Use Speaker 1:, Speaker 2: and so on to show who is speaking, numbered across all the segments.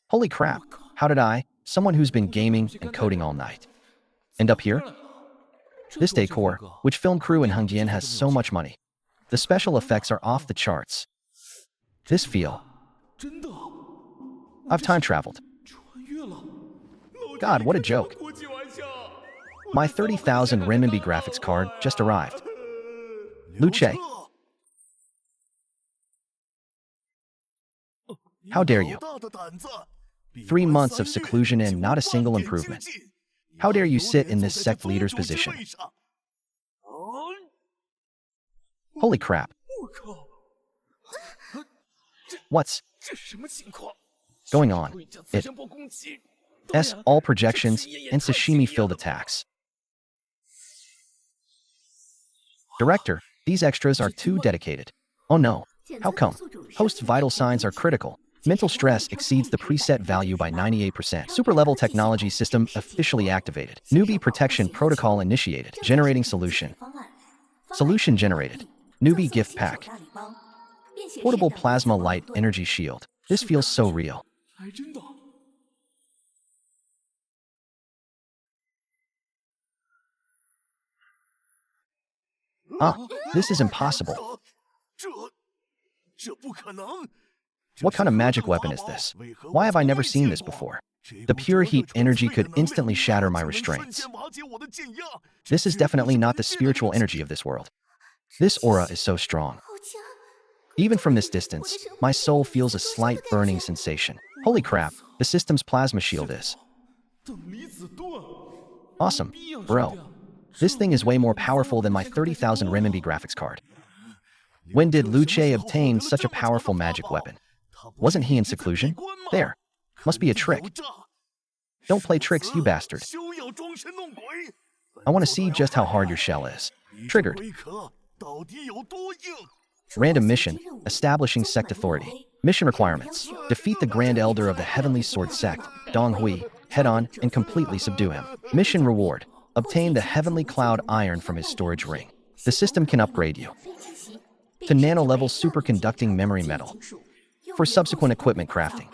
Speaker 1: Holy crap, how did I, someone who's been gaming and coding all night, end up here? This decor, which film crew in Hengdian has so much money. The special effects are off the charts. This feel. I've time traveled. God, what a joke. My 30,000 renminbi graphics card just arrived. Liu Che. How dare you? 3 months of seclusion and not a single improvement. How dare you sit in this sect leader's position? Holy crap. What's going on? It's all projections and sashimi-filled attacks. Director, these extras are too dedicated. Oh no. How come? Host's vital signs are critical. Mental stress exceeds the preset value by 98%. Super-level technology system officially activated. Newbie protection protocol initiated. Generating solution. Solution generated. Newbie gift pack. Portable plasma light energy shield. This feels so real. This is impossible. What kind of magic weapon is this? Why have I never seen this before? The pure heat energy could instantly shatter my restraints. This is definitely not the spiritual energy of this world. This aura is so strong. Even from this distance, my soul feels a slight burning sensation. Holy crap, the system's plasma shield is awesome, bro. This thing is way more powerful than my 30,000 renminbi graphics card. When did Liu Che obtain such a powerful magic weapon? Wasn't he in seclusion? There. Must be a trick. Don't play tricks, you bastard. I want to see just how hard your shell is. Triggered. Random mission, establishing sect authority. Mission requirements. Defeat the Grand Elder of the Heavenly Sword Sect, Dong Hui, head-on, and completely subdue him. Mission reward. Obtain the Heavenly Cloud Iron from his storage ring. The system can upgrade you to nano-level superconducting memory metal for subsequent equipment crafting.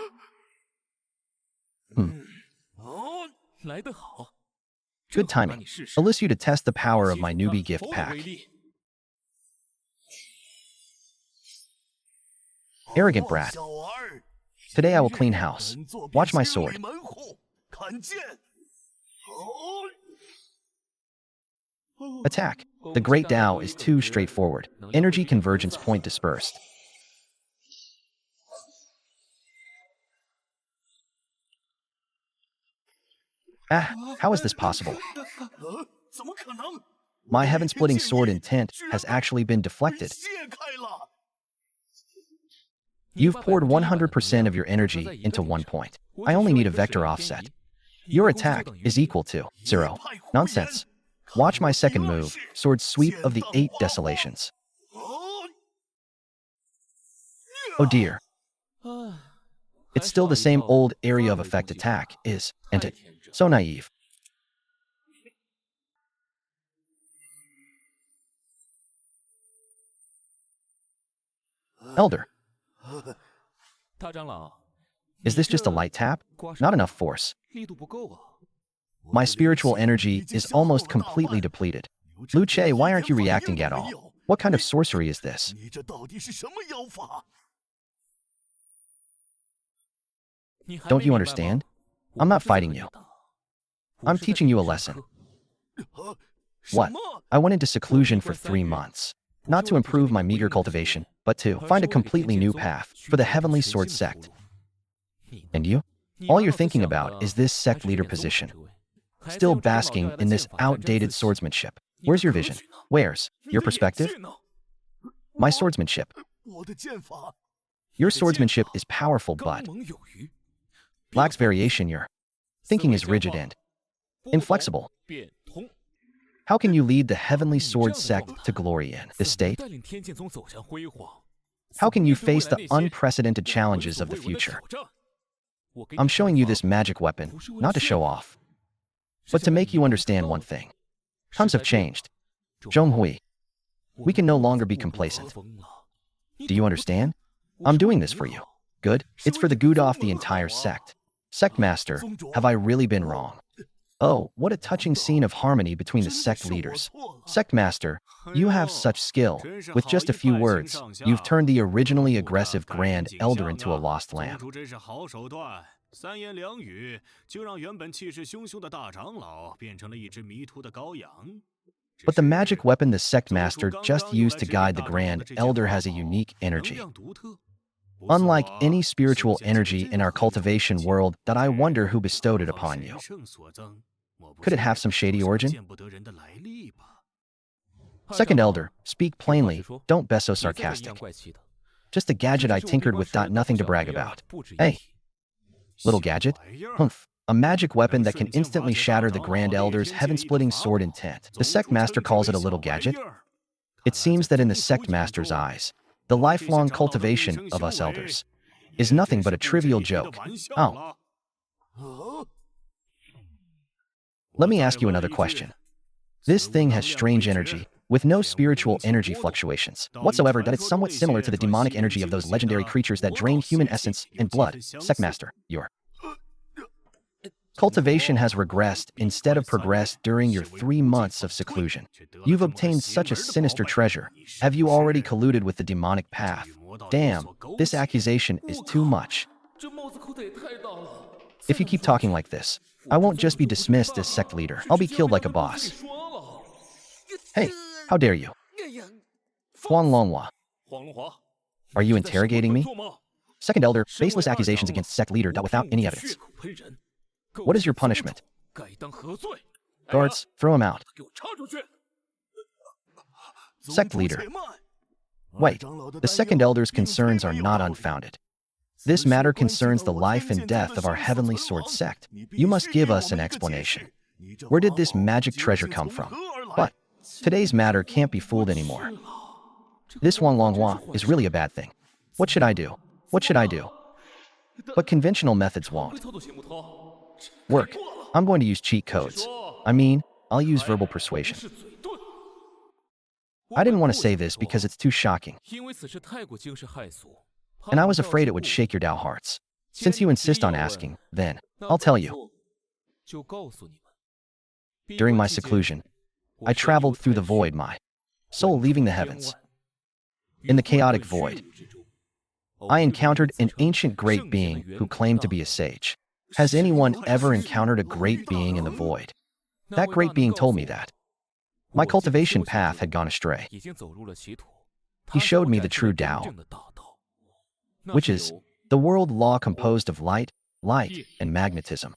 Speaker 1: Good timing. Enlist you to test the power of my newbie gift pack. Arrogant brat. Today I will clean house. Watch my sword. Attack. The Great Tao is too straightforward. Energy convergence point dispersed. How is this possible? My heaven-splitting sword intent has actually been deflected. You've poured 100% of your energy into 1 point. I only need a vector offset. Your attack is equal to 0. Nonsense. Watch my second move, Sword Sweep of the 8 Desolations. Oh dear. It's still the same old area of effect attack, isn't it? So naive. Elder. Is this just a light tap? Not enough force. My spiritual energy is almost completely depleted. Liu Che, why aren't you reacting at all? What kind of sorcery is this? Don't you understand? I'm not fighting you. I'm teaching you a lesson. What? I went into seclusion for 3 months. Not to improve my meager cultivation, but to find a completely new path for the Heavenly Sword Sect. And you? All you're thinking about is this sect leader position. Still basking in this outdated swordsmanship. Where's your vision? Where's your perspective? My swordsmanship. Your swordsmanship is powerful, but lacks variation. Your thinking is rigid and inflexible. How can you lead the Heavenly Sword Sect to glory in this state? How can you face the unprecedented challenges of the future? I'm showing you this magic weapon, not to show off, but to make you understand one thing. Times have changed. Zhonghui, we can no longer be complacent. Do you understand? I'm doing this for you. Good. It's for the good of the entire sect. Sect Master, have I really been wrong? Oh, what a touching scene of harmony between the sect leaders. Sect Master, you have such skill. With just a few words, you've turned the originally aggressive Grand Elder into a lost lamb. But the magic weapon the Sect Master just used to guide the Grand Elder has a unique energy. Unlike any spiritual energy in our cultivation world that I wonder who bestowed it upon you. Could it have some shady origin? Second Elder, speak plainly, don't be so sarcastic. Just a gadget I tinkered with. Nothing to brag about. Hey, little gadget? Humph. A magic weapon that can instantly shatter the Grand Elder's heaven-splitting sword intent. The Sect Master calls it a little gadget? It seems that in the Sect Master's eyes, the lifelong cultivation of us elders is nothing but a trivial joke. Oh. Let me ask you another question. This thing has strange energy, with no spiritual energy fluctuations whatsoever, that it's somewhat similar to the demonic energy of those legendary creatures that drain human essence and blood. Sect Master, your cultivation has regressed instead of progressed during your 3 months of seclusion. You've obtained such a sinister treasure. Have you already colluded with the demonic path? Damn, this accusation is too much. If you keep talking like this, I won't just be dismissed as sect leader. I'll be killed like a boss. Hey, how dare you? Xuanhua. Are you interrogating me? Second Elder, baseless accusations against sect leader without any evidence. What is your punishment? Guards, throw him out. Sect leader. Wait, the Second Elder's concerns are not unfounded. This matter concerns the life and death of our Heavenly Sword sect. You must give us an explanation. Where did this magic treasure come from? But today's matter can't be fooled anymore. This Xuanhua is really a bad thing. What should I do? What should I do? But conventional methods won't work. I'm going to use cheat codes. I'll use verbal persuasion. I didn't want to say this because it's too shocking. And I was afraid it would shake your Dao hearts. Since you insist on asking, then I'll tell you. During my seclusion, I traveled through the void, my soul leaving the heavens. In the chaotic void, I encountered an ancient great being who claimed to be a sage. Has anyone ever encountered a great being in the void? That great being told me that my cultivation path had gone astray. He showed me the true Tao, which is the world law composed of light, and magnetism.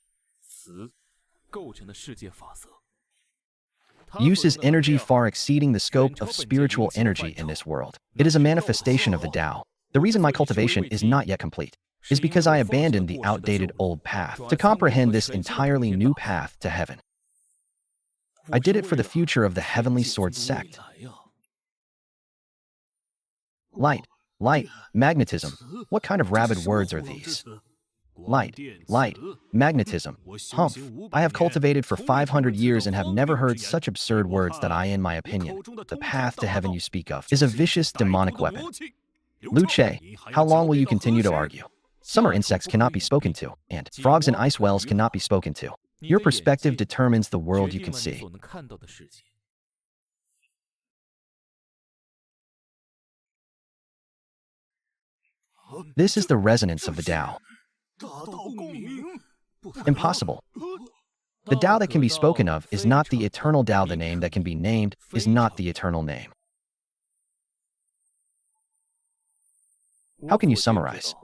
Speaker 1: Uses energy far exceeding the scope of spiritual energy in this world. It is a manifestation of the Tao. The reason my cultivation is not yet complete is because I abandoned the outdated old path to comprehend this entirely new path to heaven. I did it for the future of the Heavenly Sword Sect. Light, magnetism. What kind of rabid words are these? Light, magnetism. Humph. I have cultivated for 500 years and have never heard such absurd words that in my opinion, the path to heaven you speak of is a vicious demonic weapon. Liu Che, how long will you continue to argue? Summer insects cannot be spoken to, and frogs in ice wells cannot be spoken to. Your perspective determines the world you can see. This is the resonance of the Tao. Impossible. The Tao that can be spoken of is not the eternal Tao. The name that can be named is not the eternal name. How can you summarize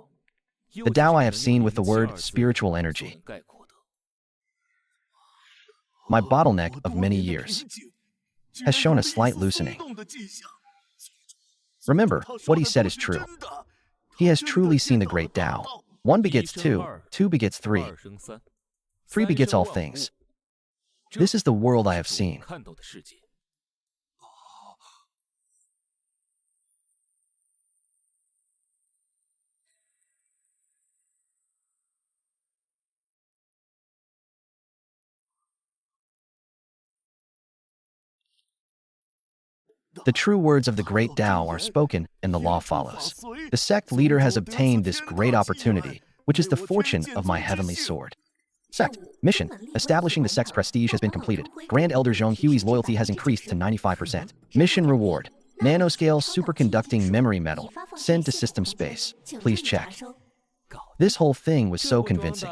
Speaker 1: the Tao I have seen with the word spiritual energy? My bottleneck of many years has shown a slight loosening. Remember, what he said is true. He has truly seen the great Tao. 1 begets 2, 2 begets 3, 3 begets all things. This is the world I have seen. The true words of the great Tao are spoken, and the law follows. The sect leader has obtained this great opportunity which is the fortune of my heavenly sword. Sect. Mission. Establishing the sect's prestige has been completed. Grand Elder Zhonghui's loyalty has increased to 95%. Mission reward. Nanoscale superconducting memory metal. Send to system space. Please check. This whole thing was so convincing.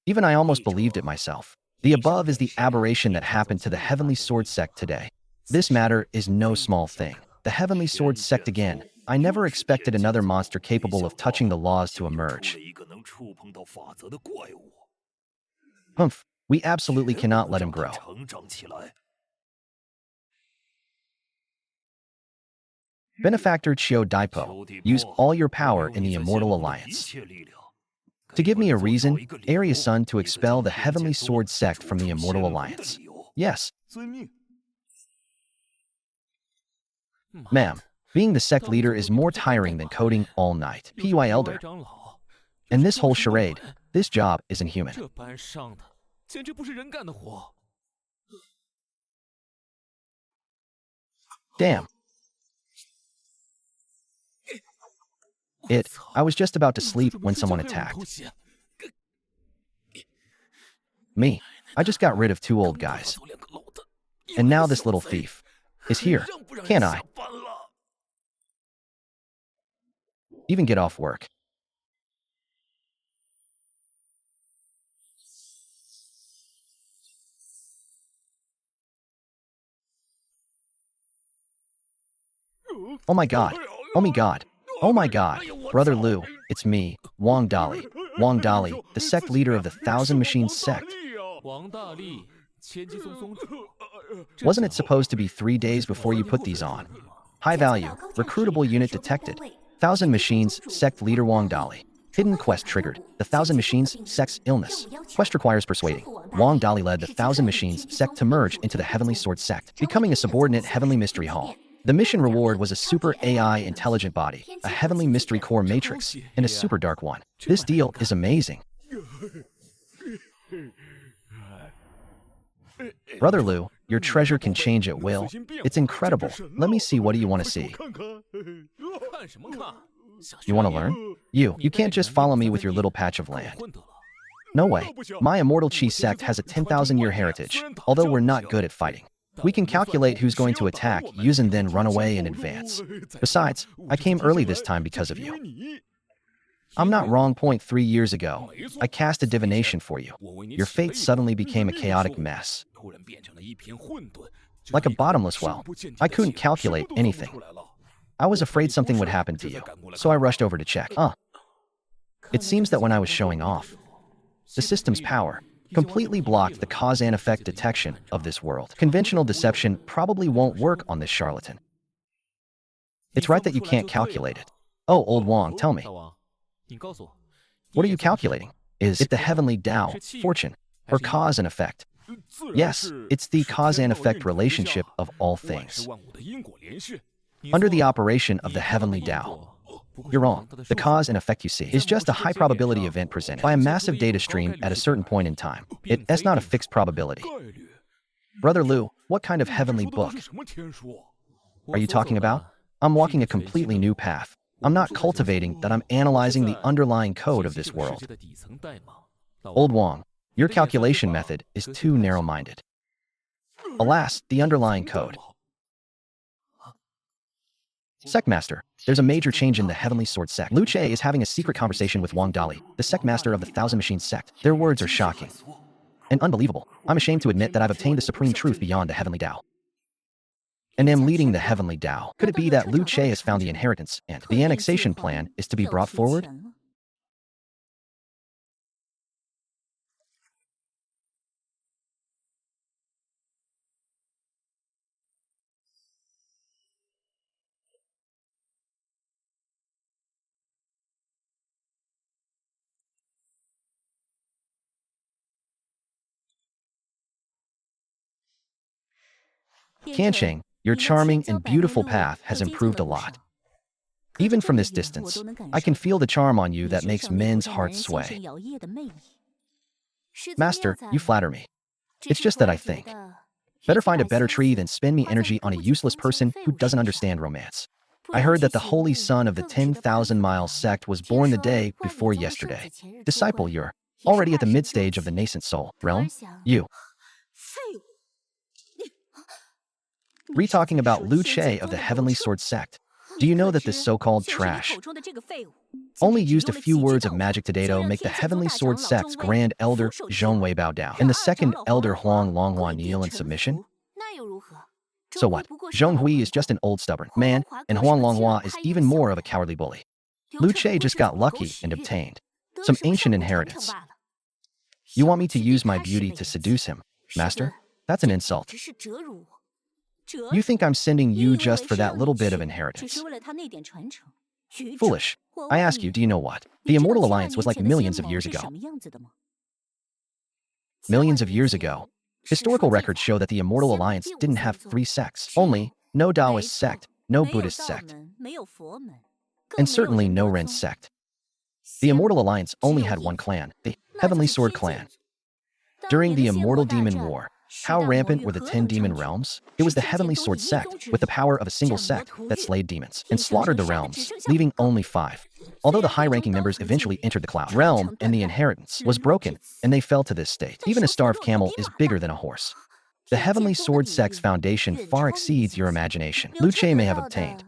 Speaker 1: Even I almost believed it myself. The above is the aberration that happened to the Heavenly Sword Sect today. This matter is no small thing. The Heavenly Sword Sect again. I never expected another monster capable of touching the laws to emerge. Humph, we absolutely cannot let him grow. Benefactor Chiu Daipo, use all your power in the Immortal Alliance. To give me a reason, Area Sun to expel the Heavenly Sword Sect from the Immortal Alliance. Yes. Ma'am, being the sect leader is more tiring than coding all night. PY Elder. And this whole charade, this job is inhuman. Damn. I was just about to sleep when someone attacked. Me. I just got rid of 2 old guys. And now this little thief is here. Can't I even get off work? Oh my god. Oh my god. Oh my god. Brother Liu, it's me, Wang Dali. Wang Dali, the sect leader of the Thousand Machines Sect. Wasn't it supposed to be 3 days before you put these on? High value, recruitable unit detected. Thousand Machines Sect leader Wang Dali. Hidden quest triggered. The Thousand Machines Sect's illness. Quest requires persuading. Wang Dali led the Thousand Machines Sect to merge into the Heavenly Sword Sect, becoming a subordinate Heavenly Mystery Hall. The mission reward was a super AI intelligent body, a Heavenly Mystery Core Matrix, and a super dark one. This deal is amazing. Brother Liu, your treasure can change at will. It's incredible. Let me see, what do you want to see? You want to learn? You can't just follow me with your little patch of land. No way. My Immortal Chi Sect has a 10,000-year heritage, although we're not good at fighting. We can calculate who's going to attack, use and then run away in advance. Besides, I came early this time because of you. I'm not wrong. 3 years ago, I cast a divination for you. Your fate suddenly became a chaotic mess. Like a bottomless well. I couldn't calculate anything. I was afraid something would happen to you, so I rushed over to check. It seems that when I was showing off, the system's power completely blocked the cause and effect detection of this world. Conventional deception probably won't work on this charlatan. It's right that you can't calculate it. Oh, old Wang, tell me. What are you calculating? Is it the heavenly Tao, fortune, or cause and effect? Yes, it's the cause and effect relationship of all things. Under the operation of the heavenly Tao. You're wrong. The cause and effect you see is just a high probability event presented by a massive data stream at a certain point in time. It's not a fixed probability. Brother Liu, what kind of heavenly book are you talking about? I'm walking a completely new path. I'm not cultivating that, I'm analyzing the underlying code of this world. Old Wang, your calculation method is too narrow-minded. Alas, the underlying code. Sectmaster, there's a major change in the Heavenly Sword Sect. Liu Che is having a secret conversation with Wang Dali, the Sectmaster of the Thousand Machines Sect. Their words are shocking and unbelievable. I'm ashamed to admit that I've obtained the supreme truth beyond the Heavenly Tao and am leading the Heavenly Tao. Could it be that Liu Che has found the inheritance and the annexation plan is to be brought forward? Kancheng, your charming and beautiful path has improved a lot. Even from this distance, I can feel the charm on you that makes men's hearts sway. Master, you flatter me. It's just that I think Better find a better tree than spend me energy on a useless person who doesn't understand romance. I heard that the holy son of the 10,000 Miles Sect was born the day before yesterday. Disciple, you're already at the mid-stage of the nascent soul realm. You. Re-talking about Liu Che of the Heavenly Sword Sect. Do you know that this so-called trash only used a few words of magic to make the Heavenly Sword Sect's Grand Elder Xuanhua bow down, and the second Elder Xuanhua kneel in submission? So what? Xuanhua is just an old stubborn man, and Xuanhua is even more of a cowardly bully. Liu Che just got lucky and obtained some ancient inheritance. You want me to use my beauty to seduce him, Master? That's an insult. You think I'm sending you just for that little bit of inheritance? Foolish. I ask you, do you know what? The Immortal Alliance was like millions of years ago. Millions of years ago. Historical records show that the Immortal Alliance didn't have 3 sects. Only, no Daoist sect, no Buddhist sect, and certainly no Rende Sect. The Immortal Alliance only had one clan, the Heavenly Sword clan. During the Immortal Demon War, how rampant were the 10 demon realms? It was the Heavenly Sword Sect, with the power of a single sect, that slayed demons and slaughtered the realms, leaving only 5. Although the high-ranking members eventually entered the cloud realm and the inheritance was broken, and they fell to this state. Even a starved camel is bigger than a horse. The Heavenly Sword Sect's foundation far exceeds your imagination. Liu Che may have obtained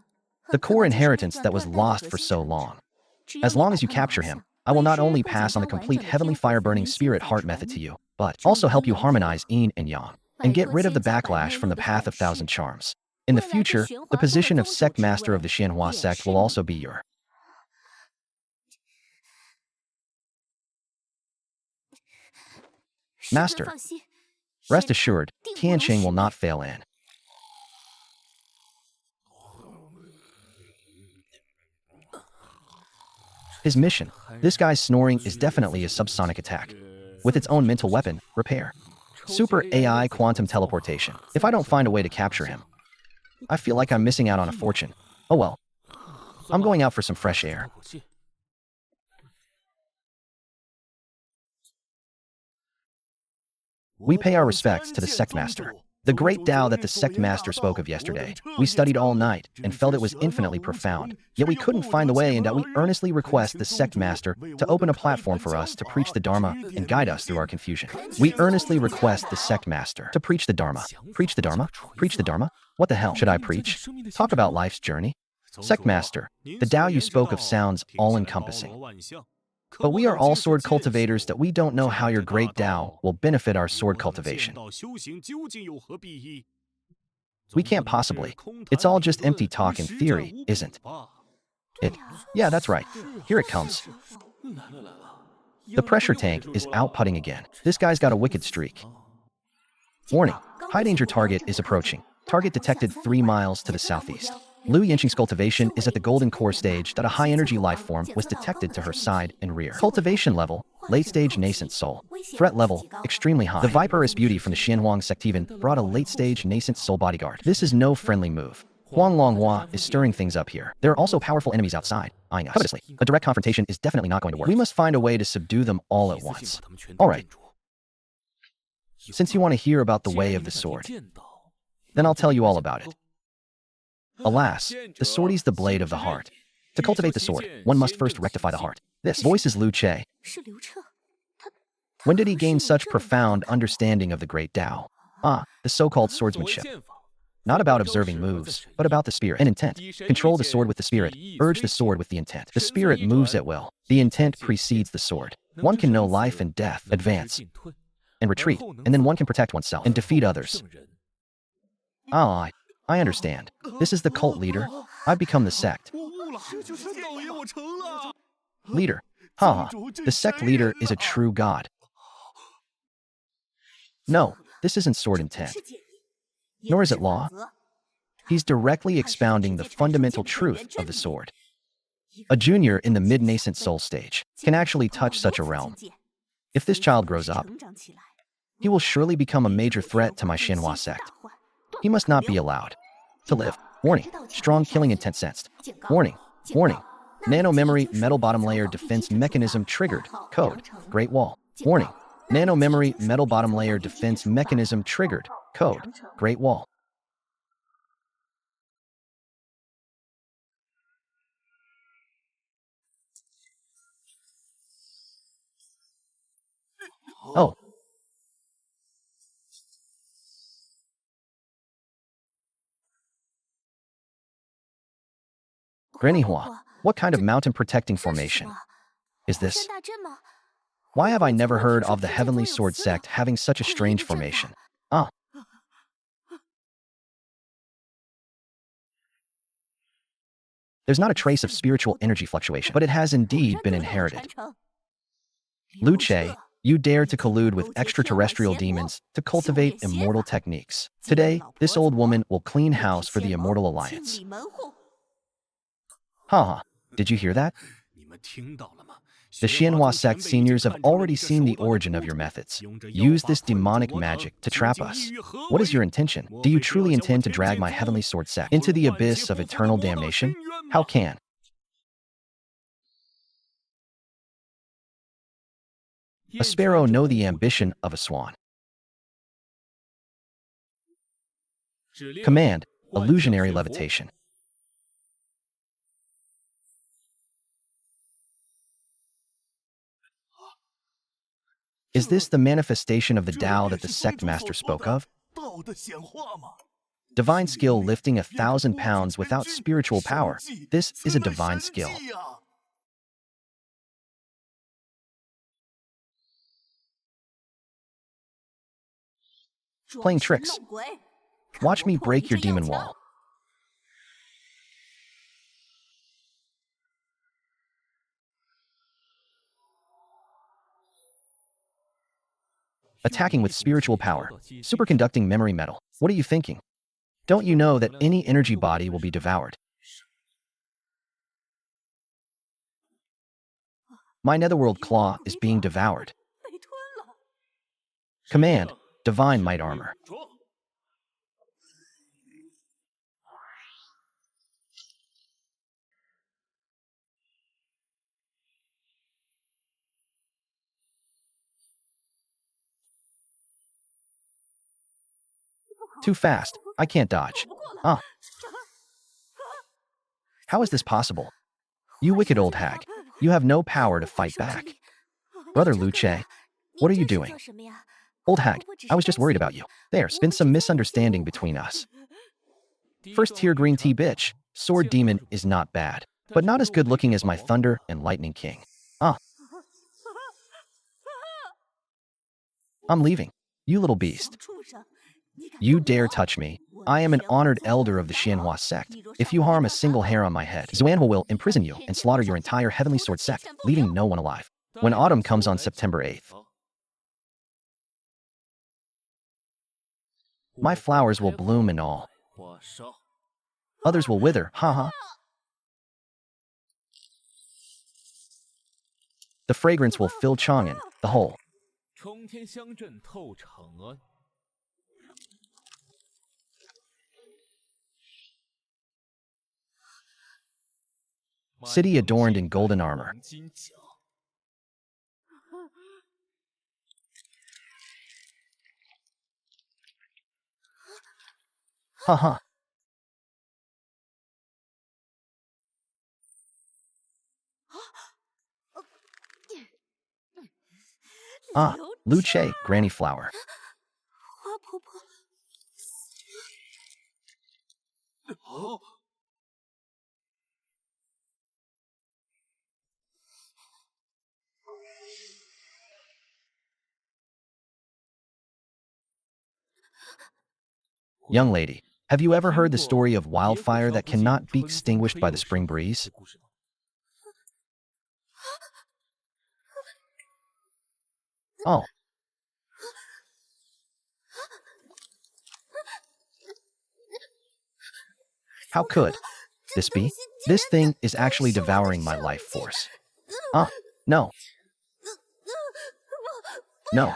Speaker 1: the core inheritance that was lost for so long. As long as you capture him, I will not only pass on the complete heavenly fire-burning spirit heart method to you, but also help you harmonize yin and yang, and get rid of the backlash from the path of thousand charms. In the future, the position of sect master of the Xuanhua Sect will also be your master. Rest assured, Tianyu will not fail in his mission. This guy's snoring is definitely a subsonic attack, with its own mental weapon, repair. Super AI quantum teleportation. If I don't find a way to capture him, I feel like I'm missing out on a fortune. Oh well. I'm going out for some fresh air. We pay our respects to the sect master. The great Tao that the sect master spoke of yesterday. We studied all night and felt it was infinitely profound, yet we couldn't find the way, and that we earnestly request the sect master to open a platform for us to preach the Dharma and guide us through our confusion. We earnestly request the sect master to preach the Dharma. Preach the Dharma? Preach the Dharma? What the hell should I preach? Talk about life's journey? Sect master, the Tao you spoke of sounds all-encompassing. But we are all sword cultivators that we don't know how your great Tao will benefit our sword cultivation. We can't possibly. It's all just empty talk and theory, isn't it? Yeah, that's right. Here it comes. The pressure tank is outputting again. This guy's got a wicked streak. Warning. High danger target is approaching. Target detected 3 miles to the southeast. Liu Yinqing's cultivation is at the golden core stage that a high-energy life form was detected to her side and rear. Cultivation level, late-stage nascent soul. Threat level, extremely high. The Viperous beauty from the Xuanhua Sect even brought a late-stage nascent soul bodyguard. This is no friendly move. Xuanhua is stirring things up here. There are also powerful enemies outside, eyeing us covetously. A direct confrontation is definitely not going to work. We must find a way to subdue them all at once. Alright. Since you want to hear about the way of the sword, then I'll tell you all about it. Alas, the sword is the blade of the heart. To cultivate the sword, one must first rectify the heart. This voice is Liu Che. When did he gain such profound understanding of the great Tao? Ah, the so-called swordsmanship. Not about observing moves, but about the spirit and intent. Control the sword with the spirit, urge the sword with the intent. The spirit moves at will. The intent precedes the sword. One can know life and death, advance, and retreat, and then one can protect oneself and defeat others. Ah, I understand. This is the cult leader. I've become the sect leader. Haha, the sect leader is a true god. No, this isn't sword intent. Nor is it law. He's directly expounding the fundamental truth of the sword. A junior in the mid-nascent soul stage can actually touch such a realm. If this child grows up, he will surely become a major threat to my Xuanhua Sect. He must not be allowed to live. Warning. Strong killing intent sensed. Warning. Warning. Nano memory metal bottom layer defense mechanism triggered. Code. Great Wall. Warning. Nano memory metal bottom layer defense mechanism triggered. Code. Great Wall. Oh. Xuanhua, what kind of mountain protecting formation is this? Why have I never heard of the Heavenly Sword Sect having such a strange formation? Ah. There's not a trace of spiritual energy fluctuation, but it has indeed been inherited. Liu Che, you dare to collude with extraterrestrial demons to cultivate immortal techniques. Today, this old woman will clean house for the Immortal Alliance. Haha, did you hear that? The Xuanhua Sect seniors have already seen the origin of your methods. Use this demonic magic to trap us. What is your intention? Do you truly intend to drag my Heavenly Sword Sect into the abyss of eternal damnation? How can a sparrow know the ambition of a swan? Command, illusionary levitation. Is this the manifestation of the Tao that the sect master spoke of? Divine skill lifting 1,000 pounds without spiritual power. This is a divine skill. Playing tricks. Watch me break your demon wall. Attacking with spiritual power. Superconducting memory metal. What are you thinking? Don't you know that any energy body will be devoured? My netherworld claw is being devoured. Command, divine might armor. Too fast. I can't dodge. Ah. How is this possible? You wicked old hag. You have no power to fight back. Brother Liu Che, what are you doing? Old hag, I was just worried about you. There's been some misunderstanding between us. First tier green tea bitch. Sword demon is not bad, but not as good looking as my thunder and lightning king. Ah. I'm leaving. You little beast. You dare touch me. I am an honored elder of the Xuanhua Sect. If you harm a single hair on my head, Xuanhua will imprison you and slaughter your entire Heavenly Sword Sect, leaving no one alive. When autumn comes on September 8th, my flowers will bloom and all. Others will wither, haha. The fragrance will fill Chang'an, the whole. City adorned in golden armor. Haha. Ah, Liu Che, granny flower. Young lady, have you ever heard the story of wildfire that cannot be extinguished by the spring breeze? Oh. How could this be? This thing is actually devouring my life force. Ah, no. No.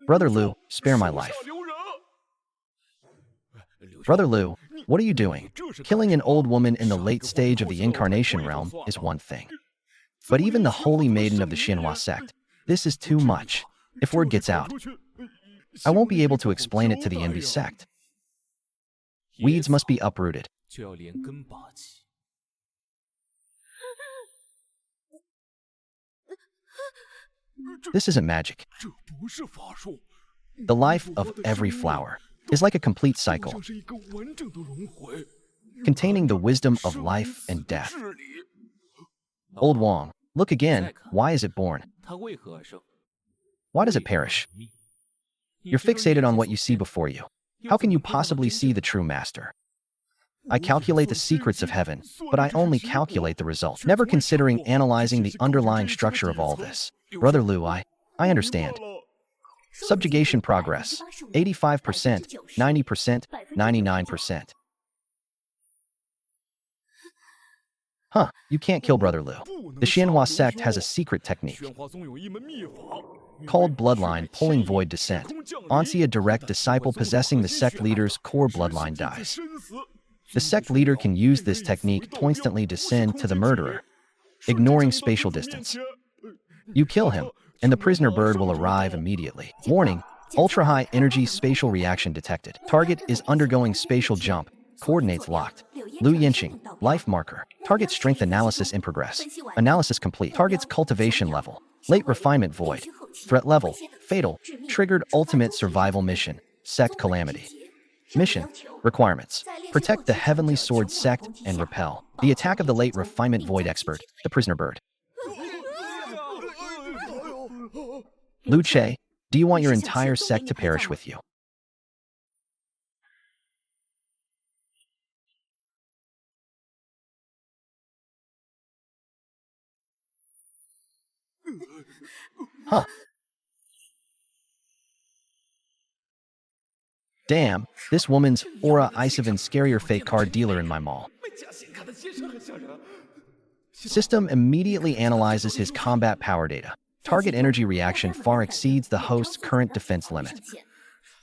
Speaker 1: Brother Liu, spare my life. Brother Liu, what are you doing? Killing an old woman in the late stage of the incarnation realm is one thing. But even the holy maiden of the Xuanhua Sect, this is too much. If word gets out, I won't be able to explain it to the Envy sect. Weeds must be uprooted. This isn't magic. The life of every flower is like a complete cycle, containing the wisdom of life and death. Old Wang, look again. Why is it born? Why does it perish? You're fixated on what you see before you. How can you possibly see the true master? I calculate the secrets of heaven, but I only calculate the result, never considering analyzing the underlying structure of all this. Brother Liu, I understand. Subjugation progress, 85%, 90%, 99%. Huh, you can't kill Brother Liu. The Xuanhua Sect has a secret technique called bloodline pulling void descent. Once a direct disciple possessing the sect leader's core bloodline dies, the sect leader can use this technique to instantly descend to the murderer, ignoring spatial distance. You kill him, and the prisoner bird will arrive immediately. Warning, ultra-high energy spatial reaction detected. Target is undergoing spatial jump. Coordinates locked. Liu Yinqing, life marker. Target strength analysis in progress. Analysis complete. Target's cultivation level. Late refinement void. Threat level. Fatal. Triggered ultimate survival mission. Sect calamity. Mission. Requirements. Protect the Heavenly Sword Sect and repel the attack of the late refinement void expert, the prisoner bird. Liu Che, do you want your entire sect to perish with you? Huh. Damn, this woman's aura Isovan scarier fake card dealer in my mall. System immediately analyzes his combat power data. Target energy reaction far exceeds the host's current defense limit.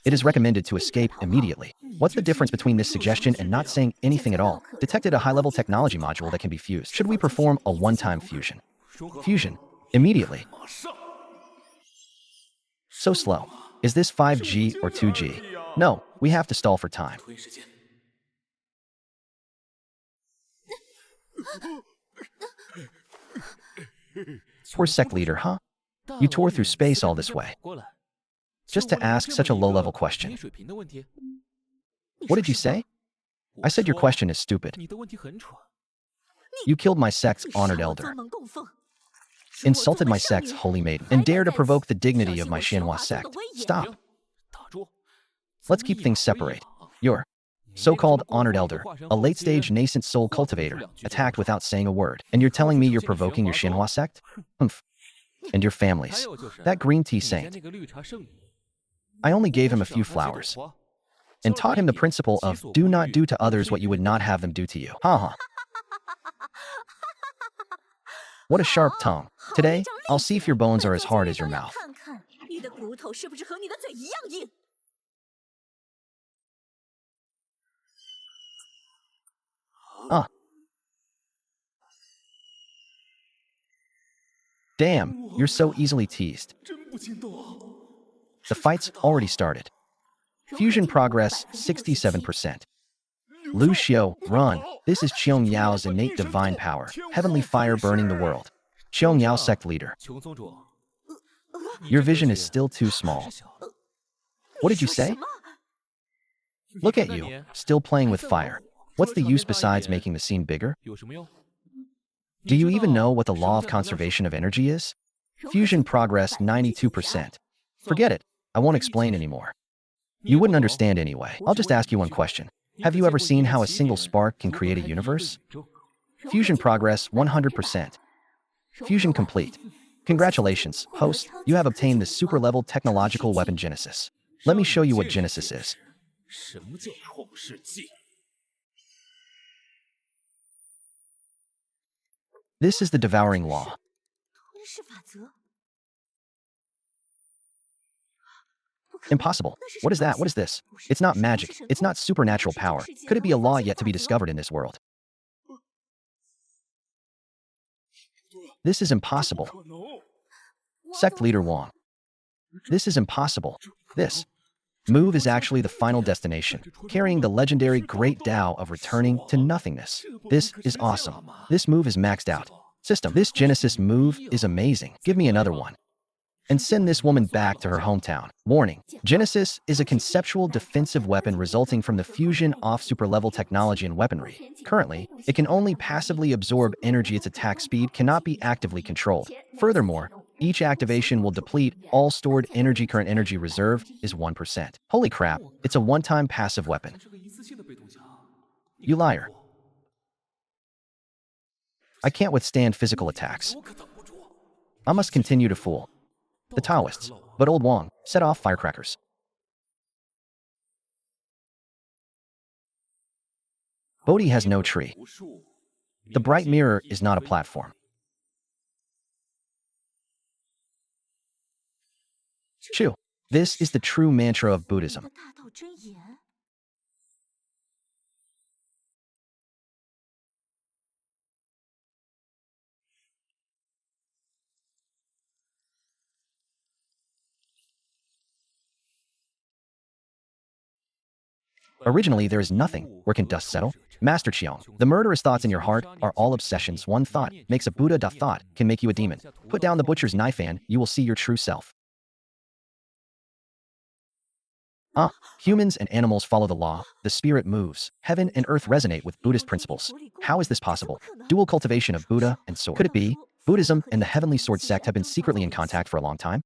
Speaker 1: It is recommended to escape immediately. What's the difference between this suggestion and not saying anything at all? Detected a high-level technology module that can be fused. Should we perform a one-time fusion? Fusion. Immediately. So slow. Is this 5G or 2G? No, we have to stall for time. Poor sect leader, huh? You tore through space all this way, just to ask such a low-level question. What did you say? I said your question is stupid. You killed my sect's honored elder, insulted my sect's holy maiden, and dare to provoke the dignity of my Xuanhua sect. Stop. Let's keep things separate. Your so-called honored elder, a late-stage nascent soul cultivator, attacked without saying a word, and you're telling me you're provoking your Xuanhua sect? Humph. And your families. That green tea saint. I only gave him a few flowers, and taught him the principle of do not do to others what you would not have them do to you. Ha. What a sharp tongue. Today, I'll see if your bones are as hard as your mouth. Damn, you're so easily teased. The fight's already started. Fusion progress, 67%. Liu Xiu, run. This is Qiong Yao's innate divine power, heavenly fire burning the world. Qiong Yao sect leader. Your vision is still too small. What did you say? Look at you, still playing with fire. What's the use besides making the scene bigger? Do you even know what the law of conservation of energy is? Fusion progress 92%. Forget it. I won't explain anymore. You wouldn't understand anyway. I'll just ask you one question. Have you ever seen how a single spark can create a universe? Fusion progress 100%. Fusion complete. Congratulations, host. You have obtained the super-level technological weapon Genesis. Let me show you what Genesis is. This is the devouring law. Impossible. What is that? What is this? It's not magic. It's not supernatural power. Could it be a law yet to be discovered in this world? This is impossible. Sect leader Wang. This is impossible. This. Move is actually the final destination, carrying the legendary Great Tao of returning to nothingness. This is awesome. This move is maxed out. System, this Genesis move is amazing. Give me another one. And send this woman back to her hometown. Warning, Genesis is a conceptual defensive weapon resulting from the fusion of super-level technology and weaponry. Currently, it can only passively absorb energy. Its attack speed cannot be actively controlled. Furthermore, each activation will deplete all stored energy. Current energy reserve is 1%. Holy crap, it's a one-time passive weapon. You liar. I can't withstand physical attacks. I must continue to fool the Daoists, but old Wang set off firecrackers. Bodhi has no tree. The bright mirror is not a platform. Chu. This is the true mantra of Buddhism. Originally, there is nothing. Where can dust settle? Master Qiong, the murderous thoughts in your heart are all obsessions. One thought makes a Buddha. The thought can make you a demon. Put down the butcher's knife and you will see your true self. Humans and animals follow the law. The spirit moves. Heaven and earth resonate with Buddhist principles. How is this possible? Dual cultivation of Buddha and sword. Could it be? Buddhism and the Heavenly Sword Sect have been secretly in contact for a long time?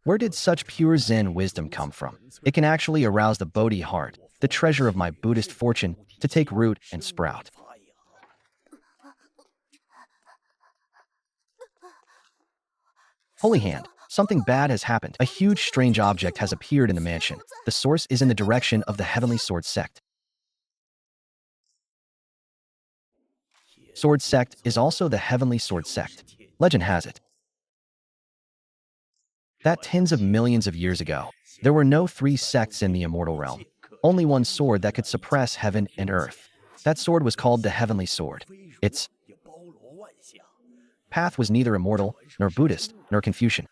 Speaker 1: Where did such pure Zen wisdom come from? It can actually arouse the Bodhi heart, the treasure of my Buddhist fortune, to take root and sprout. Holy hand, something bad has happened. A huge strange object has appeared in the mansion. The source is in the direction of the Heavenly Sword Sect. Sword Sect is also the Heavenly Sword Sect. Legend has it that tens of millions of years ago, there were no three sects in the immortal realm. Only one sword that could suppress heaven and earth. That sword was called the Heavenly Sword. Its path was neither immortal, nor Buddhist, nor Confucian.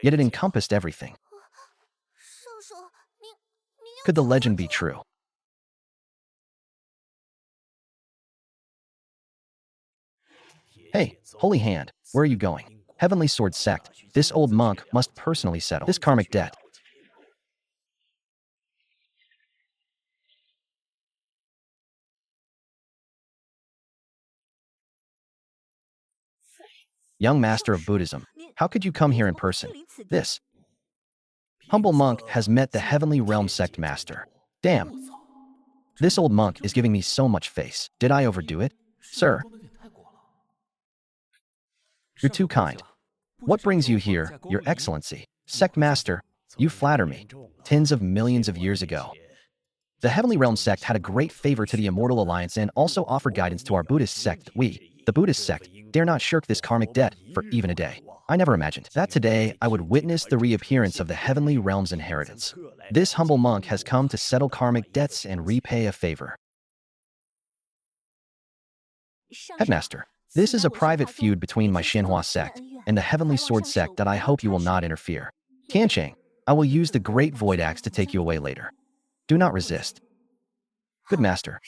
Speaker 1: Yet it encompassed everything. Could the legend be true? Hey, Holy Hand, where are you going? Heavenly Sword Sect, this old monk must personally settle this karmic debt. Young master of Buddhism, how could you come here in person? This humble monk has met the Heavenly Realm Sect Master. Damn. This old monk is giving me so much face. Did I overdo it? Sir, you're too kind. What brings you here, Your Excellency? Sect Master, you flatter me. Tens of millions of years ago, the Heavenly Realm Sect had a great favor to the Immortal Alliance and also offered guidance to our Buddhist sect. We, the Buddhist sect, dare not shirk this karmic debt for even a day. I never imagined that today I would witness the reappearance of the Heavenly Realm's inheritance. This humble monk has come to settle karmic debts and repay a favor. Headmaster, this is a private feud between my Xuanhua Sect and the Heavenly Sword Sect that I hope you will not interfere. Tiancheng, I will use the Great Void Axe to take you away later. Do not resist. Good master.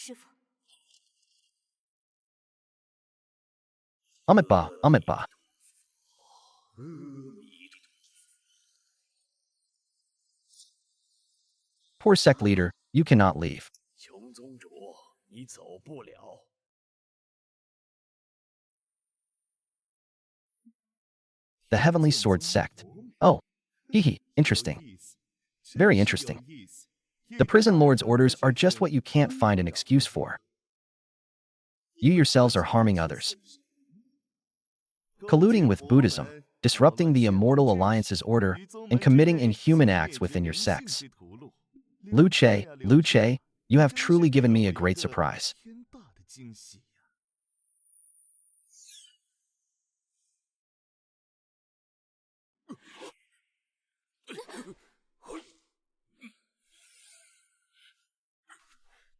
Speaker 1: Amit Ba. Poor sect leader, you cannot leave. The Heavenly Sword Sect. Oh, interesting. Very interesting. The prison lord's orders are just what you can't find an excuse for. You yourselves are harming others. colluding with Buddhism, disrupting the Immortal Alliance's order, and committing inhuman acts within your sects. Liu Che, you have truly given me a great surprise.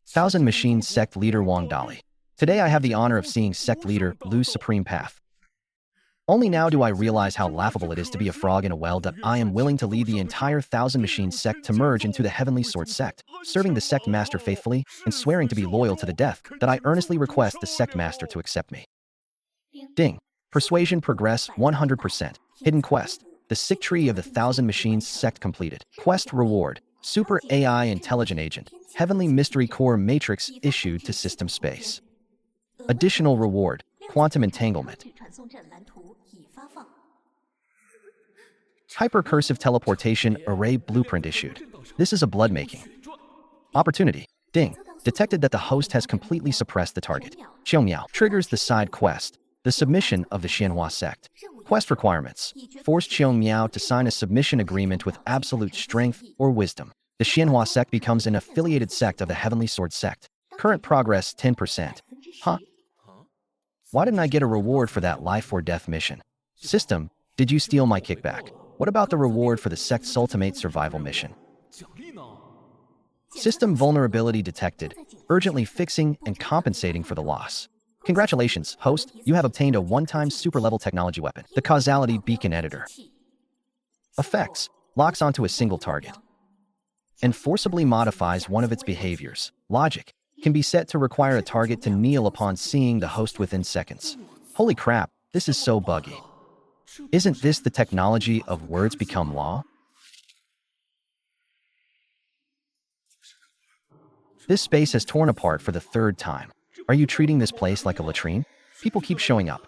Speaker 1: Thousand Machines Sect Leader Wang Dali. Today I have the honor of seeing Sect Leader Liu's supreme path. Only now do I realize how laughable it is to be a frog in a well that I am willing to lead the entire Thousand Machines Sect to merge into the Heavenly Sword Sect, serving the Sect Master faithfully and swearing to be loyal to the death that I earnestly request the Sect Master to accept me. Ding. Persuasion progress 100%. Hidden quest. The sick tree of the Thousand Machines Sect completed. Quest reward. Super AI Intelligent Agent. Heavenly Mystery Core Matrix issued to System Space. Additional reward. Quantum Entanglement. Hypercursive Teleportation Array Blueprint issued. This is a blood-making opportunity. Ding. Detected that the host has completely suppressed the target. Xiaomiao triggers the side quest. The submission of the Xuanhua Sect. Quest requirements. Force Xiaomiao to sign a submission agreement with absolute strength or wisdom. The Xuanhua Sect becomes an affiliated sect of the Heavenly Sword Sect. Current progress 10%. Huh? Why didn't I get a reward for that life or death mission? System, did you steal my kickback? What about the reward for the Sect's ultimate survival mission? System vulnerability detected. Urgently fixing and compensating for the loss. Congratulations, host, you have obtained a one-time super-level technology weapon, the Causality Beacon Editor. Effects. Locks onto a single target and forcibly modifies one of its behaviors. Logic. Can be set to require a target to kneel upon seeing the host within seconds. Holy crap, this is so buggy. Isn't this the technology of words become law? This space has torn apart for the third time. Are you treating this place like a latrine? People keep showing up.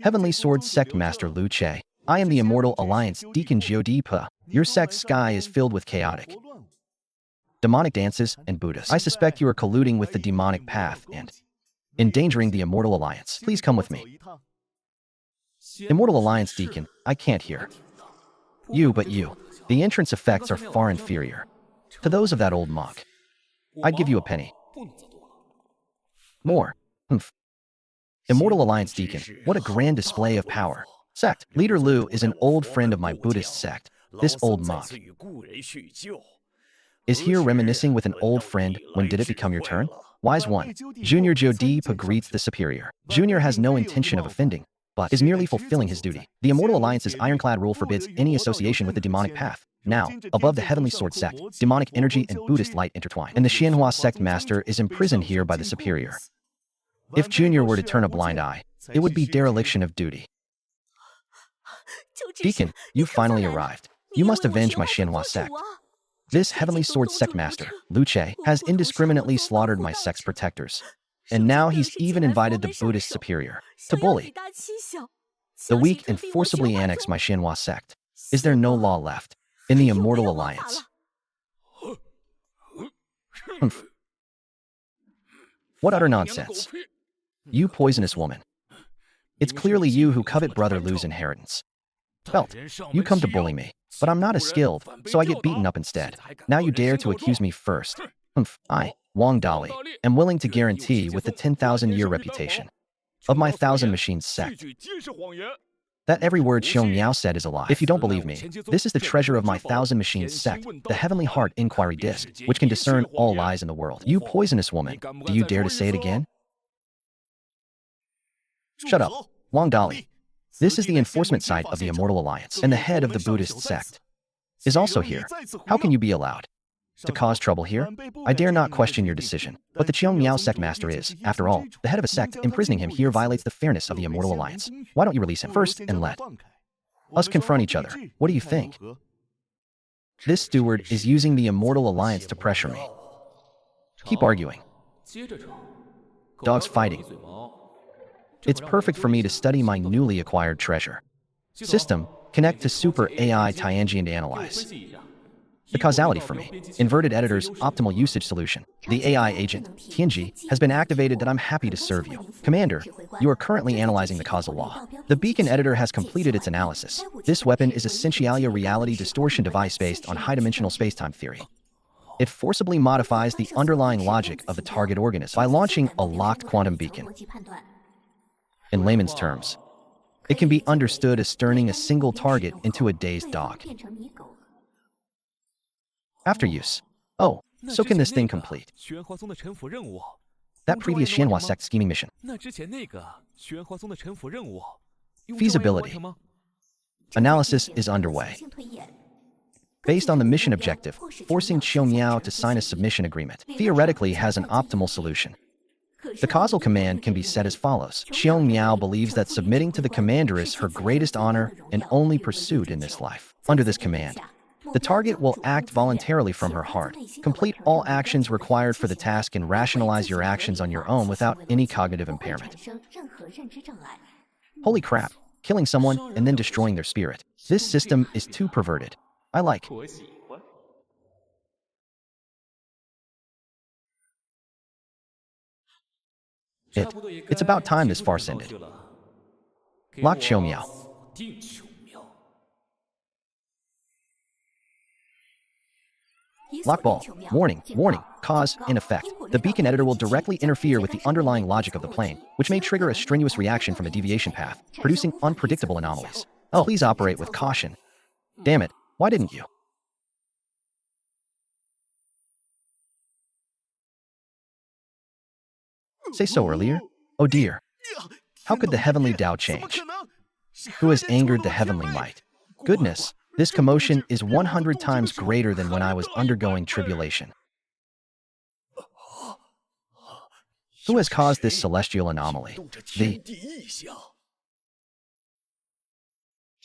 Speaker 1: Heavenly Sword Sect Master Liu Che. I am the Immortal Alliance Deacon Jiodipa. Your sect's sky is filled with chaotic demonic dances and Buddhists. I suspect you are colluding with the demonic path and endangering the Immortal Alliance. Please come with me. Immortal Alliance Deacon, I can't hear you, but you. The entrance effects are far inferior to those of that old monk. I'd give you a penny. More. Humph. Immortal Alliance Deacon, what a grand display of power. Sect. Leader Liu is an old friend of my Buddhist sect. This old monk is here reminiscing with an old friend. When did it become your turn? Wise one. Junior Jiodipa greets the superior. Junior has no intention of offending, but is merely fulfilling his duty. The Immortal Alliance's ironclad rule forbids any association with the demonic path. Now, above the Heavenly Sword Sect, demonic energy and Buddhist light intertwine, and the Xuanhua Sect Master is imprisoned here by the superior. If Junior were to turn a blind eye, it would be dereliction of duty. Deacon, you finally arrived. You must avenge my Xuanhua Sect. This Heavenly Sword Sect Master, Liu Che, has indiscriminately slaughtered my sect's protectors. And now he's even invited the Buddhist superior to bully the weak and forcibly annex my Xuanhua Sect. Is there no law left in the Immortal Alliance? Humph. What utter nonsense. You poisonous woman. It's clearly you who covet Brother Liu's inheritance. Belt, you come to bully me, but I'm not as skilled, so I get beaten up instead. Now you dare to accuse me first. Humph. I, Wang Dali, am willing to guarantee with the 10,000-year reputation of my Thousand Machines Sect that every word Xiaomiao said is a lie. If you don't believe me, this is the treasure of my Thousand Machines Sect, the Heavenly Heart Inquiry Disc, which can discern all lies in the world. You poisonous woman, do you dare to say it again? Shut up, Wang Dali. This is the enforcement site of the Immortal Alliance, and the head of the Buddhist sect is also here. How can you be allowed to cause trouble here? I dare not question your decision, but the Qianmiao Sect Master is, after all, the head of a sect. Imprisoning him here violates the fairness of the Immortal Alliance. Why don't you release him first and let us confront each other? What do you think? This steward is using the Immortal Alliance to pressure me. Keep arguing. Dogs fighting. It's perfect for me to study my newly acquired treasure. System, connect to Super AI Tianyu and analyze. The causality for me. Inverted editor's optimal usage solution. The AI agent, Tianyu, has been activated that I'm happy to serve you. Commander, you are currently analyzing the causal law. The beacon editor has completed its analysis. This weapon is a Sentialia reality distortion device based on high-dimensional spacetime theory. It forcibly modifies the underlying logic of the target organism by launching a locked quantum beacon. In layman's terms, it can be understood as turning a single target into a dazed dog. After use. Oh, so can this thing complete that previous Xuanhua Sect scheming mission? Feasibility. Analysis is underway. Based on the mission objective, forcing Xiaomiao to sign a submission agreement theoretically has an optimal solution. The causal command can be set as follows. Xiaomiao believes that submitting to the commander is her greatest honor and only pursuit in this life. Under this command, the target will act voluntarily from her heart, complete all actions required for the task, and rationalize your actions on your own without any cognitive impairment. Holy crap, killing someone and then destroying their spirit. This system is too perverted. I like. It's about time this farce ended. Lock Xiaomiao. Lockball. Warning, warning, cause, and effect. The beacon editor will directly interfere with the underlying logic of the plane, which may trigger a strenuous reaction from a deviation path, producing unpredictable anomalies. Oh, please operate with caution. Damn it, why didn't you? Say so earlier? Oh dear. How could the heavenly Tao change? Who has angered the heavenly might? Goodness, this commotion is 100 times greater than when I was undergoing tribulation. Who has caused this celestial anomaly? The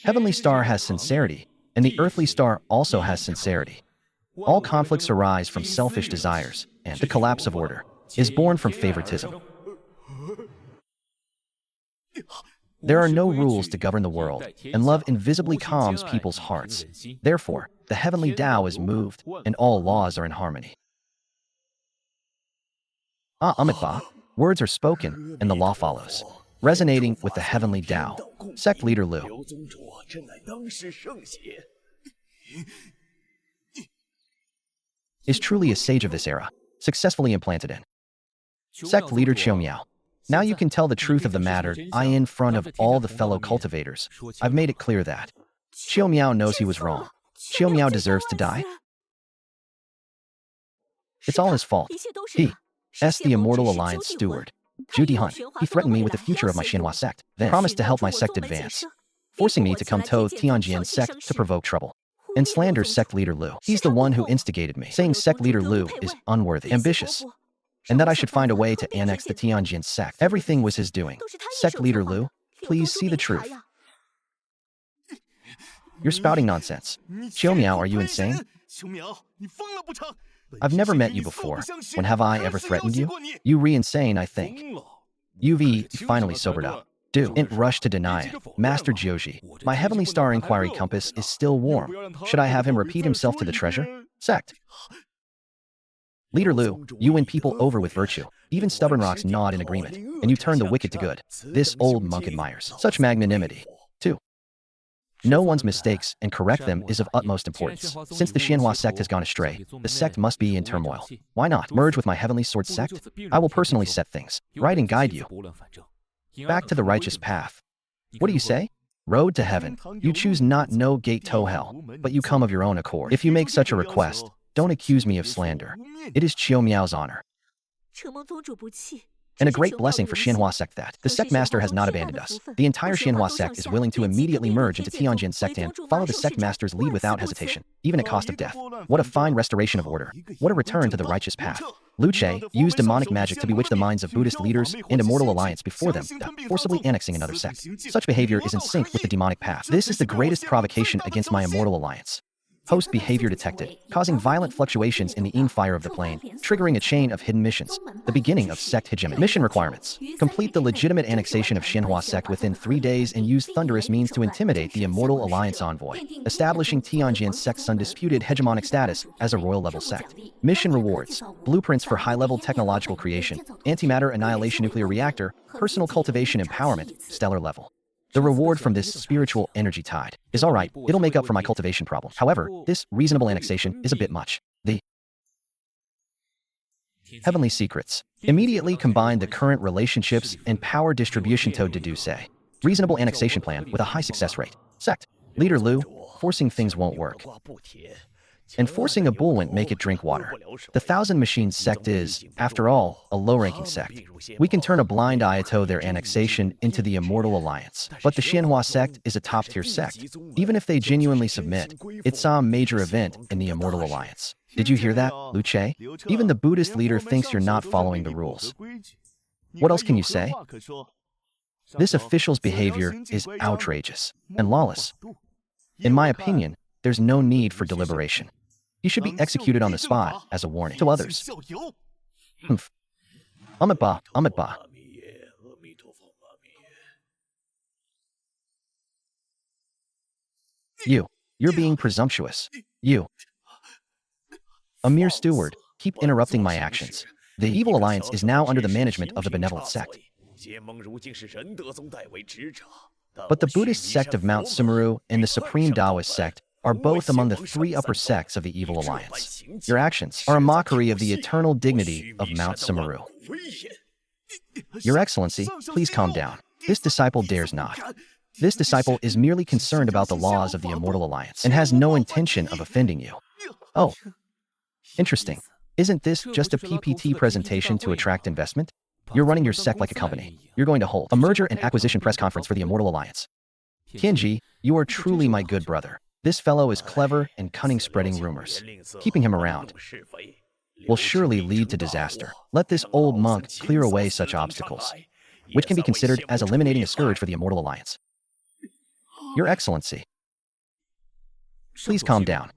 Speaker 1: heavenly star has sincerity, and the earthly star also has sincerity. All conflicts arise from selfish desires, and the collapse of order is born from favoritism. There are no rules to govern the world, and love invisibly calms people's hearts. Therefore, the heavenly Tao is moved, and all laws are in harmony. Amitabha, words are spoken, and the law follows, resonating with the heavenly Tao. Sect leader Liu is truly a sage of this era, successfully implanted in. Sect leader Xiaomiao. Now you can tell the truth of the matter in front of all the fellow cultivators. I've made it clear that Xiaomiao knows he was wrong. Xiaomiao deserves to die. It's all his fault. He S. the Immortal Alliance steward. Judy Hunt. He threatened me with the future of my Xuanhua Sect, then promised to help my sect advance, forcing me to come toe Tianyu Sect to provoke trouble. And slanders sect leader Liu. He's the one who instigated me, saying sect leader Liu is unworthy, ambitious, and that I should find a way to annex the Tianyu Sect. Everything was his doing. Sect leader Liu, please see the truth. You're spouting nonsense. Xiaomiao, are you insane? I've never met you before. When have I ever threatened you? You re-insane, I think. UV finally sobered up. Int rush to deny it. Master Jiuji, my heavenly star inquiry compass is still warm. Should I have him repeat himself to the treasure? Sect. Leader Liu, you win people over with virtue. Even stubborn rocks nod in agreement, and you turn the wicked to good. This old monk admires such magnanimity. 2. Know one's mistakes and correct them is of utmost importance. Since the Xuanhua Sect has gone astray, the sect must be in turmoil. Why not merge with my heavenly sword sect? I will personally set things right and guide you back to the righteous path. What do you say? Road to heaven. You choose not no gate to hell, but you come of your own accord. If you make such a request, don't accuse me of slander. It is Qiumiao's honor and a great blessing for Xuanhua Sect that the sect master has not abandoned us. The entire Xuanhua Sect is willing to immediately merge into Tianyu Sect and follow the sect master's lead without hesitation, even at cost of death. What a fine restoration of order. What a return to the righteous path. Liu Che used demonic magic to bewitch the minds of Buddhist leaders and Immortal Alliance before them, forcibly annexing another sect. Such behavior is in sync with the demonic path. This is the greatest provocation against my Immortal Alliance. Host behavior detected, causing violent fluctuations in the fire of the plane, triggering a chain of hidden missions. The beginning of sect hegemony. Mission requirements. Complete the legitimate annexation of Xuanhua Sect within 3 days and use thunderous means to intimidate the Immortal Alliance envoy, establishing Tianyu Sect's undisputed hegemonic status as a royal-level sect. Mission rewards. Blueprints for high-level technological creation, antimatter annihilation nuclear reactor, personal cultivation empowerment, stellar level. The reward from this spiritual energy tide is alright, it'll make up for my cultivation problem. However, this reasonable annexation is a bit much. The Heavenly Secrets. Immediately combine the current relationships and power distribution to deduce a reasonable annexation plan with a high success rate. Sect. Leader Liu, forcing things won't work. And forcing a bull won't make it drink water. The Thousand Machines Sect is, after all, a low-ranking sect. We can turn a blind eye to their annexation into the Immortal Alliance. But the Xuanhua Sect is a top-tier sect. Even if they genuinely submit, it's a major event in the Immortal Alliance. Did you hear that, Liu Che? Even the Buddhist leader thinks you're not following the rules. What else can you say? This official's behavior is outrageous and lawless. In my opinion, there's no need for deliberation. He should be executed on the spot as a warning to others. Humph. Amitba. You're being presumptuous. A mere steward, keep interrupting my actions. The evil alliance is now under the management of the benevolent sect. But the Buddhist sect of Mount Sumeru and the Supreme Daoist sect are both among the 3 upper sects of the evil alliance. Your actions are a mockery of the eternal dignity of Mount Sumeru. Your Excellency, please calm down. This disciple dares not. This disciple is merely concerned about the laws of the Immortal Alliance and has no intention of offending you. Oh, interesting. Isn't this just a PPT presentation to attract investment? You're running your sect like a company. You're going to hold a merger and acquisition press conference for the Immortal Alliance. Tianyu, you are truly my good brother. This fellow is clever and cunning, spreading rumors. Keeping him around will surely lead to disaster. Let this old monk clear away such obstacles, which can be considered as eliminating a scourge for the Immortal Alliance. Your Excellency, please calm down.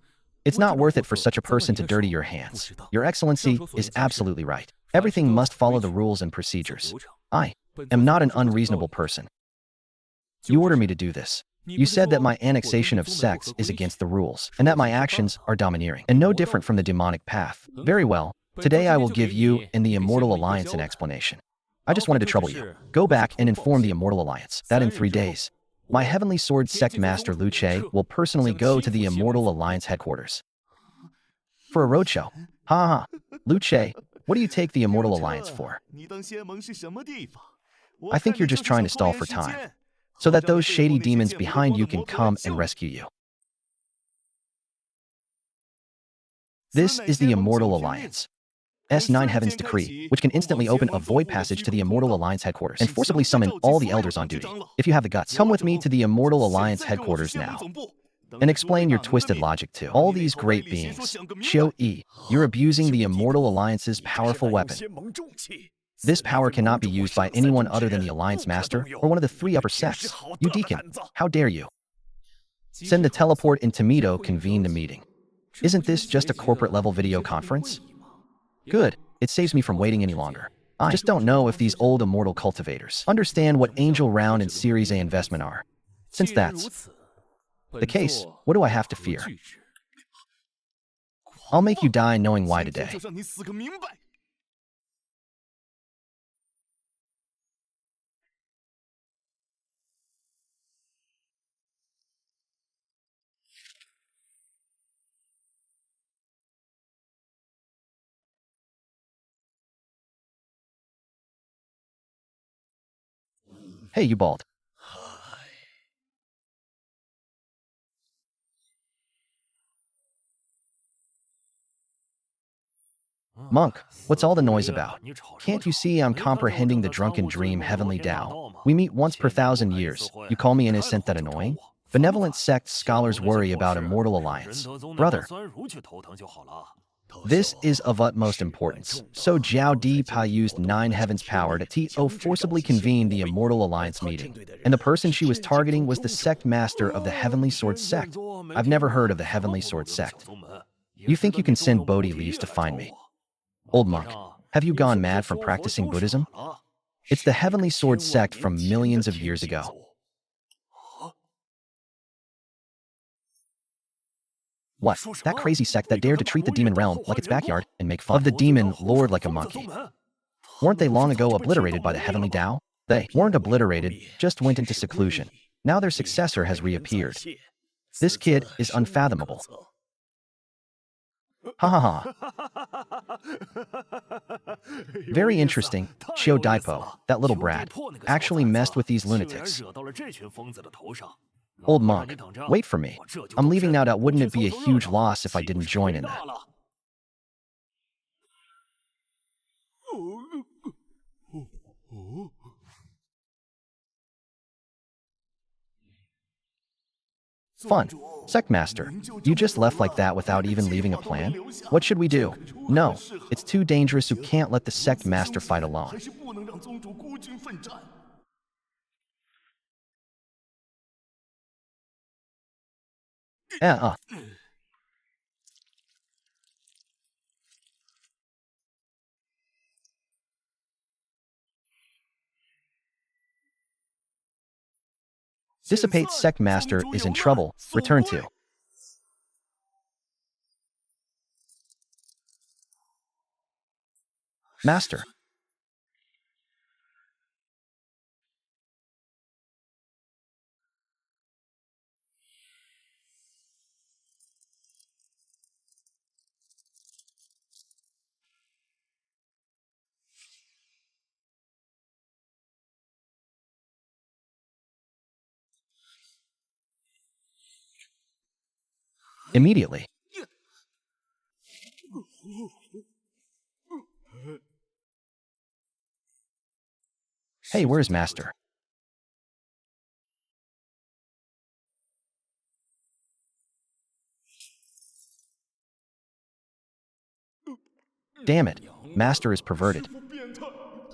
Speaker 1: It's not worth it for such a person to dirty your hands. Your Excellency is absolutely right. Everything must follow the rules and procedures. I am not an unreasonable person. You order me to do this. You said that my annexation of sects is against the rules, and that my actions are domineering, and no different from the demonic path. Very well. Today I will give you and the Immortal Alliance an explanation. I just wanted to trouble you. Go back and inform the Immortal Alliance that in 3 days, my Heavenly Sword Sect Master Liu Che will personally go to the Immortal Alliance headquarters for a roadshow. Ha ha. Liu Che, what do you take the Immortal Alliance for? I think you're just trying to stall for time, so that those shady demons behind you can come and rescue you. This is the Immortal Alliance. S9 Heaven's Decree, which can instantly open a void passage to the Immortal Alliance headquarters and forcibly summon all the elders on duty. If you have the guts, come with me to the Immortal Alliance headquarters now, and explain your twisted logic to all these great beings. Xiu-Yi, you're abusing the Immortal Alliance's powerful weapon. This power cannot be used by anyone other than the Alliance Master or one of the 3 upper sects. You deacon, how dare you? Send the teleport in Tomedo, convene the meeting. Isn't this just a corporate-level video conference? Good, it saves me from waiting any longer. I just don't know if these old immortal cultivators understand what Angel Round and Series A investment are. Since that's the case, what do I have to fear? I'll make you die knowing why today. Hey, you bald. Monk, what's all the noise about? Can't you see I'm comprehending the drunken dream heavenly Tao? We meet once per 1,000 years. You call me innocent that annoying? Benevolent sect scholars worry about Immortal Alliance. Brother, This is of utmost importance. So Zhao Di used 9 heavens power to forcibly convene the Immortal Alliance meeting. And the person she was targeting was the sect master of the Heavenly Sword Sect. I've never heard of the Heavenly Sword Sect. You think you can send Bodhi leaves to find me? Old monk, have you gone mad from practicing Buddhism? It's the Heavenly Sword Sect from millions of years ago. What? That crazy sect that dared to treat the demon realm like its backyard and make fun of the demon lord like a monkey. Weren't they long ago obliterated by the heavenly Tao? They weren't obliterated, just went into seclusion. Now their successor has reappeared. This kid is unfathomable. Ha ha ha. Very interesting. Xiao Daipo, that little brat, actually messed with these lunatics. Old monk, wait for me. I'm leaving now. Wouldn't it be a huge loss if I didn't join in that? Fun. Sect Master, you just left like that without even leaving a plan? What should we do? No, it's too dangerous. You can't let the Sect Master fight alone. Dissipate. Sect Master is in trouble. Return to. Master. Immediately. Hey, where's Master? Damn it, Master is perverted.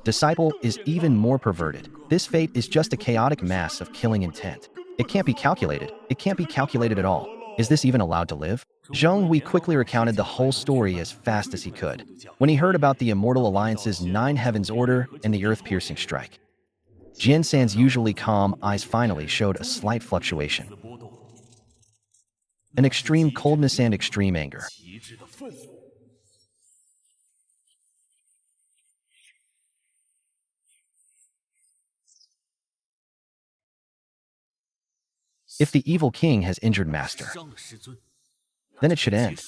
Speaker 1: Disciple is even more perverted. This fate is just a chaotic mass of killing intent. It can't be calculated. It can't be calculated at all. Is this even allowed to live? Zheng Hui quickly recounted the whole story as fast as he could. When he heard about the Immortal Alliance's 9 Heavens Order and the Earth-piercing strike, Jian San's usually calm eyes finally showed a slight fluctuation. An extreme coldness and extreme anger. If the evil king has injured Master, then it should end.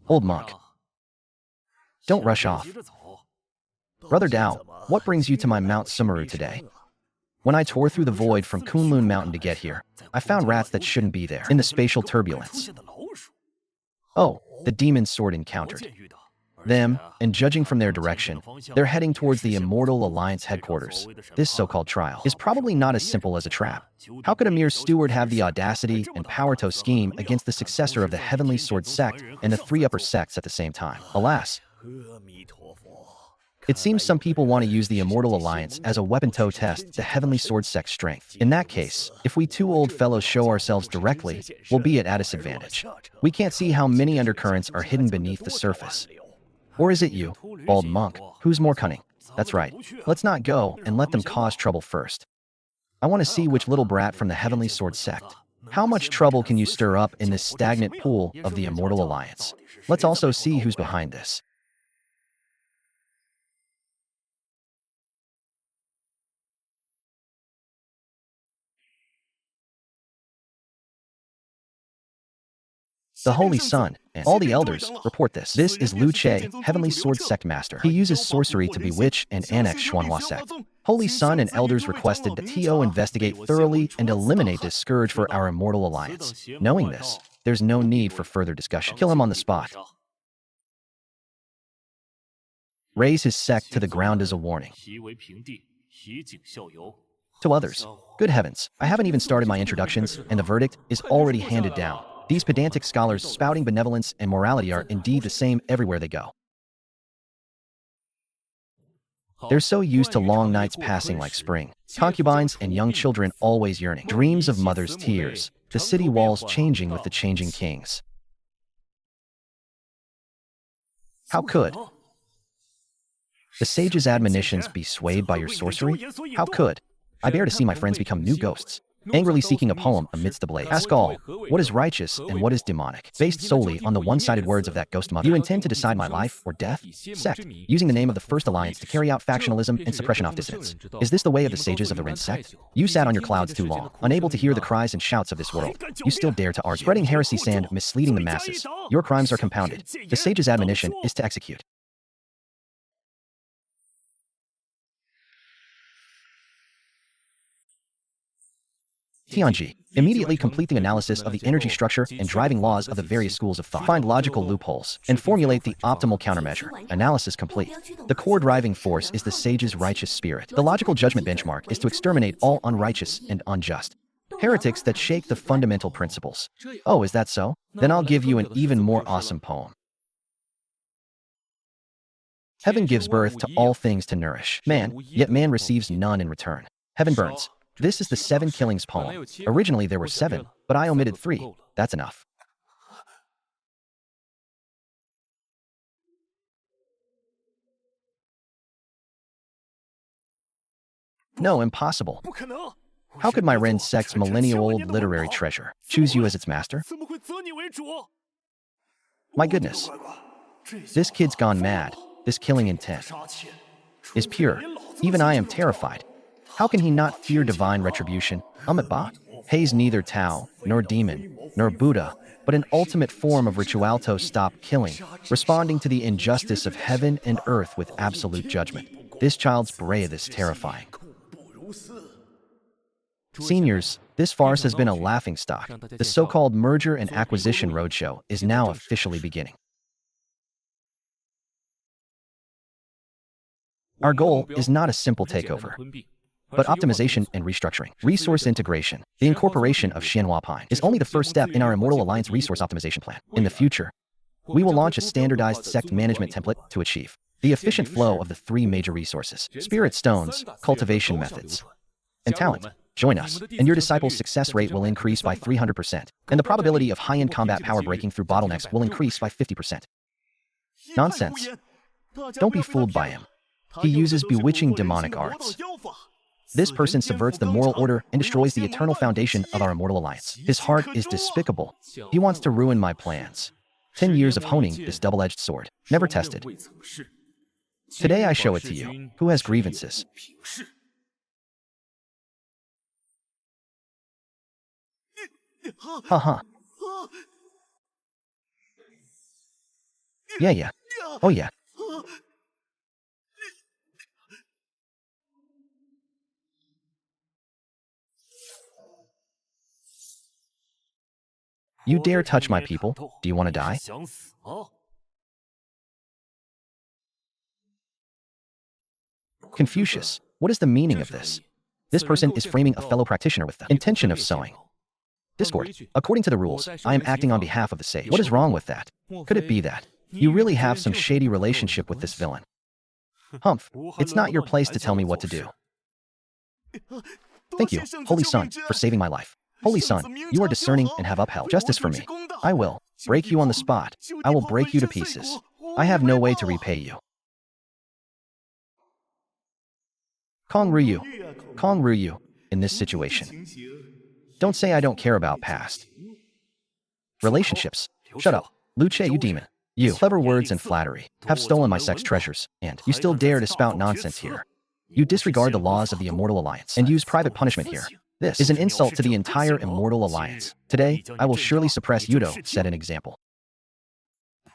Speaker 1: Old monk, don't rush off. Brother Dao, what brings you to my Mount Sumeru today? When I tore through the void from Kunlun Mountain to get here, I found rats that shouldn't be there in the spatial turbulence. Oh, the demon sword encountered them, and judging from their direction, they're heading towards the Immortal Alliance headquarters. This so-called trial is probably not as simple as a trap. How could a mere steward have the audacity and power to scheme against the successor of the Heavenly Sword Sect and the 3 upper sects at the same time? Alas. It seems some people want to use the Immortal Alliance as a weapon to test the Heavenly Sword Sect's strength. In that case, if we 2 old fellows show ourselves directly, we'll be at a disadvantage. We can't see how many undercurrents are hidden beneath the surface. Or is it you, bald monk, who's more cunning? That's right. Let's not go and let them cause trouble first. I want to see which little brat from the Heavenly Sword Sect. How much trouble can you stir up in this stagnant pool of the Immortal Alliance? Let's also see who's behind this. The Holy Sun, and all the elders report this. This is Liu Che, Heavenly Sword Sect Master. He uses sorcery to bewitch and annex Xuanhua Sect. Holy Sun and elders requested that TO investigate thoroughly and eliminate this scourge for our Immortal Alliance. Knowing this, there's no need for further discussion. Kill him on the spot. Raise his sect to the ground as a warning. To others, good heavens, I haven't even started my introductions, and the verdict is already handed down. These pedantic scholars spouting benevolence and morality are indeed the same everywhere they go. They're so used to long nights passing like spring, concubines and young children always yearning, dreams of mother's tears, the city walls changing with the changing kings. How could the sage's admonitions be swayed by your sorcery? How could I bear to see my friends become new ghosts, angrily seeking a poem amidst the blaze? Ask all, what is righteous and what is demonic? Based solely on the one-sided words of that ghost mother. You intend to decide my life or death? Sect, using the name of the First Alliance to carry out factionalism and suppression of dissidents. Is this the way of the sages of the Rende Sect? You sat on your clouds too long, unable to hear the cries and shouts of this world. You still dare to argue, spreading heresy sand, misleading the masses. Your crimes are compounded. The sage's admonition is to execute. Tianyu, immediately complete the analysis of the energy structure and driving laws of the various schools of thought. Find logical loopholes and formulate the optimal countermeasure. Analysis complete. The core driving force is the sage's righteous spirit. The logical judgment benchmark is to exterminate all unrighteous and unjust heretics that shake the fundamental principles. Oh, is that so? Then I'll give you an even more awesome poem. Heaven gives birth to all things to nourish man, yet man receives none in return. Heaven burns. This is the 7 killings poem. Originally there were 7, but I omitted 3. That's enough. No, impossible. How could my Rende Sect's millennial-old literary treasure choose you as its master? My goodness. This kid's gone mad. This killing intent is pure. Even I am terrified. How can he not fear divine retribution? Abbot pays neither Tao, nor demon, nor Buddha, but an ultimate form of ritualto stop killing, responding to the injustice of heaven and earth with absolute judgment. This child's breath is terrifying. Seniors, this farce has been a laughingstock. The so-called merger and acquisition roadshow is now officially beginning. Our goal is not a simple takeover, but optimization and restructuring. Resource integration, the incorporation of Xuanhua Pine, is only the first step in our Immortal Alliance resource optimization plan. In the future, we will launch a standardized sect management template to achieve the efficient flow of the 3 major resources: spirit stones, cultivation methods, and talent. Join us, and your disciples' success rate will increase by 300%, and the probability of high-end combat power breaking through bottlenecks will increase by 50%. Nonsense. Don't be fooled by him. He uses bewitching demonic arts. This person subverts the moral order and destroys the eternal foundation of our Immortal Alliance. His heart is despicable. He wants to ruin my plans. 10 years of honing this double-edged sword, never tested. Today I show it to you. Who has grievances? Haha. Yeah. Oh yeah. You dare touch my people? Do you want to die? Confucius, what is the meaning of this? This person is framing a fellow practitioner with the intention of sowing discord. According to the rules, I am acting on behalf of the sage. What is wrong with that? Could it be that you really have some shady relationship with this villain? Humph, it's not your place to tell me what to do. Thank you, Holy Sun, for saving my life. Holy Sun, you are discerning and have upheld justice for me. I will break you on the spot. I will break you to pieces. I have no way to repay you. Kong Ryu, in this situation. Don't say I don't care about past relationships. Shut up. Liu Che, you demon. You, clever words and flattery, have stolen my sect's treasures, and you still dare to spout nonsense here. You disregard the laws of the Immortal Alliance and use private punishment here. This is an insult to the entire Immortal Alliance. Today, I will surely suppress Yudo, set an example.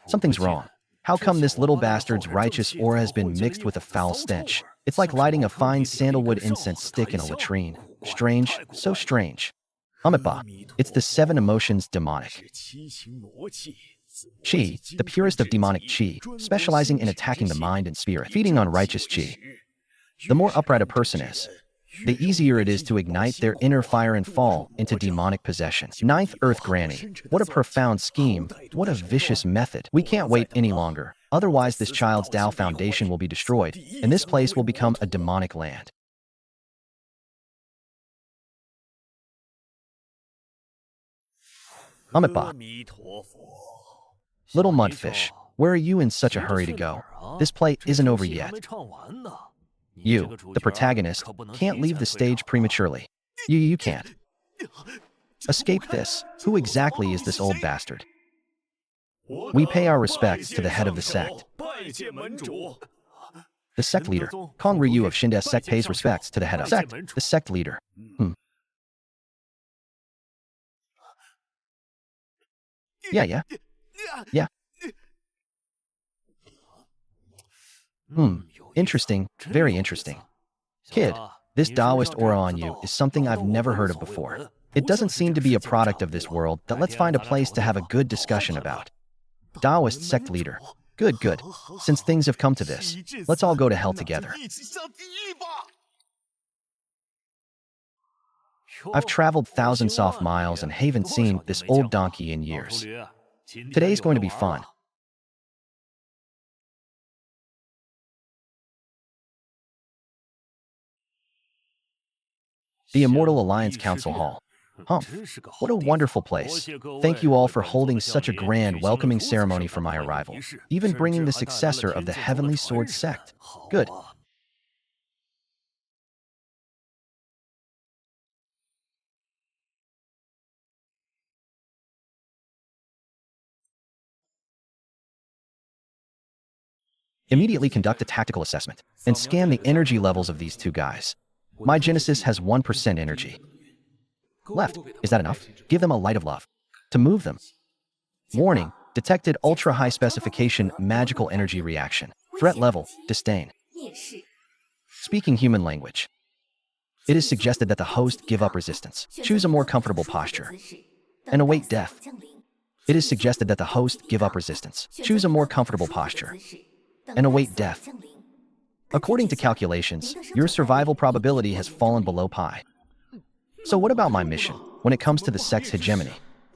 Speaker 1: Something's wrong. How come this little bastard's righteous aura has been mixed with a foul stench? It's like lighting a fine sandalwood incense stick in a latrine. Strange, so strange. Amitabha. It's the 7 emotions demonic. Qi, the purest of demonic qi, specializing in attacking the mind and spirit, feeding on righteous qi. The more upright a person is, the easier it is to ignite their inner fire and fall into demonic possession. Ninth Earth Granny. What a profound scheme. What a vicious method. We can't wait any longer. Otherwise, this child's Tao foundation will be destroyed, and this place will become a demonic land. Amitabha. Little mudfish, where are you in such a hurry to go? This play isn't over yet. You, the protagonist, can't leave the stage prematurely. You can't. Escape this. Who exactly is this old bastard? We pay our respects to the head of the sect. The sect leader, Kong Ryu of Rende Sect, pays respects to the head of sect. The sect leader. Yeah. Interesting, very interesting. Kid, this Daoist aura on you is something I've never heard of before. It doesn't seem to be a product of this world that let's find a place to have a good discussion about. Daoist sect leader. Good. Since things have come to this, let's all go to hell together. I've traveled thousands of miles and haven't seen this old donkey in years. Today's going to be fun. The Immortal Alliance Council Hall. What a wonderful place. Thank you all for holding such a grand welcoming ceremony for my arrival, even bringing the successor of the Heavenly Sword Sect. Good. Immediately conduct a tactical assessment and scan the energy levels of these two guys. My Genesis has 1% energy. Left. Is that enough? Give them a light of love. To move them. Warning. Detected ultra-high specification magical energy reaction. Threat level. Disdain. Speaking human language. It is suggested that the host give up resistance. Choose a more comfortable posture. And await death. It is suggested that the host give up resistance. Choose a more comfortable posture. And await death. According to calculations, your survival probability has fallen below pi. So what about my mission, when it comes to the sect's hegemony?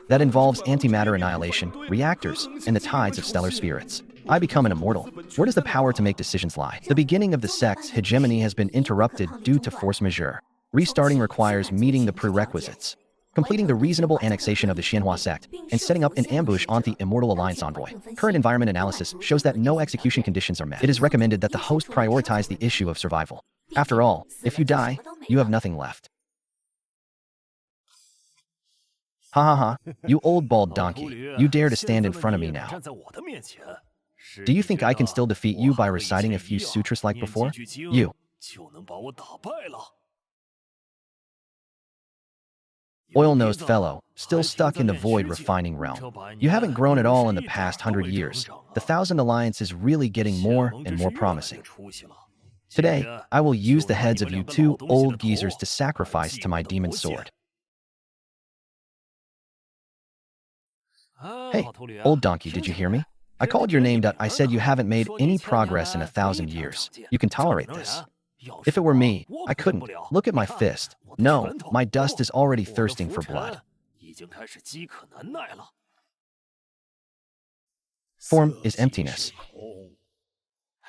Speaker 1: That involves antimatter annihilation, reactors, and the tides of stellar spirits. I become an immortal. Where does the power to make decisions lie? The beginning of the sect's hegemony has been interrupted due to force majeure. Restarting requires meeting the prerequisites, completing the reasonable annexation of the Xuanhua Sect, and setting up an ambush on the Immortal Alliance envoy. Current environment analysis shows that no execution conditions are met. It is recommended that the host prioritize the issue of survival. After all, if you die, you have nothing left. Ha, you old bald donkey, you dare to stand in front of me now. Do you think I can still defeat you by reciting a few sutras like before? You. Oil-nosed fellow, still stuck in the void refining realm. You haven't grown at all in the past 100 years. The Thousand Alliance is really getting more and more promising. Today, I will use the heads of you two old geezers to sacrifice to my demon sword. Hey, old donkey, did you hear me? I called your name. I said you haven't made any progress in 1,000 years. You can tolerate this. If it were me, I couldn't. Look at my fist. No, my dust is already thirsting for blood. Form is emptiness.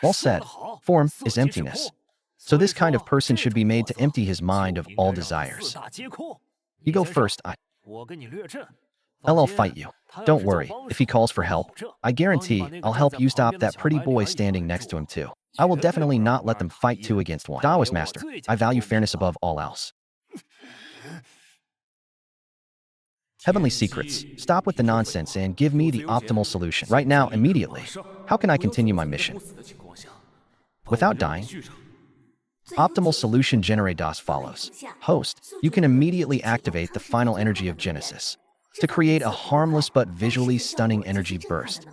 Speaker 1: Well said. Form is emptiness. So this kind of person should be made to empty his mind of all desires. You go first. I'll fight you. Don't worry, if he calls for help, I guarantee I'll help you stop that pretty boy standing next to him too. I will definitely not let them fight 2 against 1. Daoist master, I value fairness above all else. Heavenly secrets, stop with the nonsense and give me the optimal solution. Right now, immediately. How can I continue my mission? Without dying? Optimal solution generate as follows. Host, you can immediately activate the final energy of Genesis to create a harmless but visually stunning energy burst.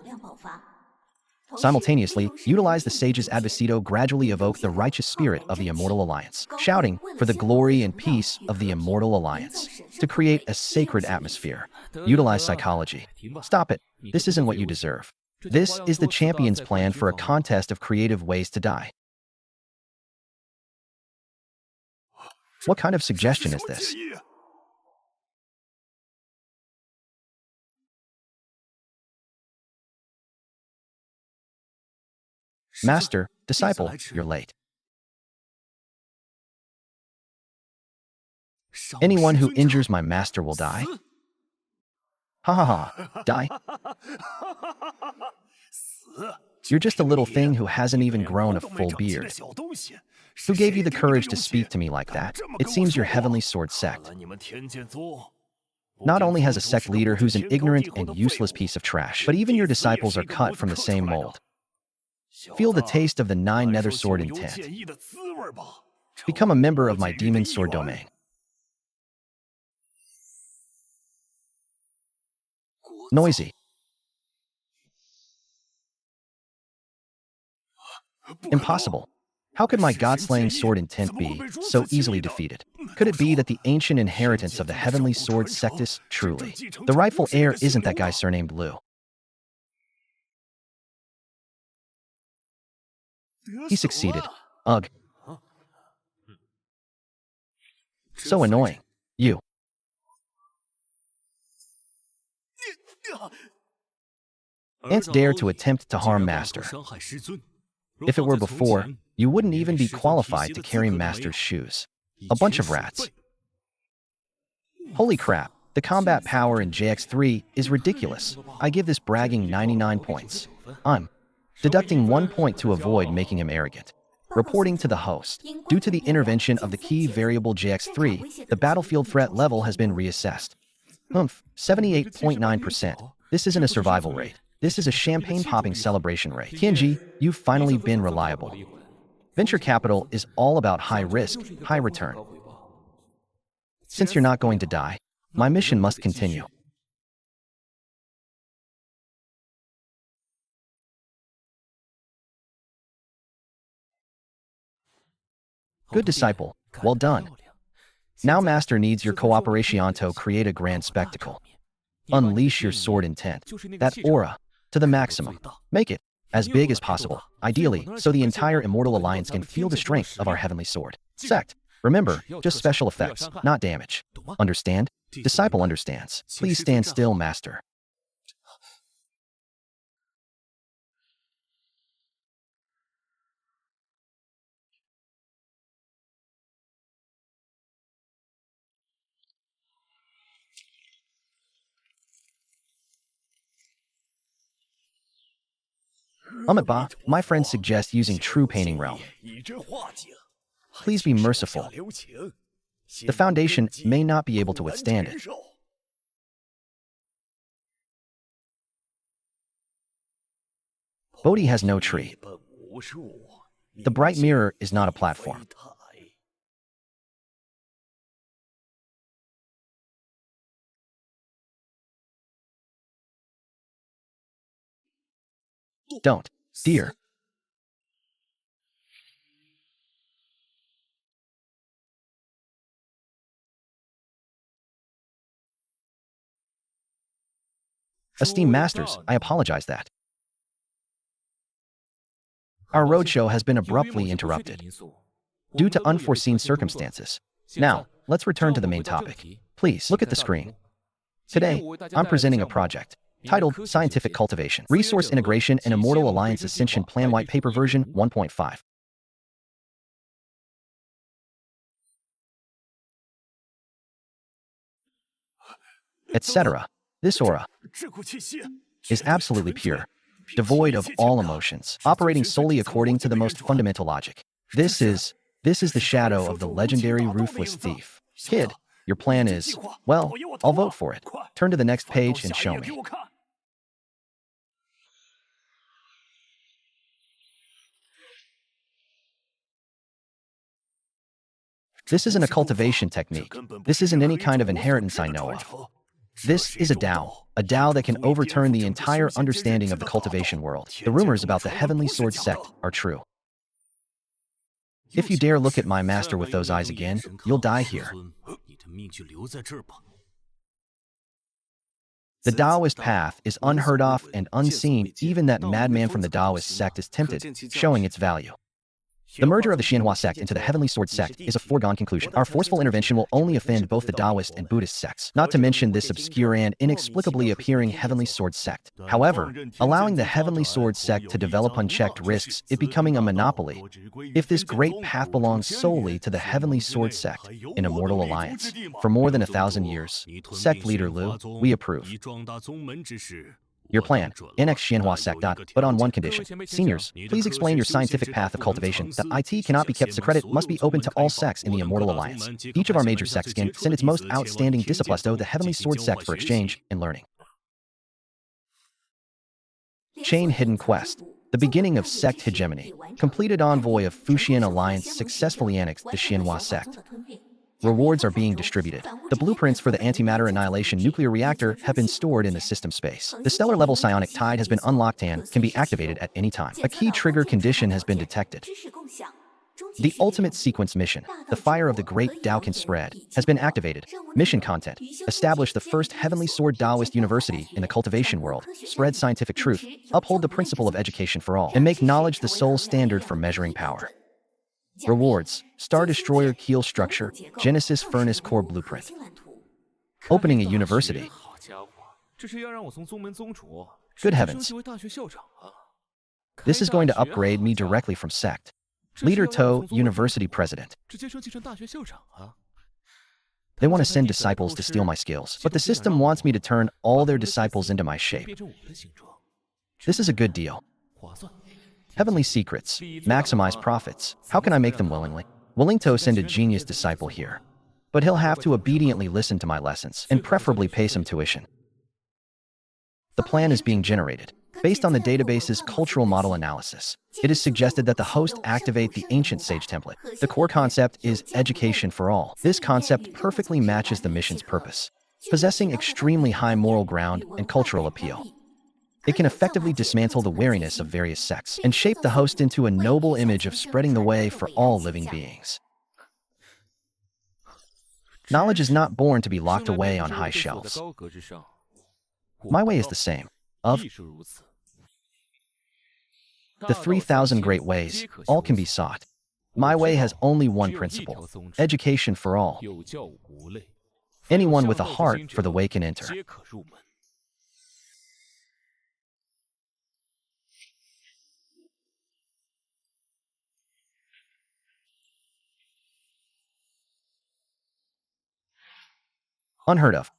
Speaker 1: Simultaneously, utilize the sage's advocito gradually evoke the righteous spirit of the Immortal Alliance, shouting for the glory and peace of the Immortal Alliance to create a sacred atmosphere. Utilize psychology. Stop it. This isn't what you deserve. This is the champion's plan for a contest of creative ways to die. What kind of suggestion is this? Master, disciple, you're late. Anyone who injures my master will die? Ha ha ha, die? You're just a little thing who hasn't even grown a full beard. Who gave you the courage to speak to me like that? It seems your Heavenly Sword sect not only has a sect leader who's an ignorant and useless piece of trash, but even your disciples are cut from the same mold. Feel the taste of the 9 nether sword intent. Become a member of my demon sword domain. Noisy. Impossible. How could my god-slaying sword intent be so easily defeated? Could it be that the ancient inheritance of the Heavenly Sword Sect is truly? The rightful heir isn't that guy surnamed Liu. He succeeded. Ugh. So annoying. You. Ants dare to attempt to harm Master. If it were before, you wouldn't even be qualified to carry Master's shoes. A bunch of rats. Holy crap, the combat power in JX3 is ridiculous. I give this bragging 99 points. I'm deducting 1 point to avoid making him arrogant. Reporting to the host. Due to the intervention of the key variable JX3, the battlefield threat level has been reassessed. 78.9%. This isn't a survival rate. This is a champagne-popping celebration rate. Tianyu, you've finally been reliable. Venture capital is all about high risk, high return. Since you're not going to die, my mission must continue. Good disciple, well done. Now Master needs your cooperation to create a grand spectacle. Unleash your sword intent, that aura, to the maximum. Make it as big as possible, ideally, so the entire Immortal Alliance can feel the strength of our Heavenly Sword Sect. Remember, just special effects, not damage. Understand? Disciple understands. Please stand still, Master. Ba, my friend suggests using True Painting Realm. Please be merciful. The Foundation may not be able to withstand it. Bodhi has no tree. The bright mirror is not a platform. Don't, dear. Esteemed Masters, I apologize that our roadshow has been abruptly interrupted due to unforeseen circumstances. Now, let's return to the main topic. Please, look at the screen. Today, I'm presenting a project titled Scientific Cultivation, Resource Integration and Immortal Alliance Ascension Plan White Paper version 1.5. Etc. This aura is absolutely pure, devoid of all emotions, operating solely according to the most fundamental logic. This is the shadow of the legendary ruthless thief. Kid, your plan is, well, I'll vote for it. Turn to the next page and show me. This isn't a cultivation technique. This isn't any kind of inheritance I know of. This is a Dao that can overturn the entire understanding of the cultivation world. The rumors about the Heavenly Sword Sect are true. If you dare look at my master with those eyes again, you'll die here. The Daoist path is unheard of and unseen. Even that madman from the Daoist sect is tempted, showing its value. The merger of the Xuanhua Sect into the Heavenly Sword Sect is a foregone conclusion. Our forceful intervention will only offend both the Daoist and Buddhist sects, not to mention this obscure and inexplicably appearing Heavenly Sword Sect. However, allowing the Heavenly Sword Sect to develop unchecked risks it becoming a monopoly. If this great path belongs solely to the Heavenly Sword Sect, an Immortal Alliance, for more than 1,000 years, Sect Leader Liu, we approve. Your plan, annex Xuanhua Sect. But on one condition. Seniors, please explain your scientific path of cultivation. The IT cannot be kept secret, must be open to all sects in the Immortal Alliance. Each of our major sects can send its most outstanding disciples to the Heavenly Sword Sect for exchange and learning. Chain Hidden Quest. The beginning of sect hegemony. Completed envoy of Fuxian Alliance successfully annexed the Xuanhua Sect. Rewards are being distributed. The blueprints for the Antimatter annihilation nuclear reactor have been stored in the system space. The stellar-level psionic tide has been unlocked and can be activated at any time. A key trigger condition has been detected. The ultimate sequence mission, the fire of the great Tao can spread, has been activated. Mission content, establish the first Heavenly Sword Daoist University in the cultivation world, spread scientific truth, uphold the principle of education for all, and make knowledge the sole standard for measuring power. Rewards, Star Destroyer Keel Structure, Genesis Furnace Core Blueprint. Opening a university. Good heavens. This is going to upgrade me directly from sect. Leader To, University President. They want to send disciples to steal my skills, but the system wants me to turn all their disciples into my shape. This is a good deal. Heavenly secrets, maximize profits. How can I make them willingly? Willing to send a genius disciple here. But he'll have to obediently listen to my lessons, and preferably pay some tuition. The plan is being generated. Based on the database's cultural model analysis, it is suggested that the host activate the ancient sage template. The core concept is education for all. This concept perfectly matches the mission's purpose, possessing extremely high moral ground and cultural appeal. It can effectively dismantle the wariness of various sects and shape the host into a noble image of spreading the way for all living beings. Knowledge is not born to be locked away on high shelves. My way is the same. Of the 3,000 great ways, all can be sought. My way has only one principle: education for all. Anyone with a heart for the way can enter. Unheard of.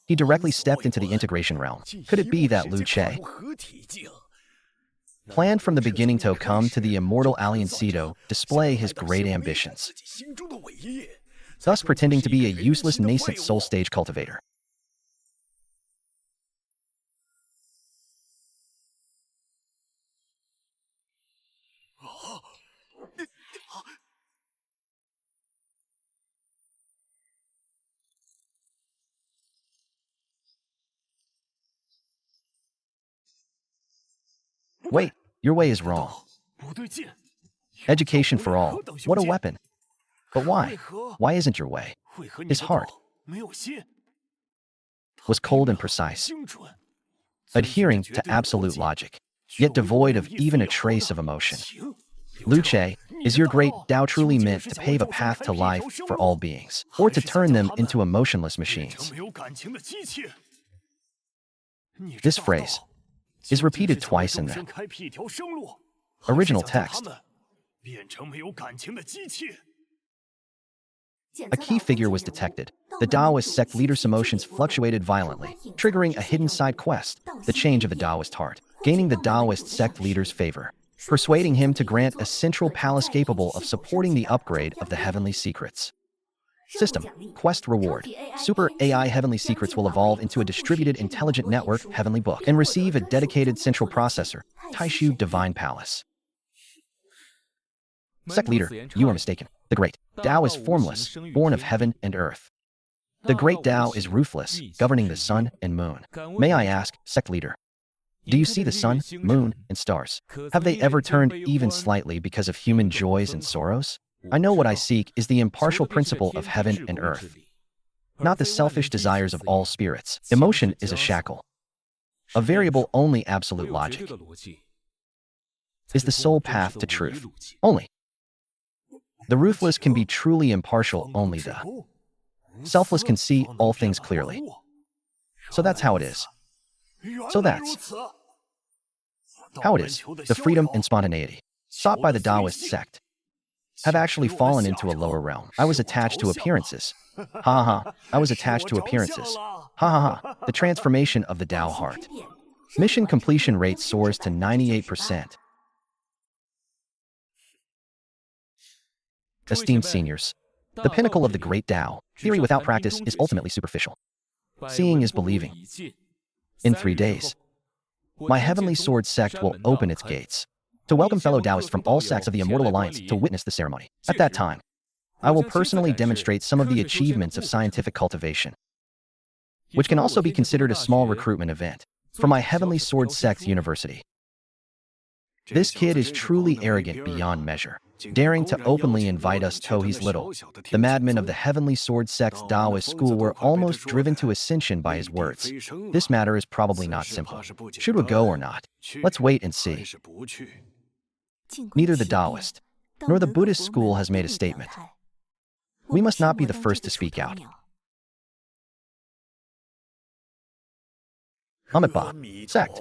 Speaker 1: He directly stepped into the integration realm. Could it be that Liu Che planned from the beginning to come to the Immortal Alliance to display his great ambitions, thus pretending to be a useless nascent soul stage cultivator? Wait, your way is wrong. Education for all. What a weapon. But why? Why isn't your way? His heart was cold and precise, adhering to absolute logic, yet devoid of even a trace of emotion. Liu Che, is your great Tao truly meant to pave a path to life for all beings, or to turn them into emotionless machines? This phrase is repeated twice in the original text. A key figure was detected. The Daoist sect leader's emotions fluctuated violently, triggering a hidden side quest, the change of the Daoist heart, gaining the Daoist sect leader's favor, persuading him to grant a central palace capable of supporting the upgrade of the heavenly secrets. System, quest reward. Super AI Heavenly Secrets will evolve into a distributed intelligent network Heavenly Book and receive a dedicated central processor, Taishu Divine Palace. Sect leader, you are mistaken. The great Tao is formless, born of heaven and earth. The great Tao is ruthless, governing the sun and moon. May I ask, sect leader, do you see the sun, moon, and stars? Have they ever turned even slightly because of human joys and sorrows? I know what I seek is the impartial principle of heaven and earth, not the selfish desires of all spirits. Emotion is a shackle. A variable only absolute logic is the sole path to truth. Only the ruthless can be truly impartial, only the selfless can see all things clearly. So that's how it is. So that's how it is. The freedom and spontaneity sought by the Daoist sect have actually fallen into a lower realm. I was attached to appearances. Ha ha ha. I was attached to appearances. Ha ha ha. The transformation of the Tao heart. Mission completion rate soars to 98%. Esteemed seniors, the pinnacle of the great Tao, theory without practice is ultimately superficial. Seeing is believing. In 3 days, my heavenly sword sect will open its gates to welcome fellow Daoists from all sects of the Immortal Alliance to witness the ceremony. At that time, I will personally demonstrate some of the achievements of scientific cultivation, which can also be considered a small recruitment event for my heavenly sword sect university. This kid is truly arrogant beyond measure, daring to openly invite us Tohe's little. The madmen of the Heavenly Sword Sect's Daoist school were almost driven to ascension by his words. This matter is probably not simple. Should we go or not? Let's wait and see. Neither the Daoist nor the Buddhist school has made a statement. We must not be the first to speak out. Antimatter Sect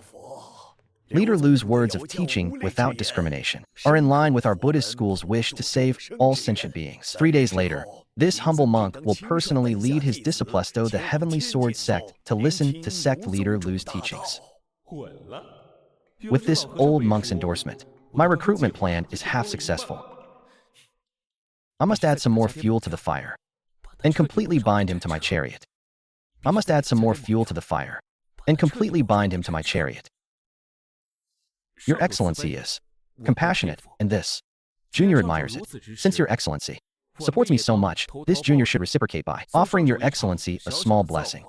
Speaker 1: leader Liu's words of teaching without discrimination are in line with our Buddhist school's wish to save all sentient beings. 3 days later, this humble monk will personally lead his disciplesto, the Heavenly Sword Sect, to listen to sect leader Liu's teachings. With this old monk's endorsement, my recruitment plan is half successful. I must add some more fuel to the fire and completely bind him to my chariot. I must add some more fuel to the fire and completely bind him to my chariot. Your Excellency is compassionate, and this junior admires it. Since Your Excellency supports me so much, this junior should reciprocate by offering Your Excellency a small blessing.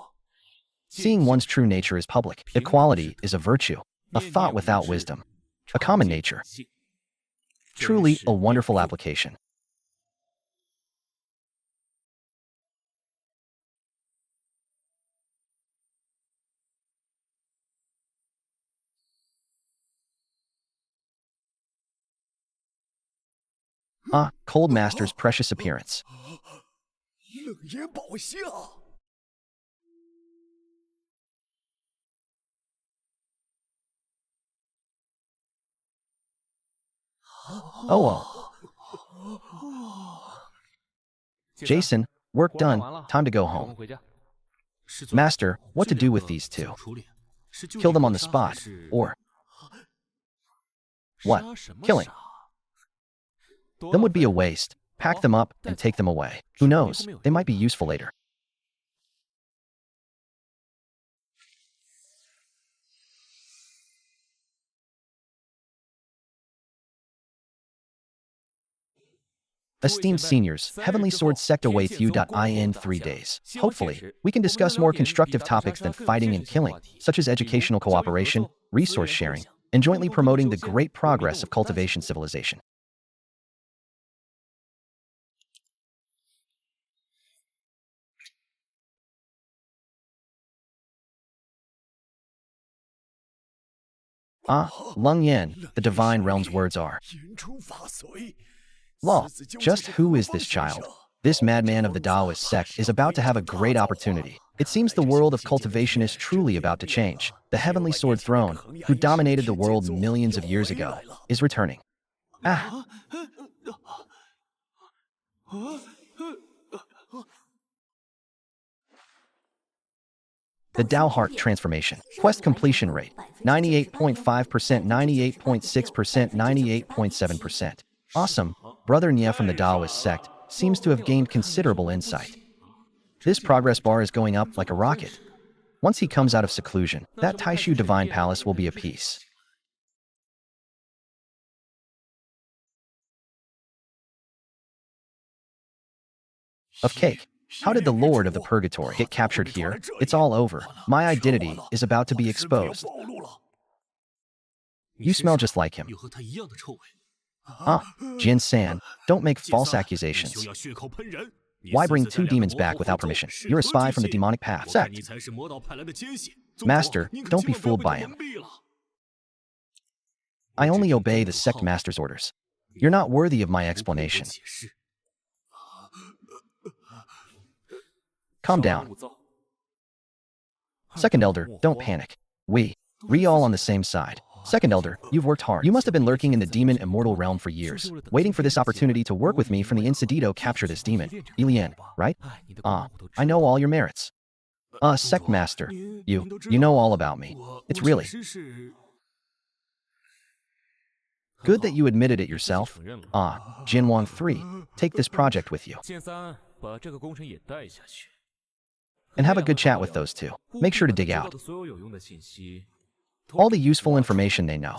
Speaker 1: Seeing one's true nature is public. Equality is a virtue, a thought without wisdom, a common nature. Truly a wonderful application. Cold Master's precious appearance. Oh. Jason, work done. Time to go home. Master, what to do with these two? Kill them on the spot, or what? Killing them would be a waste. Pack them up and take them away. Who knows? They might be useful later. Esteemed seniors, Heavenly Sword Sect awaits you. In 3 days. Hopefully, we can discuss more constructive topics than fighting and killing, such as educational cooperation, resource sharing, and jointly promoting the great progress of cultivation civilization. Lung Yan, the Divine Realm's words are. Law, just who is this child? This madman of the Daoist sect is about to have a great opportunity. It seems the world of cultivation is truly about to change. The Heavenly Sword Throne, who dominated the world millions of years ago, is returning. The Tao Heart Transformation. Quest completion rate, 98.5%, 98.6%, 98.7%. Awesome. Brother Nya from the Daoist sect seems to have gained considerable insight. This progress bar is going up like a rocket. Once he comes out of seclusion, that Taishu Divine Palace will be a piece of cake. How did the Lord of the Purgatory get captured here? It's all over. My identity is about to be exposed. You smell just like him. Jin San, don't make false accusations. Why bring two demons back without permission? You're a spy from the demonic path sect. Master, don't be fooled by him. I only obey the sect master's orders. You're not worthy of my explanation. Calm down. Second Elder, don't panic. We all on the same side. Second Elder, you've worked hard. You must have been lurking in the demon immortal realm for years, waiting for this opportunity to work with me from the Incidito capture this demon. Ilian, right? I know all your merits. Sect Master, you know all about me. It's really good that you admitted it yourself. Jinwang 3, take this project with you. And have a good chat with those two. Make sure to dig out all the useful information they know.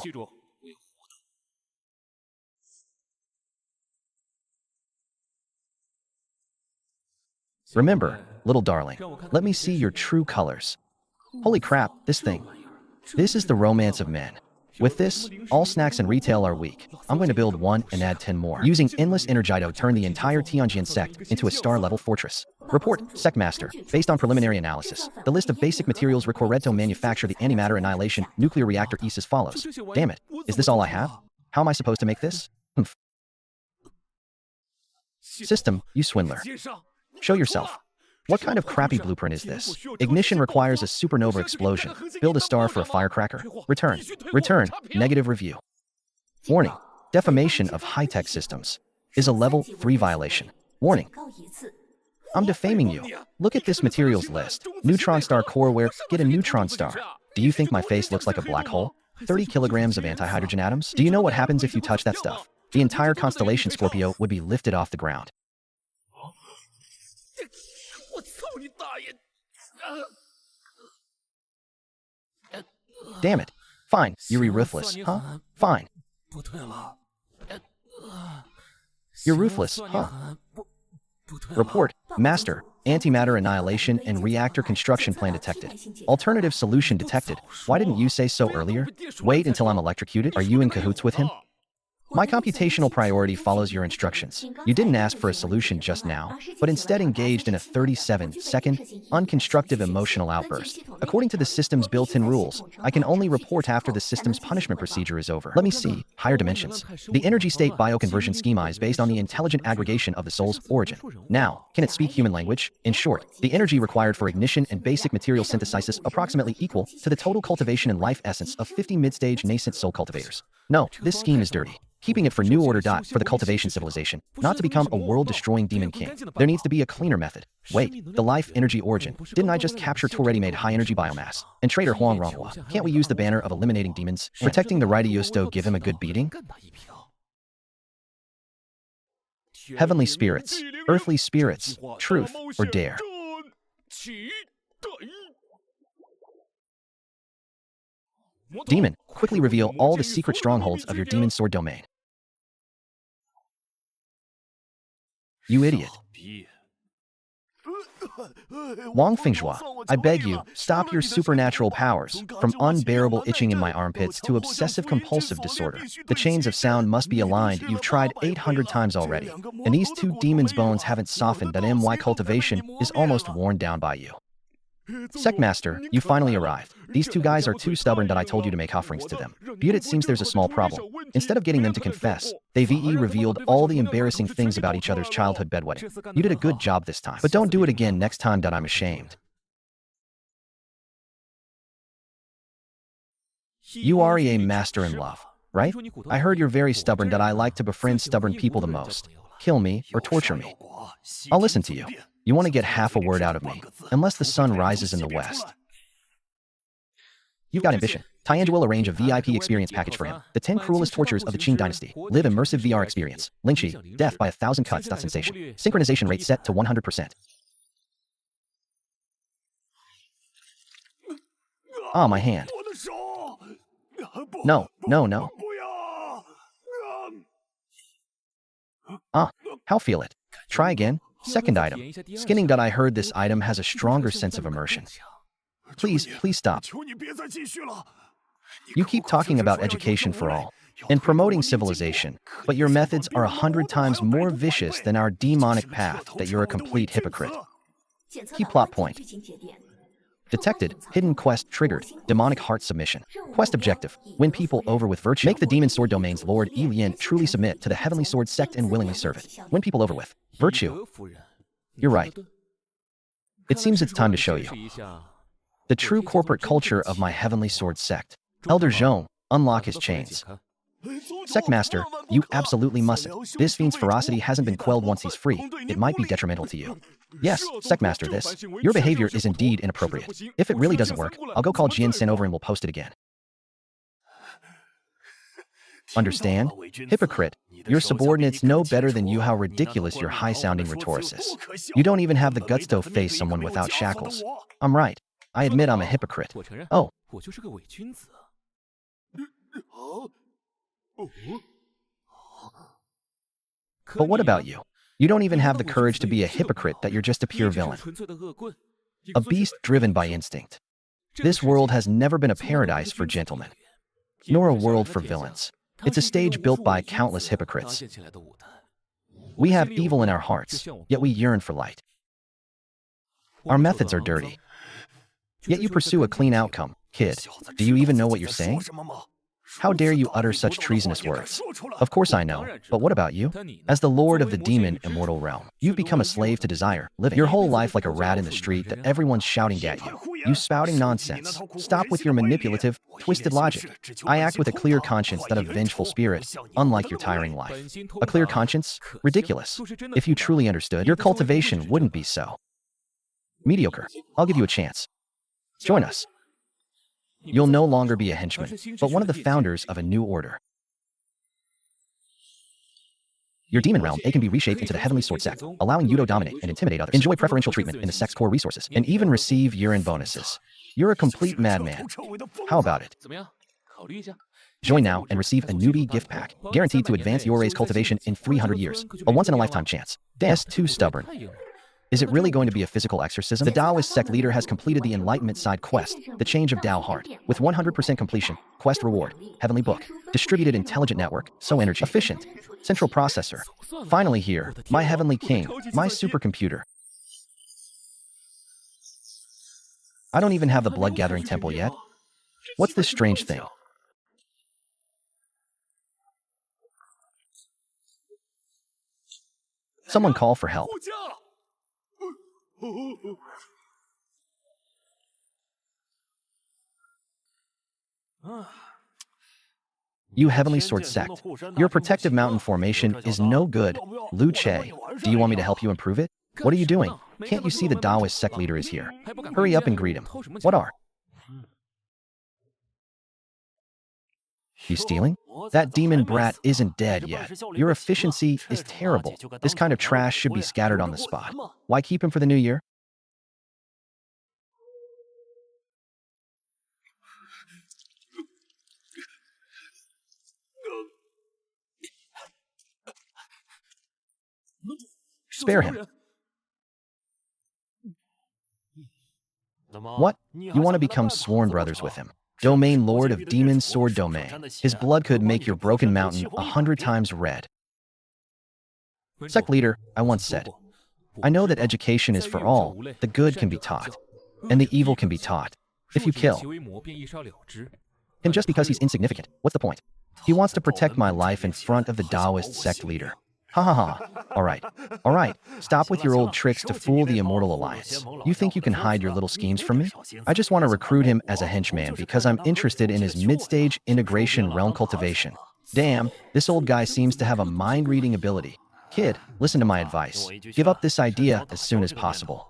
Speaker 1: Remember, little darling, let me see your true colors. Holy crap, this thing. This is the romance of men. With this, all snacks and retail are weak. I'm going to build one and add 10 more. Using endless Energito, turn the entire Tianyu sect into a star-level fortress. Report, Sect Master. Based on preliminary analysis, the list of basic materials required to manufacture the Antimatter annihilation nuclear reactor is as follows. Damn it, is this all I have? How am I supposed to make this? System, you swindler. Show yourself. What kind of crappy blueprint is this? Ignition requires a supernova explosion. Build a star for a firecracker. Return. Negative review. Warning. Defamation of high-tech systems is a level 3 violation. Warning. I'm defaming you. Look at this materials list. Neutron star coreware. Get a neutron star. Do you think my face looks like a black hole? 30 kilograms of antihydrogen atoms? Do you know what happens if you touch that stuff? The entire constellation Scorpio would be lifted off the ground. Damn it. Fine, you're ruthless, huh? Fine. You're ruthless, huh? Report, Master. Antimatter annihilation and reactor construction plan detected. Alternative solution detected. Why didn't you say so earlier? Wait until I'm electrocuted? Are you in cahoots with him? My computational priority follows your instructions. You didn't ask for a solution just now, but instead engaged in a 37-second, unconstructive emotional outburst. According to the system's built-in rules, I can only report after the system's punishment procedure is over. Let me see. Higher dimensions. The energy state bioconversion schema is based on the intelligent aggregation of the soul's origin. Now, can it speak human language? In short, the energy required for ignition and basic material synthesis approximately equal to the total cultivation and life essence of 50 mid-stage nascent soul cultivators. No, this scheme is dirty. Keeping it for New Order. For the cultivation civilization, not to become a world-destroying demon king. There needs to be a cleaner method. Wait, the life energy origin. Didn't I just capture two ready-made high-energy biomass? And traitor Xuanhua, can't we use the banner of eliminating demons? Protecting the right Daoist, give him a good beating? Heavenly spirits, earthly spirits, truth or dare? Demon, quickly reveal all the secret strongholds of your demon sword domain. You idiot. Wang Fengzhua, I beg you, stop your supernatural powers, from unbearable itching in my armpits to obsessive-compulsive disorder. The chains of sound must be aligned. You've tried 800 times already, and these two demons' bones haven't softened. That MY cultivation is almost worn down by you. Sect Master, you finally arrived. These two guys are too stubborn that I told you to make offerings to them. But it seems there's a small problem. Instead of getting them to confess, they revealed all the embarrassing things about each other's childhood bedwetting. You did a good job this time, but don't do it again next time. I'm ashamed. You are a master in love, right? I heard you're very stubborn. That I like to befriend stubborn people the most. Kill me or torture me. I'll listen to you. You want to get half a word out of me, unless the sun rises in the west. You've got ambition. Tianyu will arrange a VIP experience package for him. The 10 cruelest tortures of the Qing dynasty. Live immersive VR experience. Lingqi, death by 1,000 cuts. Sensation. Synchronization rate set to 100%. My hand. No. How feel it? Try again. Second item, skinning. I heard this item has a stronger sense of immersion. Please stop. You keep talking about education for all and promoting civilization, but your methods are 100 times more vicious than our demonic path. That you're a complete hypocrite. Key plot point. Detected, hidden quest triggered, demonic heart submission. Quest objective, win people over with virtue. Make the demon sword domain's Lord Lian truly submit to the Heavenly Sword Sect and willingly serve it. Win people over with virtue. You're right. It seems it's time to show you the true corporate culture of my Heavenly Sword Sect. Elder Zhong, unlock his chains. Sect Master, you absolutely mustn't. This fiend's ferocity hasn't been quelled once he's free. It might be detrimental to you. Yes, Sect Master, your behavior is indeed inappropriate. If it really doesn't work, I'll go call Jian Sen over and we'll post it again. Understand? Hypocrite, your subordinates know better than you how ridiculous your high-sounding rhetoric is. You don't even have the guts to face someone without shackles. I'm right. I admit I'm a hypocrite. Oh. But what about you? You don't even have the courage to be a hypocrite. That you're just a pure villain. A beast driven by instinct. This world has never been a paradise for gentlemen, nor a world for villains. It's a stage built by countless hypocrites. We have evil in our hearts, yet we yearn for light. Our methods are dirty, yet you pursue a clean outcome. Kid, do you even know what you're saying? How dare you utter such treasonous words? Of course I know, but what about you? As the lord of the demon immortal realm, you've become a slave to desire, living your whole life like a rat in the street that everyone's shouting at you. You spouting nonsense. Stop with your manipulative, twisted logic. I act with a clear conscience, not a vengeful spirit, unlike your tiring life. A clear conscience? Ridiculous. If you truly understood, your cultivation wouldn't be so mediocre. I'll give you a chance. Join us. You'll no longer be a henchman, but one of the founders of a new order. Your demon realm can be reshaped into the Heavenly Sword Sect, allowing you to dominate and intimidate others, enjoy preferential treatment in the sect's core resources, and even receive year-end bonuses. You're a complete madman. How about it? Join now and receive a newbie gift pack, guaranteed to advance your race cultivation in 300 years. A once-in-a-lifetime chance. Damn, too stubborn. Is it really going to be a physical exorcism? The Daoist sect leader has completed the Enlightenment side quest, the Change of Dao Heart, with 100% completion. Quest reward, Heavenly Book, distributed intelligent network, so energy efficient, central processor. Finally here, my Heavenly King, my supercomputer. I don't even have the blood gathering temple yet. What's this strange thing? Someone call for help. You Heavenly Sword Sect, your protective mountain formation is no good. Liu Che, do you want me to help you improve it? What are you doing? Can't you see the Daoist sect leader is here? Hurry up and greet him. What are you stealing? That demon brat isn't dead yet. Your efficiency is terrible. This kind of trash should be scattered on the spot. Why keep him for the new year? Spare him. What? You want to become sworn brothers with him? Domain Lord of Demon Sword Domain. His blood could make your broken mountain 100 times red. Sect leader, I once said, I know that education is for all. The good can be taught, and the evil can be taught. If you kill him just because he's insignificant, what's the point? He wants to protect my life in front of the Daoist sect leader. Ha ha ha. All right. Stop with your old tricks to fool the Immortal Alliance. You think you can hide your little schemes from me? I just want to recruit him as a henchman because I'm interested in his mid-stage integration realm cultivation. Damn, this old guy seems to have a mind-reading ability. Kid, listen to my advice. Give up this idea as soon as possible.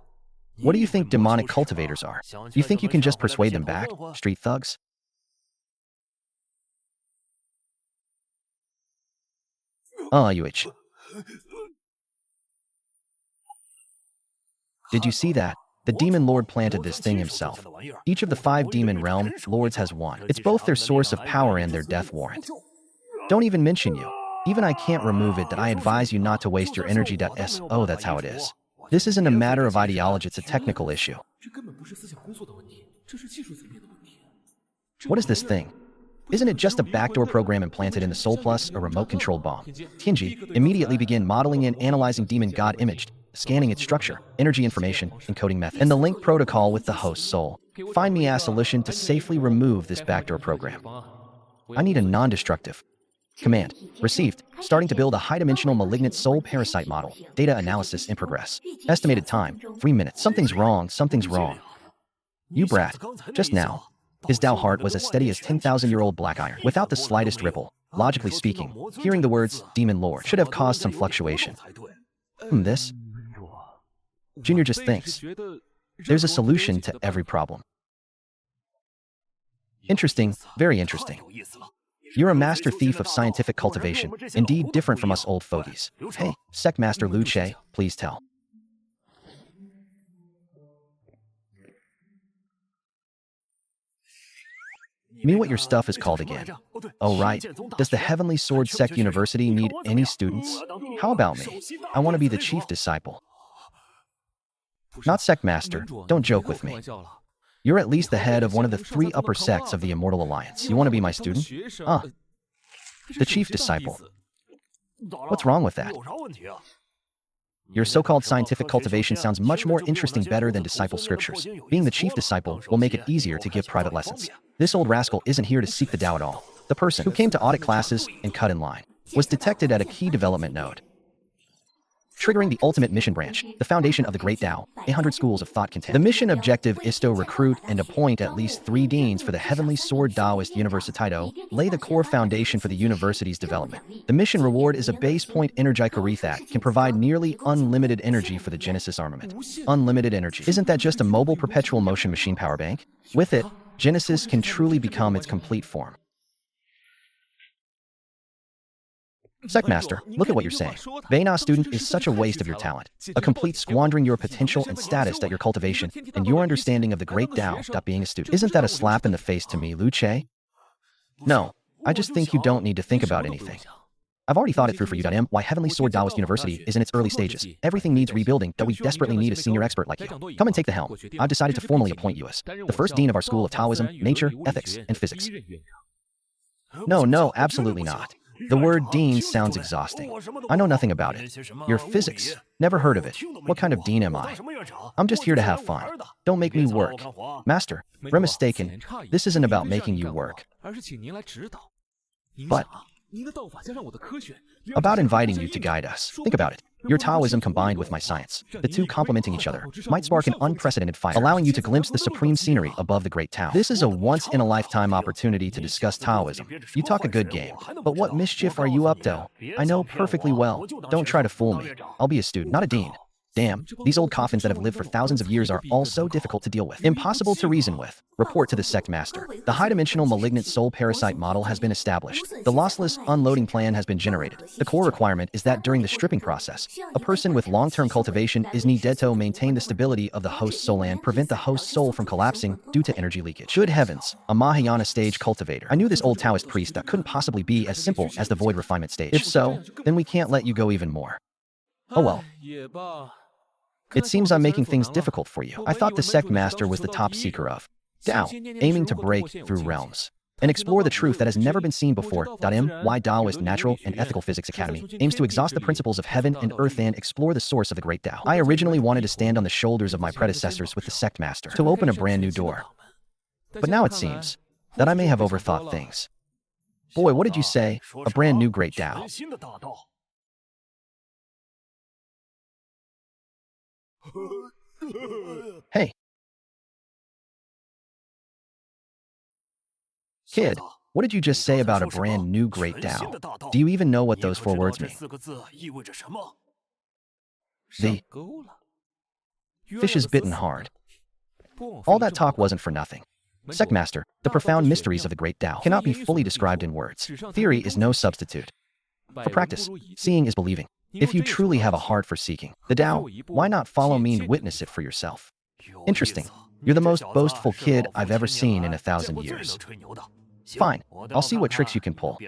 Speaker 1: What do you think demonic cultivators are? You think you can just persuade them back, street thugs? UH. Did you see that? The Demon Lord planted this thing himself. Each of the 5 Demon Realm Lords has one. It's both their source of power and their death warrant. Don't even mention you. Even I can't remove it that I advise you not to waste your energy. Oh, that's how it is. This isn't a matter of ideology, it's a technical issue. What is this thing? Isn't it just a backdoor program implanted in the soul plus a remote-controlled bomb? Tianyu immediately begin modeling and analyzing demon god image, scanning its structure, energy information, encoding method, and the link protocol with the host soul. Find me a solution to safely remove this backdoor program. I need a non-destructive. Command. Received. Starting to build a high-dimensional malignant soul parasite model. Data analysis in progress. Estimated time, 3 minutes. Something's wrong, something's wrong. You brat. Just now. His Dao heart was as steady as 10,000-year-old black iron, without the slightest ripple. Logically speaking, hearing the words, Demon Lord, should have caused some fluctuation. This? Junior just thinks. There's a solution to every problem. Interesting, very interesting. You're a master thief of scientific cultivation, indeed different from us old fogies. Hey, Sect Master Liu Che, please tell. Me what your stuff is called again. Oh right, does the Heavenly Sword Sect University need any students? How about me? I want to be the chief disciple. Not Sect Master, don't joke with me. You're at least the head of one of the 3 upper sects of the Immortal Alliance. You want to be my student? The chief disciple. What's wrong with that? Your so-called scientific cultivation sounds much more interesting better than disciple scriptures. Being the chief disciple will make it easier to give private lessons. This old rascal isn't here to seek the Tao at all. The person who came to audit classes and cut in line was detected at a key development node, triggering the ultimate mission branch, the foundation of the Great Tao, 100 schools of thought content. The mission objective is to recruit and appoint at least 3 deans for the Heavenly Sword Daoist Universitato, lay the core foundation for the university's development. The mission reward is a base point energizer that can provide nearly unlimited energy for the Genesis armament. Unlimited energy. Isn't that just a mobile perpetual motion machine power bank? With it, Genesis can truly become its complete form. Sect Master, look at what you're saying. Vena student is such a waste of your talent, a complete squandering your potential and status at your cultivation, and your understanding of the great Tao, being a student. Isn't that a slap in the face to me, Liu Che? No, I just think you don't need to think about anything. I've already thought it through for you. Why Heavenly Sword Daoist University is in its early stages. Everything needs rebuilding, but we desperately need a senior expert like you. Come and take the helm. I've decided to formally appoint you as the first dean of our School of Taoism, Nature, Ethics, and Physics. No, absolutely not. The word dean sounds exhausting. I know nothing about it. Your physics? Never heard of it. What kind of dean am I? I'm just here to have fun. Don't make me work. Master, we're mistaken. This isn't about making you work. But about inviting you to guide us. Think about it. Your Taoism combined with my science, the two complementing each other, might spark an unprecedented fire, allowing you to glimpse the supreme scenery above the Great Tao. This is a once-in-a-lifetime opportunity to discuss Taoism. You talk a good game, but what mischief are you up to? I know perfectly well. Don't try to fool me. I'll be a student, not a dean. Damn, these old coffins that have lived for thousands of years are all so difficult to deal with. Impossible to reason with. Report to the Sect Master. The high-dimensional malignant soul parasite model has been established. The lossless unloading plan has been generated. The core requirement is that during the stripping process, a person with long-term cultivation is needed to maintain the stability of the host soul and prevent the host soul from collapsing due to energy leakage. Good heavens, a Mahayana stage cultivator. I knew this old Taoist priest that couldn't possibly be as simple as the void refinement stage. If so, then we can't let you go even more. Oh well. It seems I'm making things difficult for you. I thought the Sect Master was the top seeker of Tao, aiming to break through realms and explore the truth that has never been seen before. My Daoist Natural and Ethical Physics Academy aims to exhaust the principles of heaven and earth and explore the source of the Great Tao. I originally wanted to stand on the shoulders of my predecessors with the Sect Master to open a brand new door. But now it seems that I may have overthought things. Boy, what did you say? A brand new Great Tao. Hey. Kid, what did you just say about a brand new Great Tao? Do you even know what those 4 words mean? The fish is bitten hard. All that talk wasn't for nothing. Sect Master, the profound mysteries of the Great Tao cannot be fully described in words. Theory is no substitute for practice. Seeing is believing. If you truly have a heart for seeking the Tao, why not follow me and witness it for yourself? Interesting. You're the most boastful kid I've ever seen in 1,000 years. Fine, I'll see what tricks you can pull.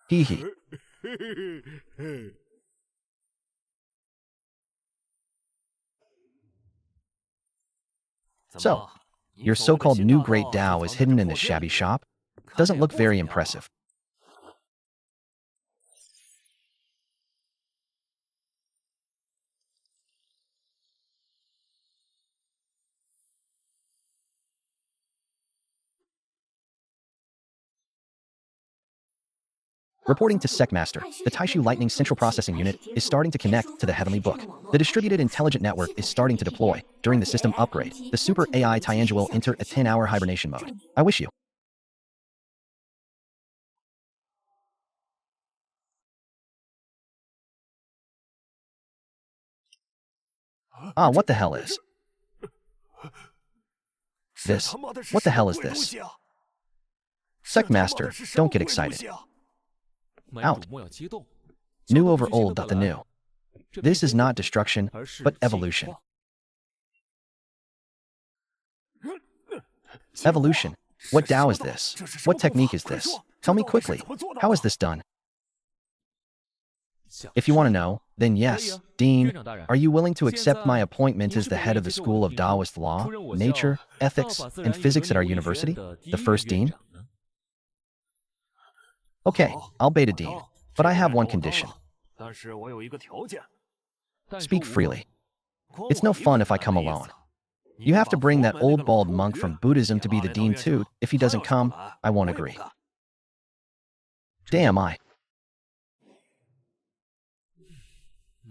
Speaker 1: Hee hee. So, your so-called new great Tao is hidden in this shabby shop? Doesn't look very impressive. Reporting to Sect Master, the Taishu Lightning Central Processing Unit is starting to connect to the Heavenly Book. The Distributed Intelligent Network is starting to deploy. During the system upgrade, the Super AI Tianyu will enter a 10-hour hibernation mode. I wish you. Ah, what the hell is this? What the hell is this? Sect Master, don't get excited. Out. New over old. The new. This is not destruction, but evolution. Evolution. What Tao is this? What technique is this? Tell me quickly. How is this done? If you want to know, then yes, Dean, are you willing to accept my appointment as the head of the School of Daoist Law, Nature, Ethics, and Physics at our university? The first Dean? Okay, I'll beta Dean, but I have one condition. Speak freely. It's no fun if I come alone. You have to bring that old bald monk from Buddhism to be the Dean too. If he doesn't come, I won't agree. Damn,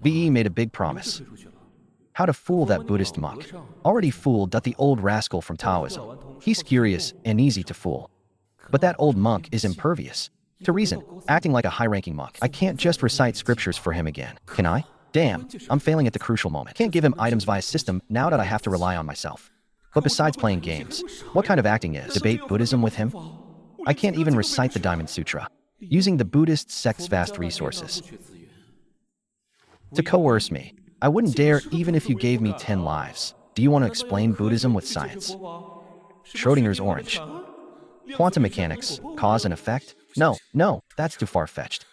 Speaker 1: VE made a big promise. How to fool that Buddhist monk. Already fooled the old rascal from Taoism. He's curious and easy to fool. But that old monk is impervious to reason, acting like a high-ranking monk. I can't just recite scriptures for him again, can I? Damn, I'm failing at the crucial moment. Can't give him items via system now that I have to rely on myself. But besides playing games, what kind of acting is? Debate Buddhism with him? I can't even recite the Diamond Sutra, using the Buddhist sect's vast resources. To coerce me, I wouldn't dare even if you gave me 10 lives. Do you want to explain Buddhism with science? Schrodinger's orange. Quantum mechanics, cause and effect? No, that's too far-fetched.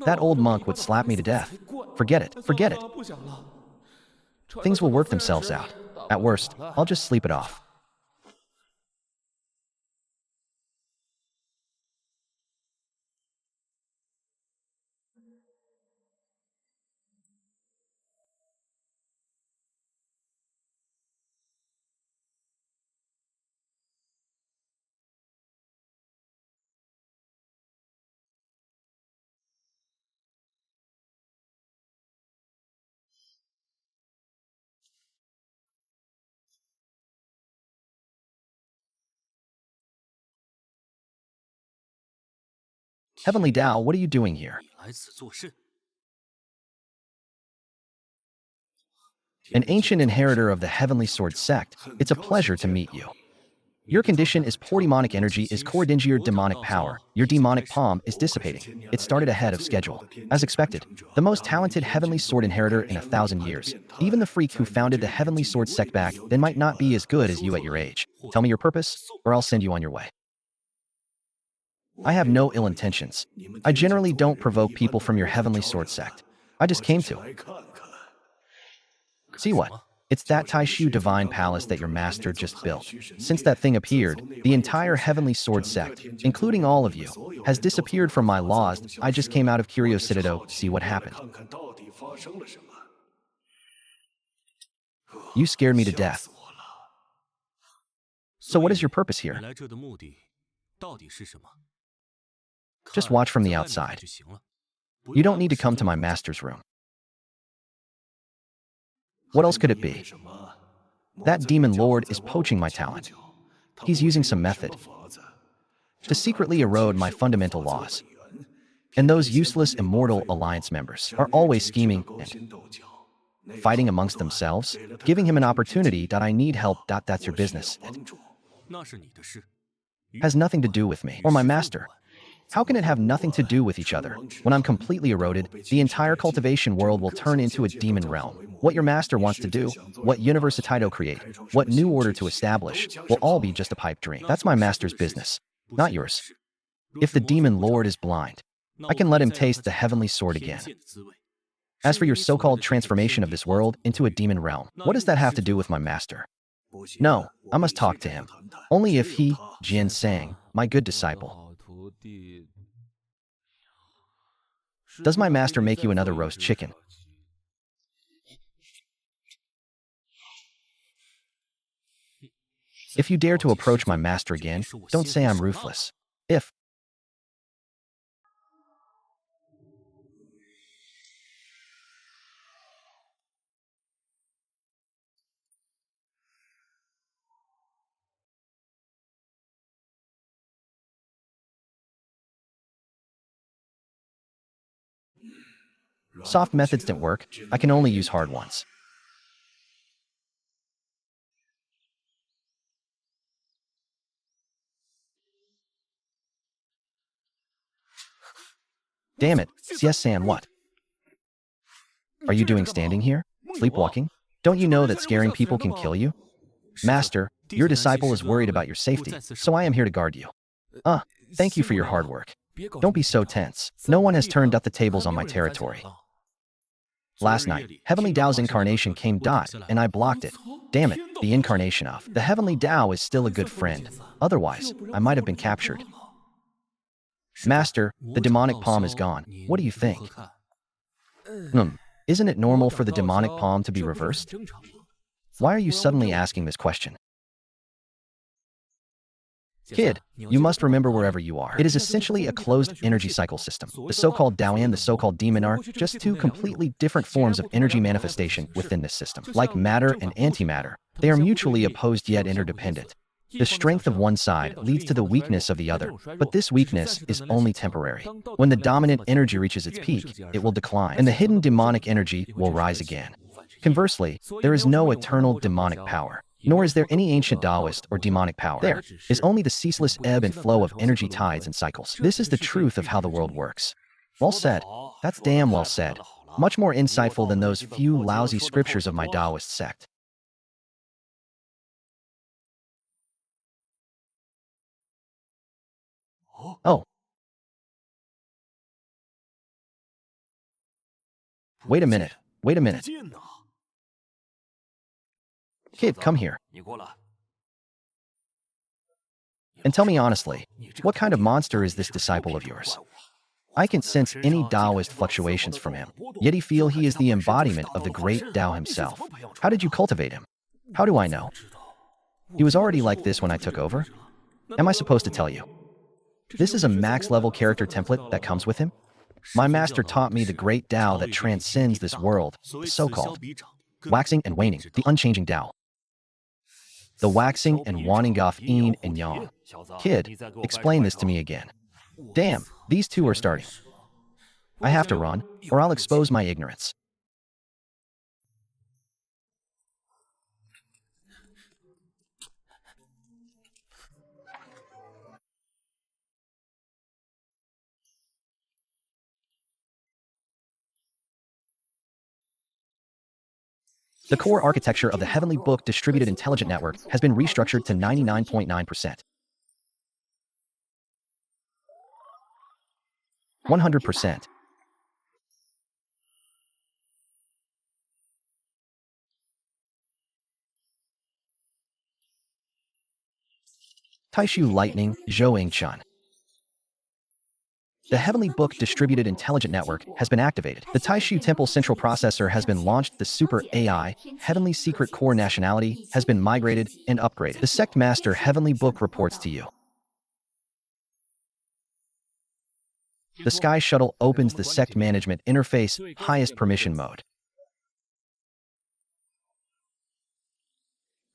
Speaker 1: That old monk would slap me to death. Forget it, forget it. Things will work themselves out. At worst, I'll just sleep it off. Heavenly Tao, what are you doing here? An ancient inheritor of the Heavenly Sword Sect, it's a pleasure to meet you. Your condition is poor demonic energy is corriging your demonic power. Your demonic palm is dissipating. It started ahead of schedule. As expected, the most talented Heavenly Sword inheritor in 1,000 years. Even the freak who founded the Heavenly Sword Sect back then might not be as good as you at your age. Tell me your purpose, or I'll send you on your way. I have no ill intentions. I generally don't provoke people from your Heavenly Sword Sect. I just came to. See what? It's that Taishu Divine Palace that your master just built. Since that thing appeared, the entire Heavenly Sword Sect, including all of you, has disappeared from my laws. I just came out of curiosity to see what happened. You scared me to death. So what is your purpose here? Just watch from the outside. You don't need to come to my master's room. What else could it be? That demon lord is poaching my talent. He's using some method to secretly erode my fundamental laws. And those useless Immortal Alliance members are always scheming and fighting amongst themselves, giving him an opportunity that I need help. That's your business. It has nothing to do with me or my master. How can it have nothing to do with each other? When I'm completely eroded, the entire cultivation world will turn into a demon realm. What your master wants to do, what universe Taito create, what new order to establish, will all be just a pipe dream. That's my master's business, not yours. If the demon lord is blind, I can let him taste the heavenly sword again. As for your so-called transformation of this world into a demon realm, what does that have to do with my master? No, I must talk to him. Only if he, Jian Sang, my good disciple. Does my master make you another roast chicken? If you dare to approach my master again, don't say I'm ruthless. If soft methods didn't work, I can only use hard ones. Damn it, CS-san, what? Are you doing standing here? Sleepwalking? Don't you know that scaring people can kill you? Master, your disciple is worried about your safety, so I am here to guard you. Thank you for your hard work. Don't be so tense. No one has turned up the tables on my territory. Last night, Heavenly Dao's incarnation came and I blocked it. Damn it, the incarnation of the Heavenly Dao is still a good friend. Otherwise, I might have been captured. Master, the demonic palm is gone. What do you think? Isn't it normal for the demonic palm to be reversed? Why are you suddenly asking this question? Kid, you must remember wherever you are. It is essentially a closed energy cycle system. The so-called Dao and the so-called demon are just two completely different forms of energy manifestation within this system. Like matter and antimatter, they are mutually opposed yet interdependent. The strength of one side leads to the weakness of the other, but this weakness is only temporary. When the dominant energy reaches its peak, it will decline, and the hidden demonic energy will rise again. Conversely, there is no eternal demonic power, nor is there any ancient Daoist or demonic power. There is only the ceaseless ebb and flow of energy tides and cycles. This is the truth of how the world works. Well said. That's damn well said. Much more insightful than those few lousy scriptures of my Daoist sect. Oh. Wait a minute. Wait a minute. Kid, come here. And tell me honestly, what kind of monster is this disciple of yours? I can sense any Daoist fluctuations from him, yet I feel he is the embodiment of the great Dao himself. How did you cultivate him? How do I know? He was already like this when I took over? Am I supposed to tell you? This is a max-level character template that comes with him? My master taught me the great Dao that transcends this world, the so-called waxing and waning, the unchanging Dao. The waxing and waning of yin and yang. Kid, explain this to me again. Damn, these two are starting. I have to run, or I'll expose my ignorance. The core architecture of the Heavenly Book Distributed Intelligent Network has been restructured to 99.9%. 100%. Taishu Lightning, Zhou Chun. The Heavenly Book Distributed Intelligent Network has been activated. The Taishu Temple Central Processor has been launched. The Super AI, Heavenly Secret Core Nationality, has been migrated and upgraded. The Sect Master Heavenly Book reports to you. The Sky Shuttle opens the Sect Management Interface, Highest Permission Mode.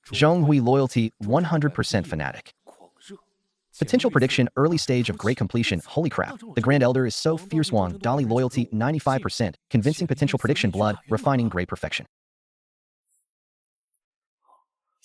Speaker 1: Zhonghui Loyalty, 100% Fanatic. Potential prediction, early stage of great completion. Holy crap, the Grand Elder is so fierce. Wang Dali loyalty, 95%. Convincing potential prediction. Blood, refining great perfection.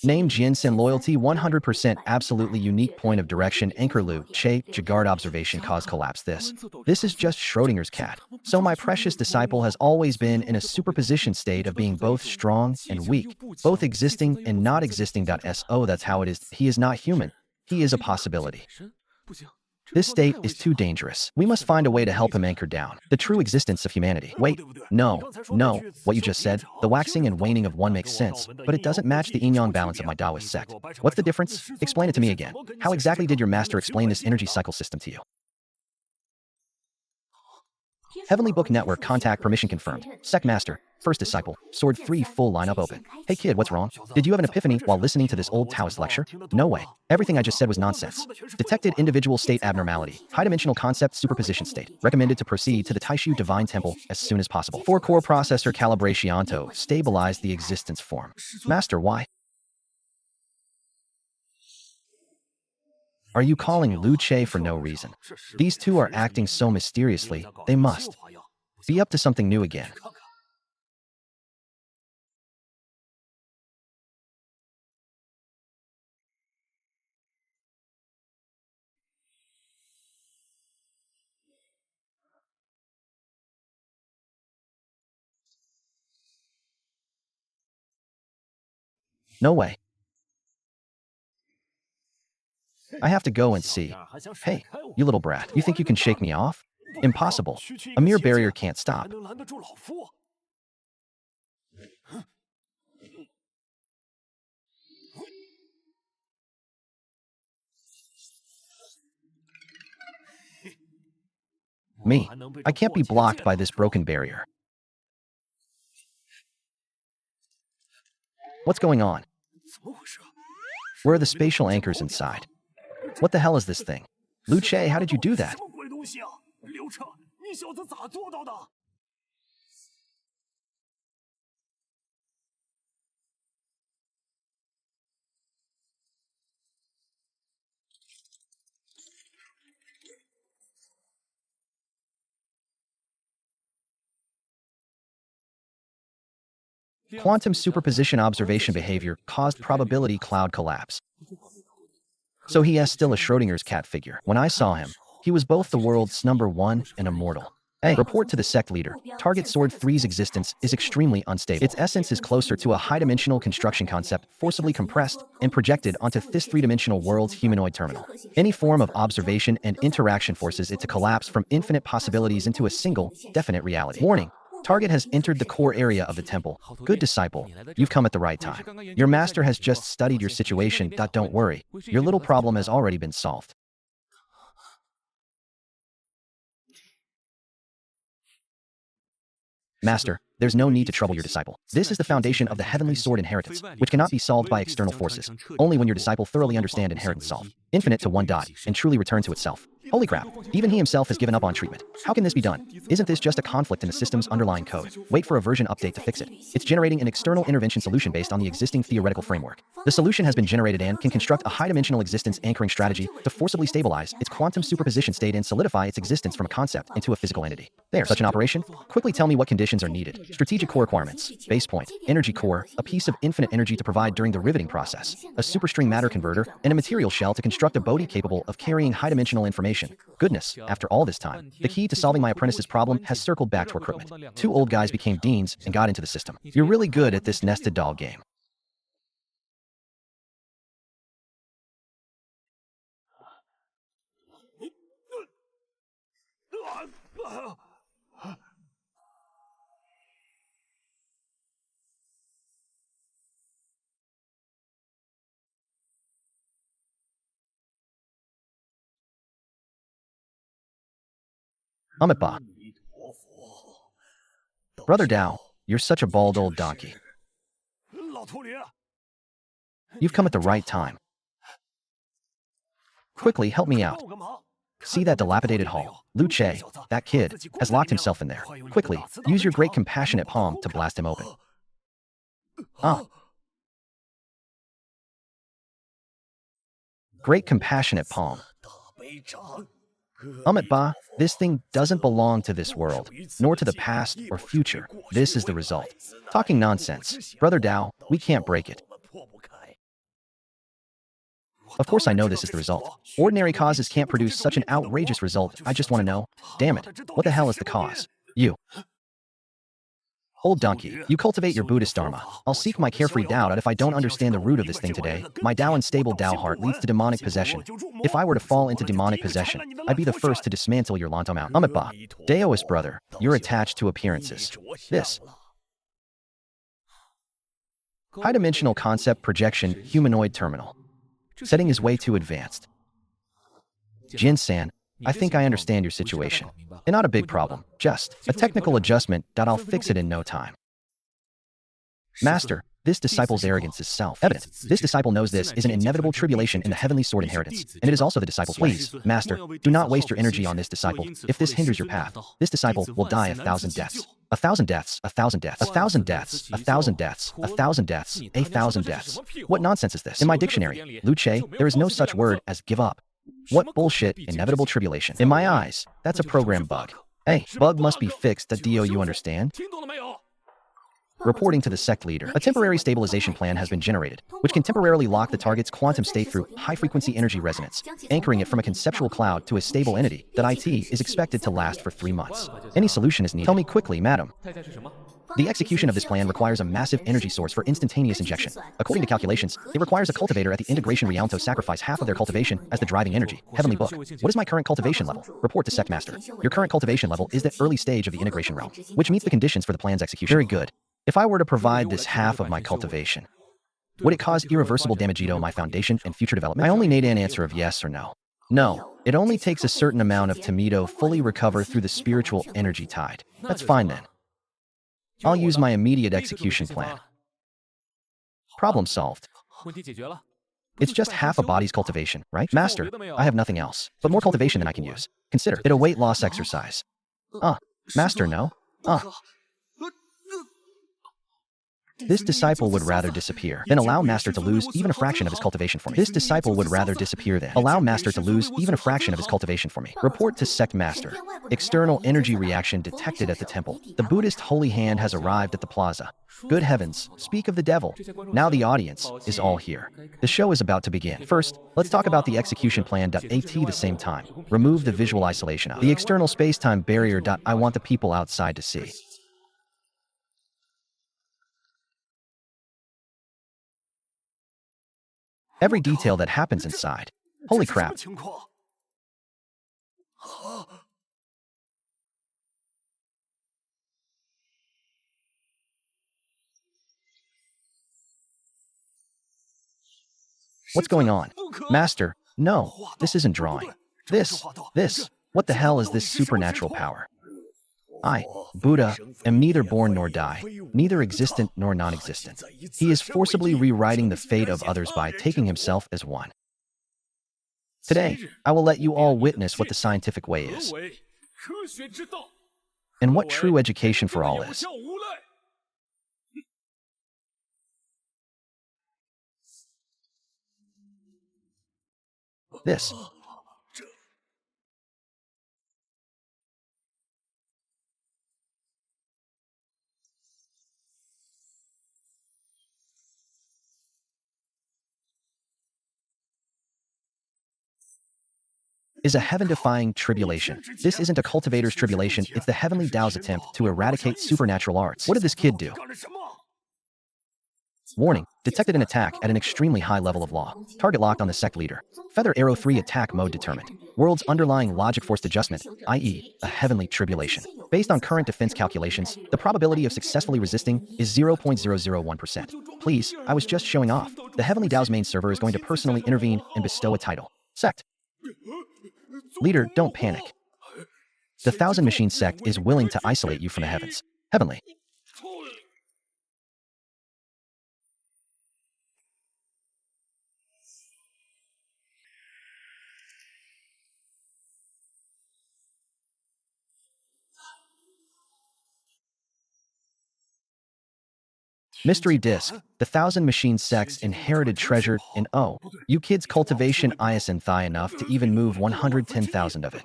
Speaker 1: Name Jiansen loyalty, 100%. Absolutely unique point of direction. Anchor Liu Che, Jagard observation cause collapse. This is just Schrodinger's cat. So my precious disciple has always been in a superposition state of being both strong and weak, both existing and not existing. So that's how it is. He is not human. He is a possibility. This state is too dangerous. We must find a way to help him anchor down the true existence of humanity. Wait, no, what you just said, the waxing and waning of one makes sense, but it doesn't match the yin-yang balance of my Daoist sect. What's the difference? Explain it to me again. How exactly did your master explain this energy cycle system to you? Heavenly Book Network contact permission confirmed. Sect Master, First Disciple, Sword 3 full lineup open. Hey kid, what's wrong? Did you have an epiphany while listening to this old Taoist lecture? No way. Everything I just said was nonsense. Detected individual state abnormality. High-dimensional concept superposition state. Recommended to proceed to the Taishu Divine Temple as soon as possible. 4-core processor calibration to stabilize the existence form. Master, why? Are you calling Liu Che for no reason? These two are acting so mysteriously, they must be up to something new again. No way. I have to go and see. Hey, you little brat, you think you can shake me off? Impossible. A mere barrier can't stop. Me. I can't be blocked by this broken barrier. What's going on? Where are the spatial anchors inside? What the hell is this thing? Liu Che, how did you do that? Quantum superposition observation behavior caused probability cloud collapse. So he is still a Schrodinger's cat figure. When I saw him, he was both the world's #1 and immortal. A report to the sect leader. Target Sword 3's existence is extremely unstable. Its essence is closer to a high-dimensional construction concept forcibly compressed and projected onto this three-dimensional world's humanoid terminal. Any form of observation and interaction forces it to collapse from infinite possibilities into a single, definite reality. Warning. Target has entered the core area of the temple. Good disciple, you've come at the right time. Your master has just studied your situation. Don't worry, your little problem has already been solved. Master, there's no need to trouble your disciple. This is the foundation of the heavenly sword inheritance, which cannot be solved by external forces. Only when your disciple thoroughly understand inheritance solve. Infinite to one dot, and truly return to itself. Holy crap, even he himself has given up on treatment. How can this be done? Isn't this just a conflict in the system's underlying code? Wait for a version update to fix it. It's generating an external intervention solution based on the existing theoretical framework. The solution has been generated and can construct a high-dimensional existence anchoring strategy to forcibly stabilize its quantum superposition state and solidify its existence from a concept into a physical entity. There, such an operation? Quickly tell me what conditions are needed. Strategic core requirements. Base point. Energy core, a piece of infinite energy to provide during the riveting process. A superstring matter converter, and a material shell to construct a body capable of carrying high-dimensional information. Goodness, after all this time, the key to solving my apprentice's problem has circled back to recruitment. 2 old guys became deans and got into the system. You're really good at this nested doll game. Ba. Brother Dao, you're such a bald old donkey. You've come at the right time. Quickly, help me out. See that dilapidated hall? Liu Che, that kid, has locked himself in there. Quickly, use your great compassionate palm to blast him open. Great compassionate palm. Ba, this thing doesn't belong to this world, nor to the past or future. This is the result. Talking nonsense. Brother Dao, we can't break it. Of course I know this is the result. Ordinary causes can't produce such an outrageous result. I just want to know. Damn it. What the hell is the cause? You. Old donkey, you cultivate your Buddhist dharma. I'll seek my carefree Tao out if I don't understand the root of this thing today. My Tao unstable Tao heart leads to demonic possession. If I were to fall into demonic possession, I'd be the first to dismantle your Lanto Mount. Abbot. Daoist brother, you're attached to appearances. This high-dimensional concept projection humanoid terminal. Setting is way too advanced. Jin-san, I think I understand your situation. And not a big problem, just a technical adjustment that I'll fix it in no time. Master, this disciple's arrogance is self-evident. This disciple knows this is an inevitable tribulation in the heavenly sword inheritance, and it is also the disciple's way. Please, Master, do not waste your energy on this disciple. If this hinders your path, this disciple will die 1,000 deaths. 1,000 deaths, 1,000 deaths, 1,000 deaths, 1,000 deaths, 1,000 deaths, 1,000 deaths. What nonsense is this? In my dictionary, Liu Che, there is no such word as give up. What bullshit, inevitable tribulation. In my eyes, that's a program bug. Hey, bug must be fixed, that DO you understand? Reporting to the sect leader, a temporary stabilization plan has been generated, which can temporarily lock the target's quantum state through high-frequency energy resonance, anchoring it from a conceptual cloud to a stable entity that IT is expected to last for 3 months. Any solution is needed. Tell me quickly, madam. The execution of this plan requires a massive energy source for instantaneous injection. According to calculations, it requires a cultivator at the integration realm to sacrifice half of their cultivation as the driving energy. Heavenly book. What is my current cultivation level? Report to Sect Master. Your current cultivation level is the early stage of the integration realm, which meets the conditions for the plan's execution. Very good. If I were to provide this half of my cultivation, would it cause irreversible damage to my foundation and future development? I only need an answer of yes or no. No, it only takes a certain amount of Tomato fully recover through the spiritual energy tide. That's fine then. I'll use my immediate execution plan. Problem solved. It's just half a body's cultivation, right? Master, I have nothing else, but more cultivation than I can use. Consider it a weight loss exercise. Master, no? This disciple would rather disappear than allow Master to lose even a fraction of his cultivation for me. This disciple would rather disappear than allow Master to lose even a fraction of his cultivation for me. Report to Sect Master. External energy reaction detected at the temple. The Buddhist holy hand has arrived at the plaza. Good heavens, speak of the devil. Now the audience is all here. The show is about to begin. First, let's talk about the execution plan. At the same time, remove the visual isolation of the external space-time barrier. I want the people outside to see. Every detail that happens inside. Holy crap. What's going on? Master, no, this isn't drawing. This, what the hell is this supernatural power? I, Buddha, am neither born nor die, neither existent nor non-existent. He is forcibly rewriting the fate of others by taking himself as one. Today, I will let you all witness what the scientific way is, and what true education for all is. This is a heaven-defying tribulation. This isn't a cultivator's tribulation, it's the heavenly Tao's attempt to eradicate supernatural arts. What did this kid do? Warning, detected an attack at an extremely high level of law. Target locked on the sect leader. Feather Arrow 3 attack mode determined. World's underlying logic forced adjustment, i.e., a heavenly tribulation. Based on current defense calculations, the probability of successfully resisting is 0.001%. Please, I was just showing off. The heavenly Tao's main server is going to personally intervene and bestow a title. Sect. Leader, don't panic. The Thousand Machines Sect is willing to isolate you from the heavens. Heavenly. Mystery Disc. The Thousand Machines Sect's inherited treasure in O. You kids' cultivation isn't thigh enough to even move 110,000 of it.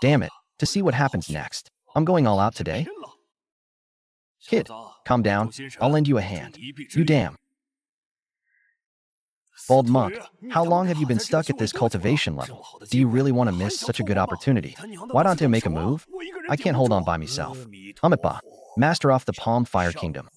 Speaker 1: Damn it. To see what happens next. I'm going all out today? Kid, calm down. I'll lend you a hand. You damn. Bald monk, how long have you been stuck at this cultivation level? Do you really want to miss such a good opportunity? Why don't you make a move? I can't hold on by myself. Amitba, master off the Palm Fire Kingdom.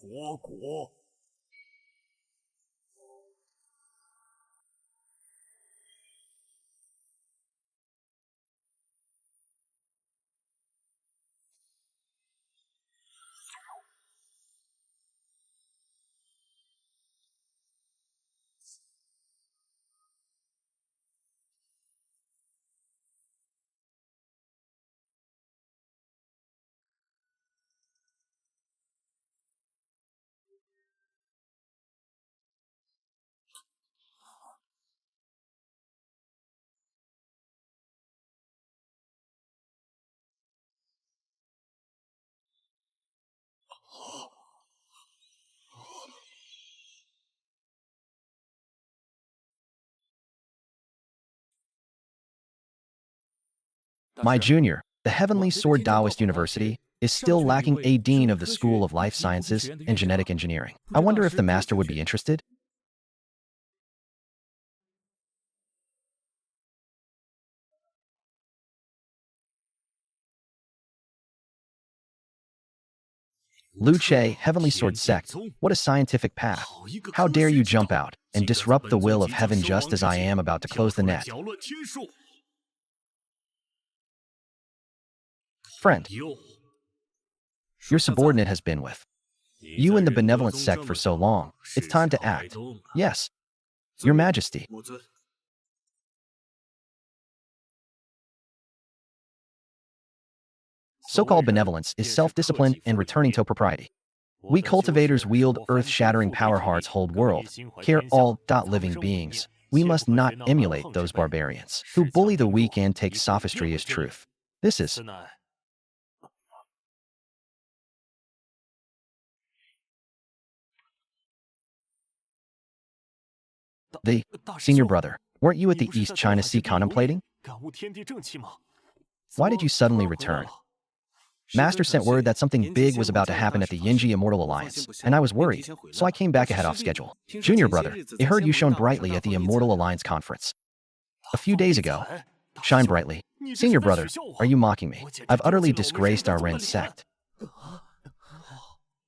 Speaker 1: My junior, the Heavenly Sword Daoist University, is still lacking a dean of the School of Life Sciences and Genetic Engineering. I wonder if the master would be interested? Liu Che, Heavenly Sword Sect, what a scientific path. How dare you jump out and disrupt the will of heaven just as I am about to close the net. Friend, your subordinate has been with you in the benevolent sect for so long. It's time to act. Yes, Your Majesty. So-called benevolence is self-discipline and returning to propriety. We cultivators wield earth-shattering power hearts hold world, care all living beings. We must not emulate those barbarians who bully the weak and take sophistry as truth. This is the senior brother. Weren't you at the East China Sea contemplating? Why did you suddenly return? Master sent word that something big was about to happen at the Yinji Immortal Alliance, and I was worried, so I came back ahead off schedule. Junior brother, I heard you shone brightly at the Immortal Alliance conference a few days ago. Shine brightly. Senior brother, are you mocking me? I've utterly disgraced our Rende Sect.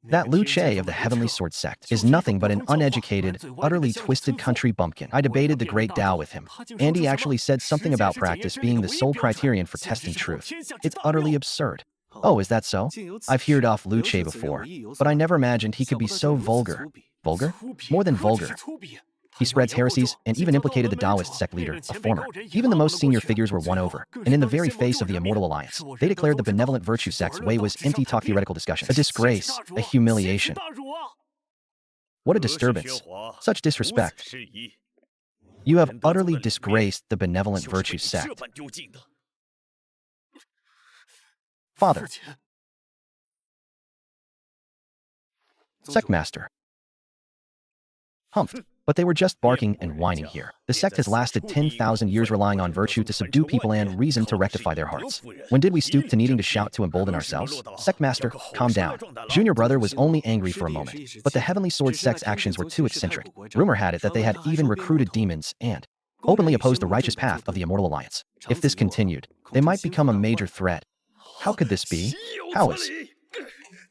Speaker 1: That Liu Che of the Heavenly Sword Sect is nothing but an uneducated, utterly twisted country bumpkin. I debated the great Tao with him, and he actually said something about practice being the sole criterion for testing truth. It's utterly absurd. Oh, is that so? I've heard off Liu Che before, but I never imagined he could be so vulgar. Vulgar? More than vulgar. He spreads heresies and even implicated the Daoist sect leader, a former. Even the most senior figures were won over, and in the very face of the Immortal Alliance, they declared the benevolent virtue sect's way was empty talk theoretical discussion. A disgrace, a humiliation. What a disturbance. Such disrespect. You have utterly disgraced the benevolent virtue sect. Father. Sect master. Humph. But they were just barking and whining here. The sect has lasted 10,000 years relying on virtue to subdue people and reason to rectify their hearts. When did we stoop to needing to shout to embolden ourselves? Sect master, calm down. Junior brother was only angry for a moment, but the Heavenly Sword sect's actions were too eccentric. Rumor had it that they had even recruited demons and openly opposed the righteous path of the Immortal Alliance. If this continued, they might become a major threat. How could this be? How is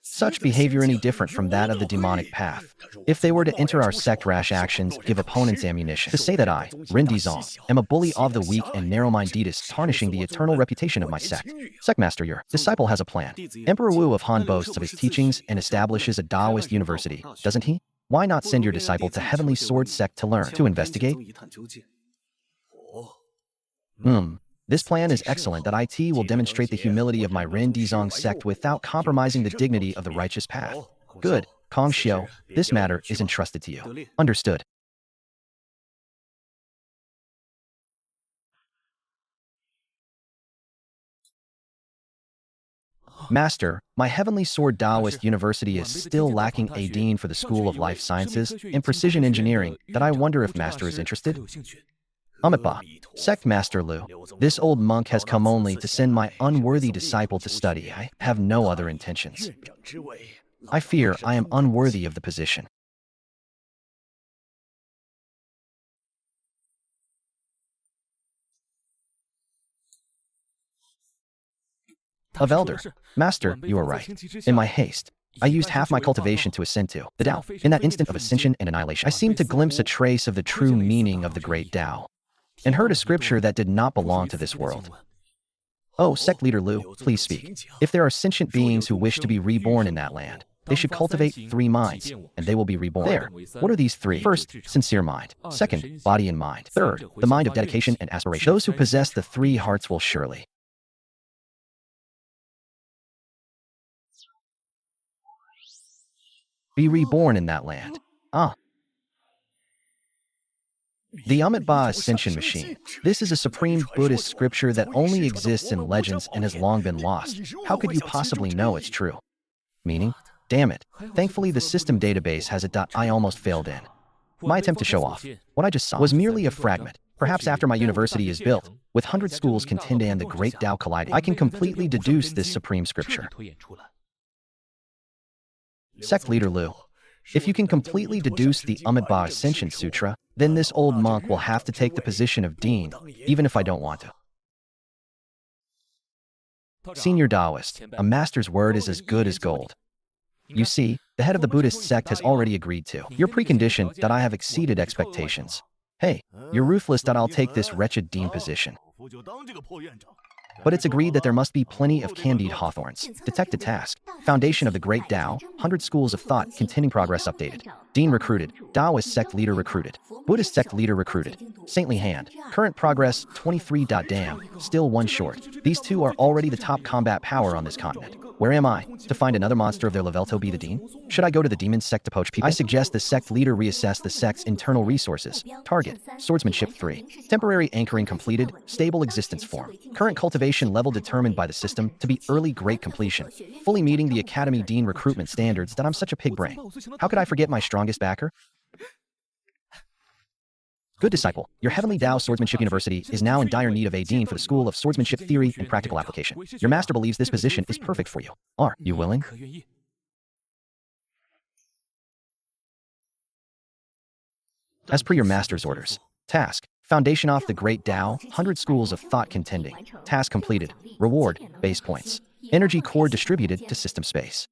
Speaker 1: such behavior any different from that of the demonic path? If they were to enter our sect, rash actions give opponents ammunition to say that I, Rende Sect, am a bully of the weak and narrow-mindedest, tarnishing the eternal reputation of my sect. Sectmaster, your disciple has a plan. Emperor Wu of Han boasts of his teachings and establishes a Daoist university, doesn't he? Why not send your disciple to Heavenly Sword Sect to learn, to investigate? This plan is excellent that IT will demonstrate the humility of my Rende Sect without compromising the dignity of the righteous path. Good, Kong Xiao, this matter is entrusted to you. Understood. Master, my Heavenly Sword Daoist University is still lacking a dean for the School of Life Sciences and Precision Engineering that I wonder if Master is interested? Amitba, Sect Master Liu, this old monk has come only to send my unworthy disciple to study. I have no other intentions. I fear I am unworthy of the position. of elder. Master, you are right. In my haste, I used half my cultivation to ascend to the Tao. In that instant of ascension and annihilation, I seemed to glimpse a trace of the true meaning of the great Tao, and heard a scripture that did not belong to this world. Oh, sect leader Liu, please speak. If there are sentient beings who wish to be reborn in that land, they should cultivate 3 minds, and they will be reborn. There. What are these 3? First, sincere mind. Second, body and mind. Third, the mind of dedication and aspiration. Those who possess the 3 hearts will surely be reborn in that land. The Antimatter Ascension Machine. This is a supreme Buddhist scripture that only exists in legends and has long been lost. How could you possibly know it's true? Meaning? Damn it. Thankfully, the system database has it. I almost failed in. My attempt to show off what I just saw was merely a fragment. Perhaps after my university is built, with 100 schools contending and the great Tao colliding, I can completely deduce this supreme scripture. Sect leader Liu, if you can completely deduce the Antimatter Ascension Sutra, then this old monk will have to take the position of dean, even if I don't want to. Senior Daoist, a master's word is as good as gold. You see, the head of the Buddhist sect has already agreed to your precondition that I have exceeded expectations. Hey, you're ruthless that I'll take this wretched dean position. But it's agreed that there must be plenty of candied hawthorns. Detect a task. Foundation of the Great Tao, 100 schools of thought, continuing progress updated. Dean recruited. Daoist sect leader recruited. Buddhist sect leader recruited. Saintly hand. Current progress 23. Damn, still 1 short. These 2 are already the top combat power on this continent. Where am I? To find another monster of their level to be the dean? Should I go to the demon sect to poach people? I suggest the sect leader reassess the sect's internal resources. Target, swordsmanship 3. Temporary anchoring completed, stable existence form. Current cultivation level determined by the system to be early great completion. Fully meeting the academy dean recruitment standards that I'm such a pig brain. How could I forget my strongest backer? Good disciple, your Heavenly Tao Swordsmanship University is now in dire need of a dean for the School of Swordsmanship Theory and Practical Application. Your master believes this position is perfect for you. Are you willing? As per your master's orders. Task. Foundation off the Great Tao, 100 schools of thought contending. Task completed. Reward, base points. Energy core distributed to system space.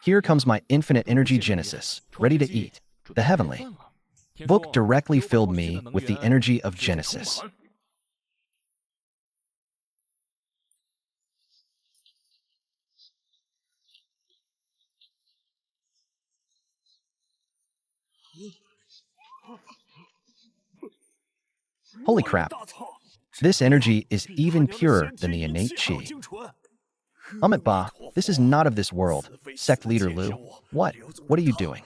Speaker 1: Here comes my infinite energy genesis, ready to eat. The heavenly book directly filled me with the energy of Genesis. Holy crap. This energy is even purer than the innate chi. Antimatter, this is not of this world. Sect leader Liu, what? What are you doing?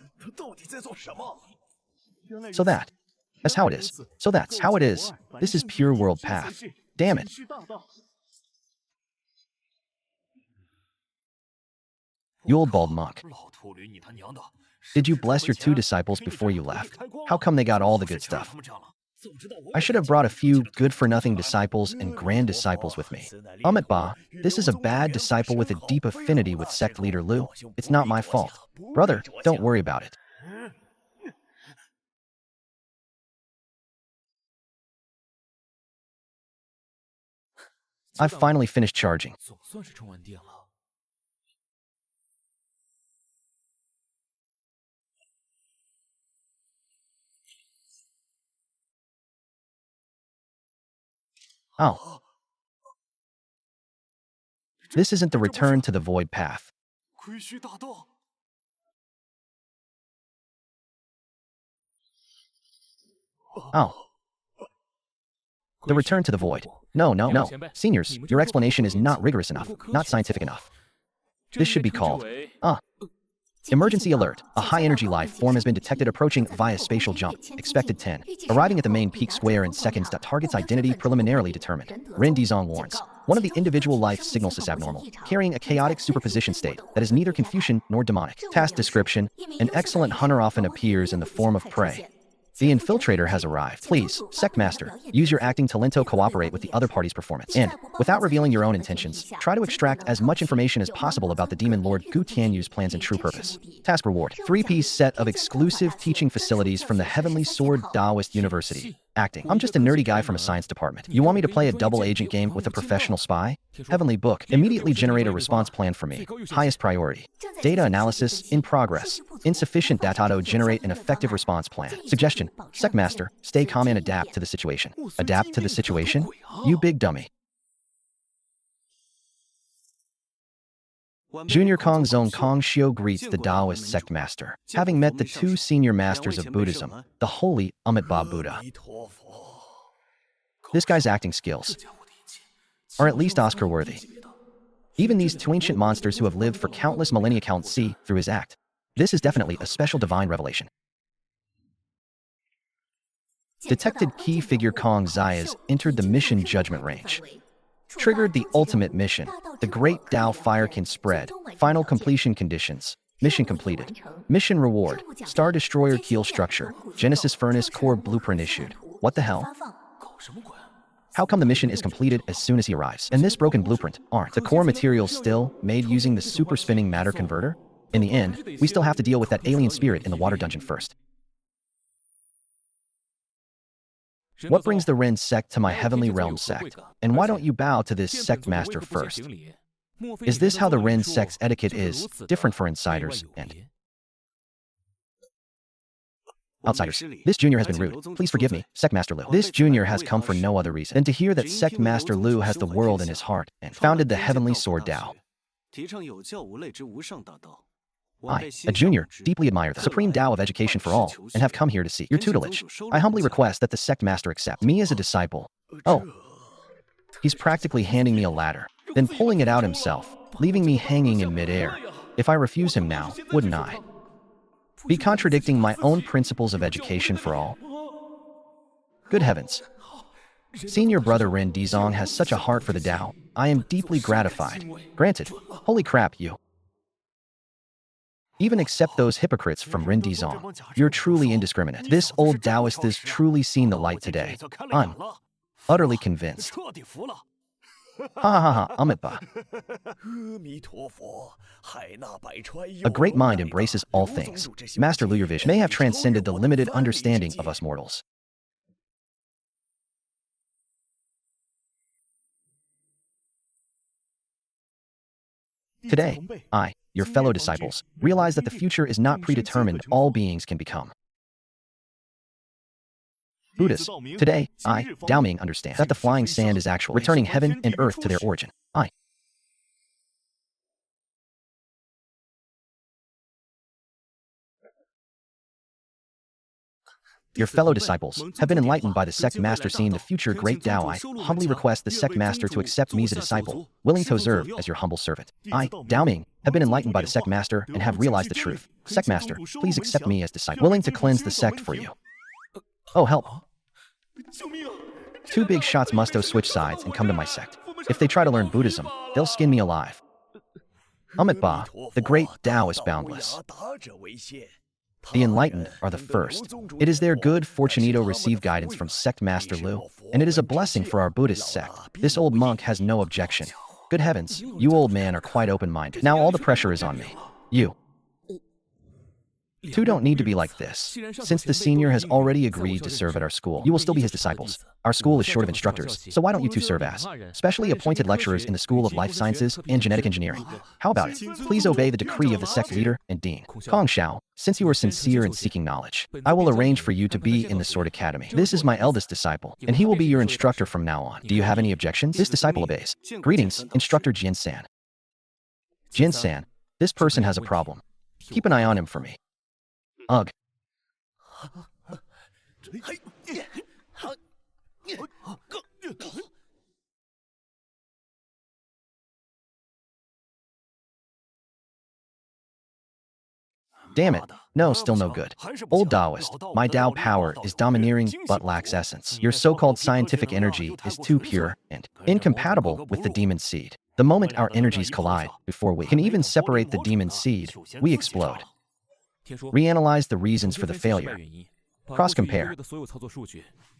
Speaker 1: So that's how it is. So that's how it is. This is pure world path. Damn it. You old bald monk. Did you bless your 2 disciples before you left? How come they got all the good stuff? I should have brought a few good-for-nothing disciples and grand disciples with me. Antimatter, this is a bad disciple with a deep affinity with sect leader Liu. It's not my fault. Brother, don't worry about it. I've finally finished charging. Oh. This isn't the return to the void path. Oh. The return to the void. No. Seniors, your explanation is not rigorous enough, not scientific enough. This should be called, emergency alert. A high-energy life form has been detected approaching via spatial jump. Expected 10. Arriving at the main peak square in seconds. Target's identity preliminarily determined. Rende Sect warns. One of the individual life signals is abnormal, carrying a chaotic superposition state that is neither Confucian nor demonic. Task description. An excellent hunter often appears in the form of prey. The infiltrator has arrived. Please, Sect Master, use your acting talento cooperate with the other party's performance. And, without revealing your own intentions, try to extract as much information as possible about the Demon Lord Gu Tianyu's plans and true purpose. Task reward. 3-piece set of exclusive teaching facilities from the Heavenly Sword Daoist University. Acting. I'm just a nerdy guy from a science department. You want me to play a double agent game with a professional spy? Heavenly book. Immediately generate a response plan for me. Highest priority. Data analysis in progress. Insufficient data to generate an effective response plan. Suggestion. Secmaster, stay calm and adapt to the situation. Adapt to the situation? You big dummy. Junior Kong Zong Kong Xiu greets the Daoist sect master, having met the two senior masters of Buddhism, the holy Amitabha Buddha. This guy's acting skills are at least Oscar-worthy. Even these two ancient monsters who have lived for countless millennia can't see through his act. This is definitely a special divine revelation. Detected key figure Kong Zayas entered the mission judgment range. Triggered the ultimate mission. The Great Tao Fire can spread. Final completion conditions. Mission completed. Mission reward. Star Destroyer keel structure. Genesis Furnace core blueprint issued. What the hell? How come the mission is completed as soon as he arrives? And this broken blueprint aren't the core materials still made using the super spinning matter converter? In the end, we still have to deal with that alien spirit in the water dungeon first. What brings the Rende Sect to my heavenly realm sect? And why don't you bow to this sect master first? Is this how the Rende Sect's etiquette is, different for insiders and outsiders? This junior has been rude. Please forgive me, Sect Master Liu. This junior has come for no other reason than to hear that Sect Master Liu has the world in his heart and founded the heavenly sword Tao. I, a junior, deeply admire the supreme Tao of education for all, and have come here to seek your tutelage. I humbly request that the sect master accept me as a disciple. Oh, he's practically handing me a ladder, then pulling it out himself, leaving me hanging in midair. If I refuse him now, wouldn't I be contradicting my own principles of education for all? Good heavens. Senior brother Rende Zong has such a heart for the Tao. I am deeply gratified. Granted. Holy crap, you. Even accept those hypocrites from Rende Zong. You're truly indiscriminate. This old Daoist has truly seen the light today. I'm utterly convinced. Ha ha ha, Amitabha. A great mind embraces all things. Master Liu, your vision may have transcended the limited understanding of us mortals. Today, I, your fellow disciples, realize that the future is not predetermined. All beings can become Buddhists. Today, I, Daoming, understand that the flying sand is actual, returning heaven and earth to their origin. I, your fellow disciples, have been enlightened by the sect master seeing the future great Tao. I humbly request the sect master to accept me as a disciple, willing to serve as your humble servant. I, Daoming, have been enlightened by the sect master and have realized the truth. Sect master, please accept me as disciple, willing to cleanse the sect for you. Oh, help. Two big shots musto switch sides and come to my sect. If they try to learn Buddhism, they'll skin me alive. Amitabha, the great Tao is boundless. The enlightened are the first. It is their good fortune to receive guidance from Sect Master Liu, and it is a blessing for our Buddhist sect. This old monk has no objection. Good heavens, you old man are quite open-minded. Now all the pressure is on me. You two don't need to be like this. Since the senior has already agreed to serve at our school, you will still be his disciples. Our school is short of instructors, so why don't you two serve as specially appointed lecturers in the School of Life Sciences and Genetic Engineering? How about it? Please obey the decree of the sect leader and dean, Kong Xiao. Since you are sincere in seeking knowledge, I will arrange for you to be in the Sword Academy. This is my eldest disciple, and he will be your instructor from now on. Do you have any objections? This disciple obeys. Greetings, Instructor Jin-san. Jin-san, this person has a problem. Keep an eye on him for me. Ugh. Damn it. No, still no good. Old Daoist, my Tao power is domineering but lacks essence. Your so-called scientific energy is too pure and incompatible with the demon seed. The moment our energies collide, before we can even separate the demon seed, we explode. Reanalyze the reasons for the failure. Cross-compare.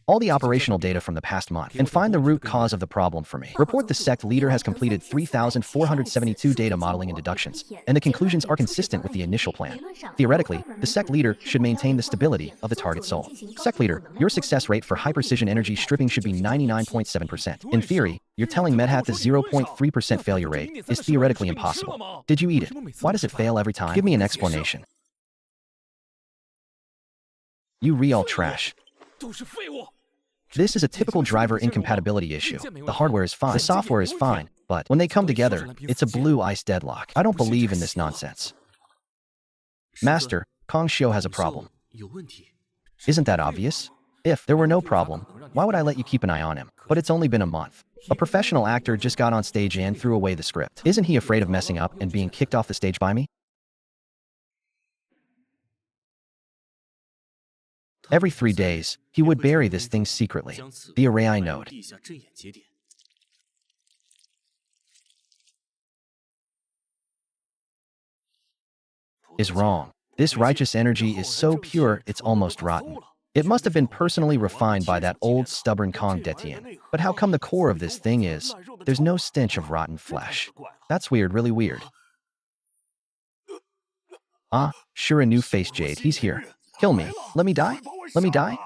Speaker 1: all the operational data from the past month, and find the root cause of the problem for me. Report the sect leader has completed 3,472 data modeling and deductions, and the conclusions are consistent with the initial plan. Theoretically, the sect leader should maintain the stability of the target soul. Sect leader, your success rate for high-precision energy stripping should be 99.7%. In theory, you're telling Medhat the 0.3% failure rate is theoretically impossible. Did you eat it? Why does it fail every time? Give me an explanation. You real trash. This is a typical driver incompatibility issue. The hardware is fine, the software is fine, but when they come together, it's a blue ice deadlock. I don't believe in this nonsense. Master, Kong Xiu has a problem. Isn't that obvious? If there were no problem, why would I let you keep an eye on him? But it's only been a month. A professional actor just got on stage and threw away the script. Isn't he afraid of messing up and being kicked off the stage by me? Every 3 days, he would bury this thing secretly. The array node is wrong. This righteous energy is so pure, it's almost rotten. It must have been personally refined by that old stubborn Kong Detian. But how come the core of this thing is, there's no stench of rotten flesh? That's weird, really weird. Ah, sure, a new face Jade, he's here. Kill me. Let me die? Let me die?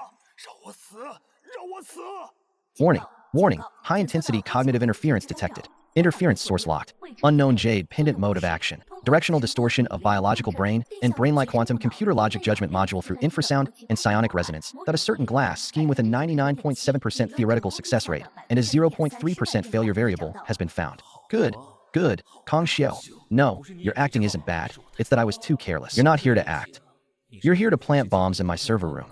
Speaker 1: Warning. Warning. High-intensity cognitive interference detected. Interference source locked. Unknown Jade pendant mode of action. Directional distortion of biological brain and brain-like quantum computer logic judgment module through infrasound and psionic resonance. That a certain glass scheme with a 99.7% theoretical success rate and a 0.3% failure variable has been found. Good. Good. Kong Xiu. No, your acting isn't bad. It's that I was too careless. You're not here to act. You're here to plant bombs in my server room.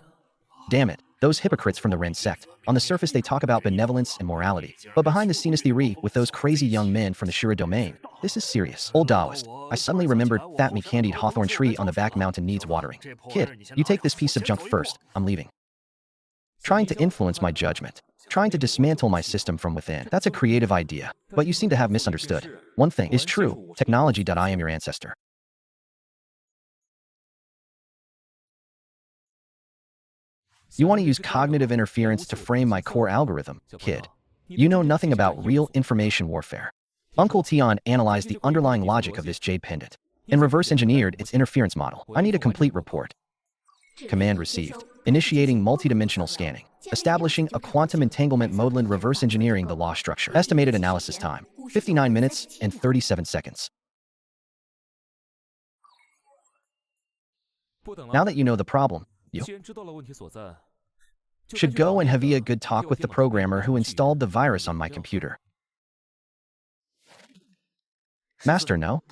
Speaker 1: Damn it, those hypocrites from the Rende Sect. On the surface they talk about benevolence and morality, but behind the scenes theory with those crazy young men from the Shura domain, this is serious. Old Daoist, I suddenly remembered that me candied hawthorn tree on the back mountain needs watering. Kid, you take this piece of junk first, I'm leaving. Trying to influence my judgment. Trying to dismantle my system from within. That's a creative idea, but you seem to have misunderstood. One thing is true, technology. I am your ancestor. You want to use cognitive interference to frame my core algorithm, kid. You know nothing about real information warfare. Uncle Tian analyzed the underlying logic of this Jade pendant and reverse engineered its interference model. I need a complete report. Command received. Initiating multidimensional scanning. Establishing a quantum entanglement modeling reverse engineering the law structure. Estimated analysis time, 59 minutes and 37 seconds. Now that you know the problem, you should go and have a good talk with the programmer who installed the virus on my computer. Master, no?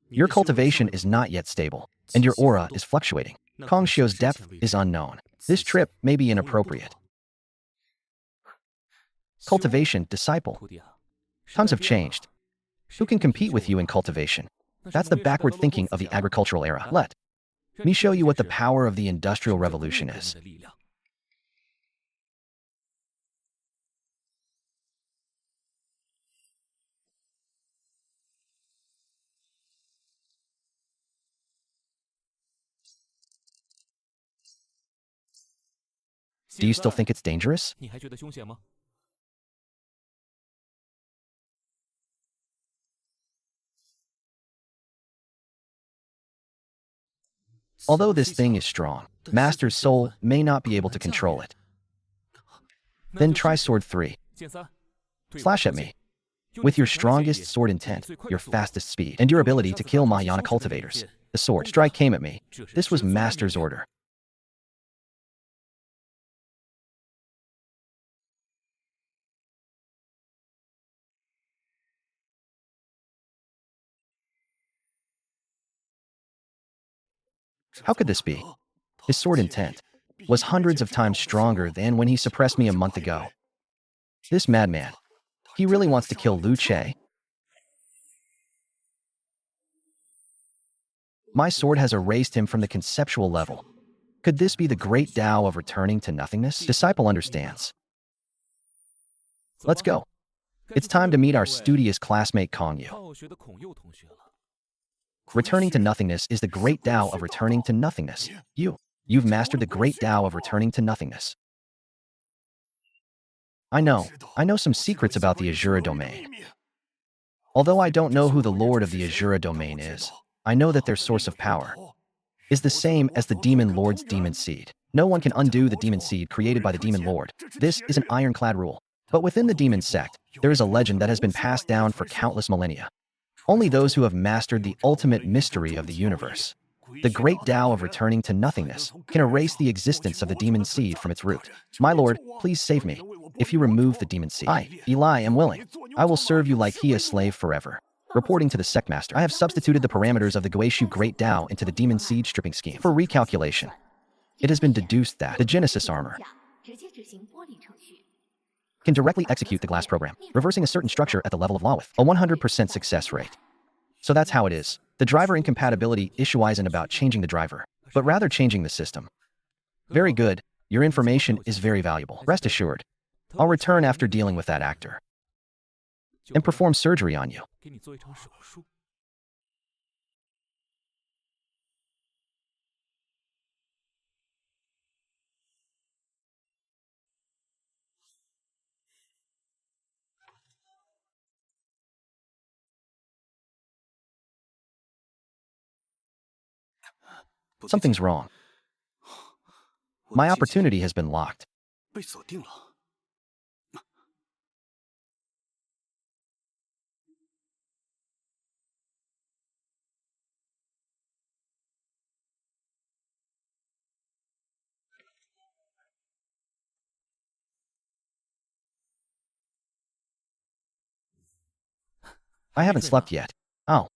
Speaker 1: Your cultivation is not yet stable, and your aura is fluctuating. Kong Xiu's depth is unknown. This trip may be inappropriate. Cultivation, disciple. Times have changed. Who can compete with you in cultivation? That's the backward thinking of the agricultural era. Let me show you what the power of the Industrial Revolution is. Do you still think it's dangerous? Although this thing is strong, Master's soul may not be able to control it. Then try Sword 3. Slash at me. With your strongest sword intent, your fastest speed, and your ability to kill Mahayana cultivators. The sword strike came at me. This was Master's order. How could this be? His sword intent was hundreds of times stronger than when he suppressed me a month ago. This madman, he really wants to kill Liu Che. My sword has erased him from the conceptual level. Could this be the great Tao of returning to nothingness? Disciple understands. Let's go. It's time to meet our studious classmate Kong Yu. Returning to nothingness is the great Tao of returning to nothingness. You've mastered the great Tao of returning to nothingness. I know some secrets about the Azura domain. Although I don't know who the Lord of the Azura domain is, I know that their source of power is the same as the Demon Lord's demon seed. No one can undo the demon seed created by the Demon Lord. This is an ironclad rule. But within the Demon Sect, there is a legend that has been passed down for countless millennia. Only those who have mastered the ultimate mystery of the universe, the great Tao of returning to nothingness, can erase the existence of the demon seed from its root. My lord, please save me. If you remove the demon seed, I, Eli, am willing. I will serve you like he a slave forever. Reporting to the Sectmaster, I have substituted the parameters of the Guishu Great Tao into the demon seed stripping scheme. For recalculation, it has been deduced that the Genesis armor can directly execute the glass program, reversing a certain structure at the level of law with a 100% success rate. So that's how it is. The driver incompatibility issue isn't about changing the driver, but rather changing the system. Very good. Your information is very valuable. Rest assured, I'll return after dealing with that actor and perform surgery on you. Something's wrong. My opportunity has been locked. I haven't slept yet. Oh.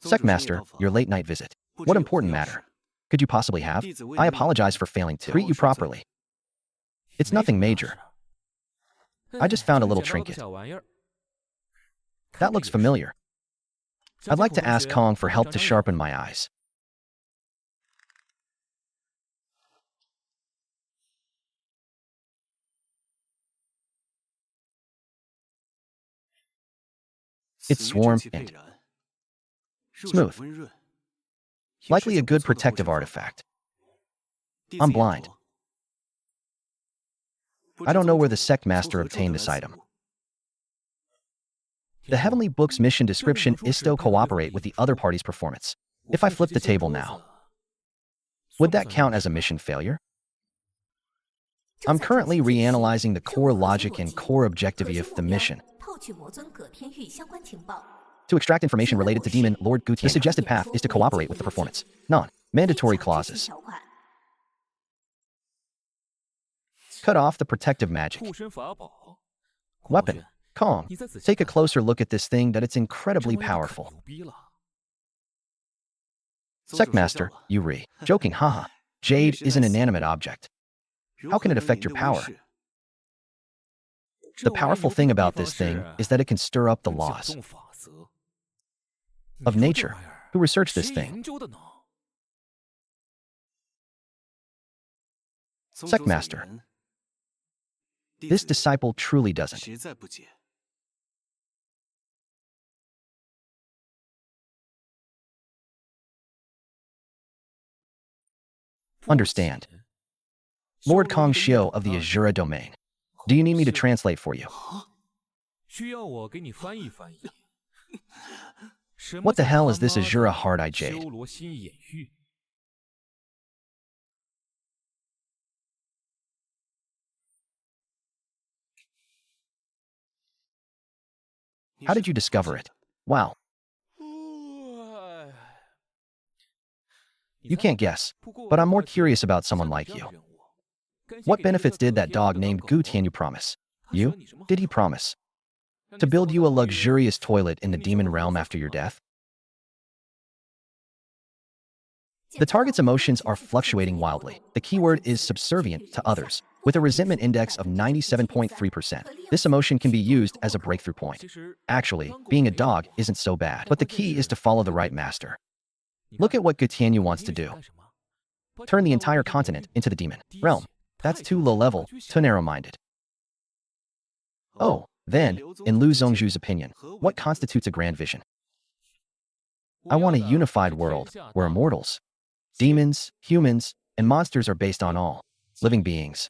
Speaker 1: Sectmaster, your late night visit. What important matter could you possibly have? I apologize for failing to treat you properly. It's nothing major. I just found a little trinket. That looks familiar. I'd like to ask Kong for help to sharpen my eyes. It's warm and smooth. Likely a good protective artifact. I'm blind. I don't know where the Sectmaster obtained this item. The Heavenly Book's mission description is to cooperate with the other party's performance. If I flip the table now, would that count as a mission failure? I'm currently reanalyzing the core logic and core objective of the mission to extract information related to Demon Lord Gu Tianyu. The suggested path is to cooperate with the performance. Non-mandatory clauses. Cut off the protective magic. Weapon. Kong, take a closer look at this thing that it's incredibly powerful. Sectmaster, you joking, haha. Jade is an inanimate object. How can it affect your power? The powerful thing about this thing is that it can stir up the laws of nature. Who researched this thing? Sectmaster, this disciple truly doesn't understand. Lord Kong Xiu of the Azura domain. Do you need me to translate for you? What the hell is this Azura hard-eyed jade? How did you discover it? Wow. You can't guess, but I'm more curious about someone like you. What benefits did that dog named Gu Tianyu promise you? Did he promise to build you a luxurious toilet in the demon realm after your death? The target's emotions are fluctuating wildly. The keyword is subservient to others, with a resentment index of 97.3%. This emotion can be used as a breakthrough point. Actually, being a dog isn't so bad, but the key is to follow the right master. Look at what Gu Tianyu wants to do. Turn the entire continent into the demon realm. That's too low-level, too narrow-minded. Oh, then, in Liu Zhongzhu's opinion, what constitutes a grand vision? I want a unified world where immortals, demons, humans, and monsters are based on all living beings.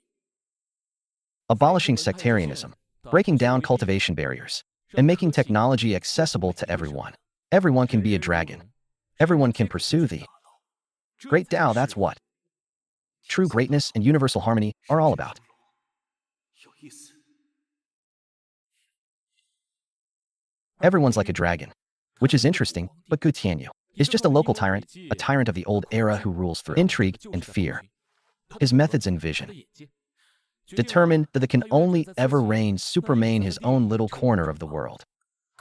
Speaker 1: Abolishing sectarianism, breaking down cultivation barriers, and making technology accessible to everyone. Everyone can be a dragon. Everyone can pursue the great Tao. That's what true greatness and universal harmony are all about. Everyone's like a dragon, which is interesting, but Gu Tianyu is just a local tyrant, a tyrant of the old era who rules through intrigue and fear. His methods and vision determine that it can only ever reign supermain his own little corner of the world.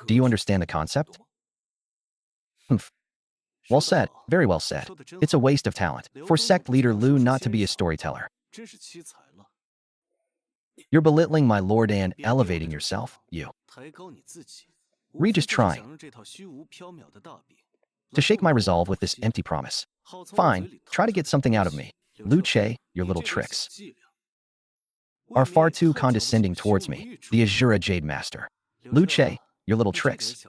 Speaker 1: Do you understand the concept? Humph. Well said, very well said. It's a waste of talent for sect leader Liu not to be a storyteller. You're belittling my lord and elevating yourself, you. Regis trying to shake my resolve with this empty promise. Fine, try to get something out of me. Liu Che, your little tricks are far too condescending towards me, the Azura Jade Master. Liu Che, your little tricks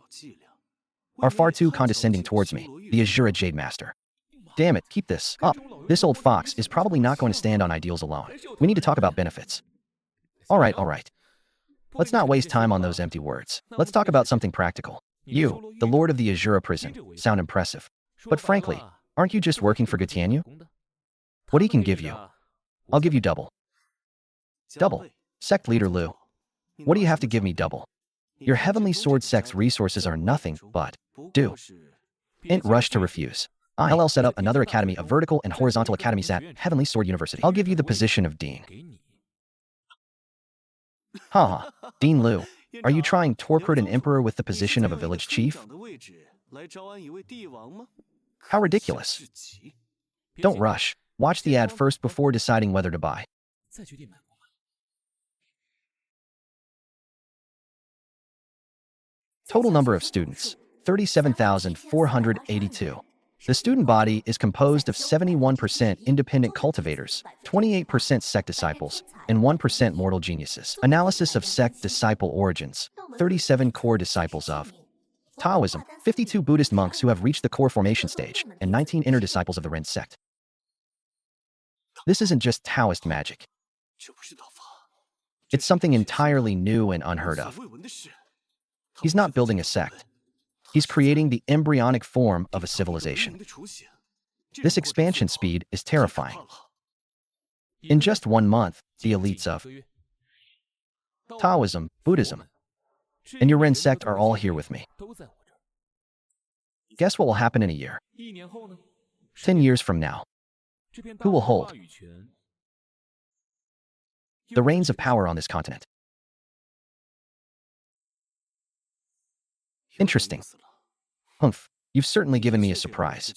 Speaker 1: are far too condescending towards me, the Azura Jade Master. Damn it, keep this up. This old fox is probably not going to stand on ideals alone. We need to talk about benefits. All right. Let's not waste time on those empty words. Let's talk about something practical. You, the Lord of the Azura Prison, sound impressive. But frankly, aren't you just working for Tianyu? What he can give you, I'll give you double. Double. Sect leader Liu, what do you have to give me double? Your Heavenly Sword Sect's resources are nothing but do. Int rush to refuse. ILL set up another academy, a vertical and horizontal academies at Heavenly Sword University. I'll give you the position of Dean. Haha, Dean Liu, are you trying to torpedo an emperor with the position of a village chief? How ridiculous. Don't rush. Watch the ad first before deciding whether to buy. Total number of students, 37,482. The student body is composed of 71% independent cultivators, 28% sect disciples, and 1% mortal geniuses. Analysis of sect disciple origins, 37 core disciples of Taoism, 52 Buddhist monks who have reached the core formation stage, and 19 inner disciples of the Rende Sect. This isn't just Taoist magic. It's something entirely new and unheard of. He's not building a sect. He's creating the embryonic form of a civilization. This expansion speed is terrifying. In just 1 month, the elites of Taoism, Buddhism, and your Rende Sect are all here with me. Guess what will happen in a year? 10 years from now. Who will hold the reins of power on this continent? Interesting. Humph, you've certainly given me a surprise.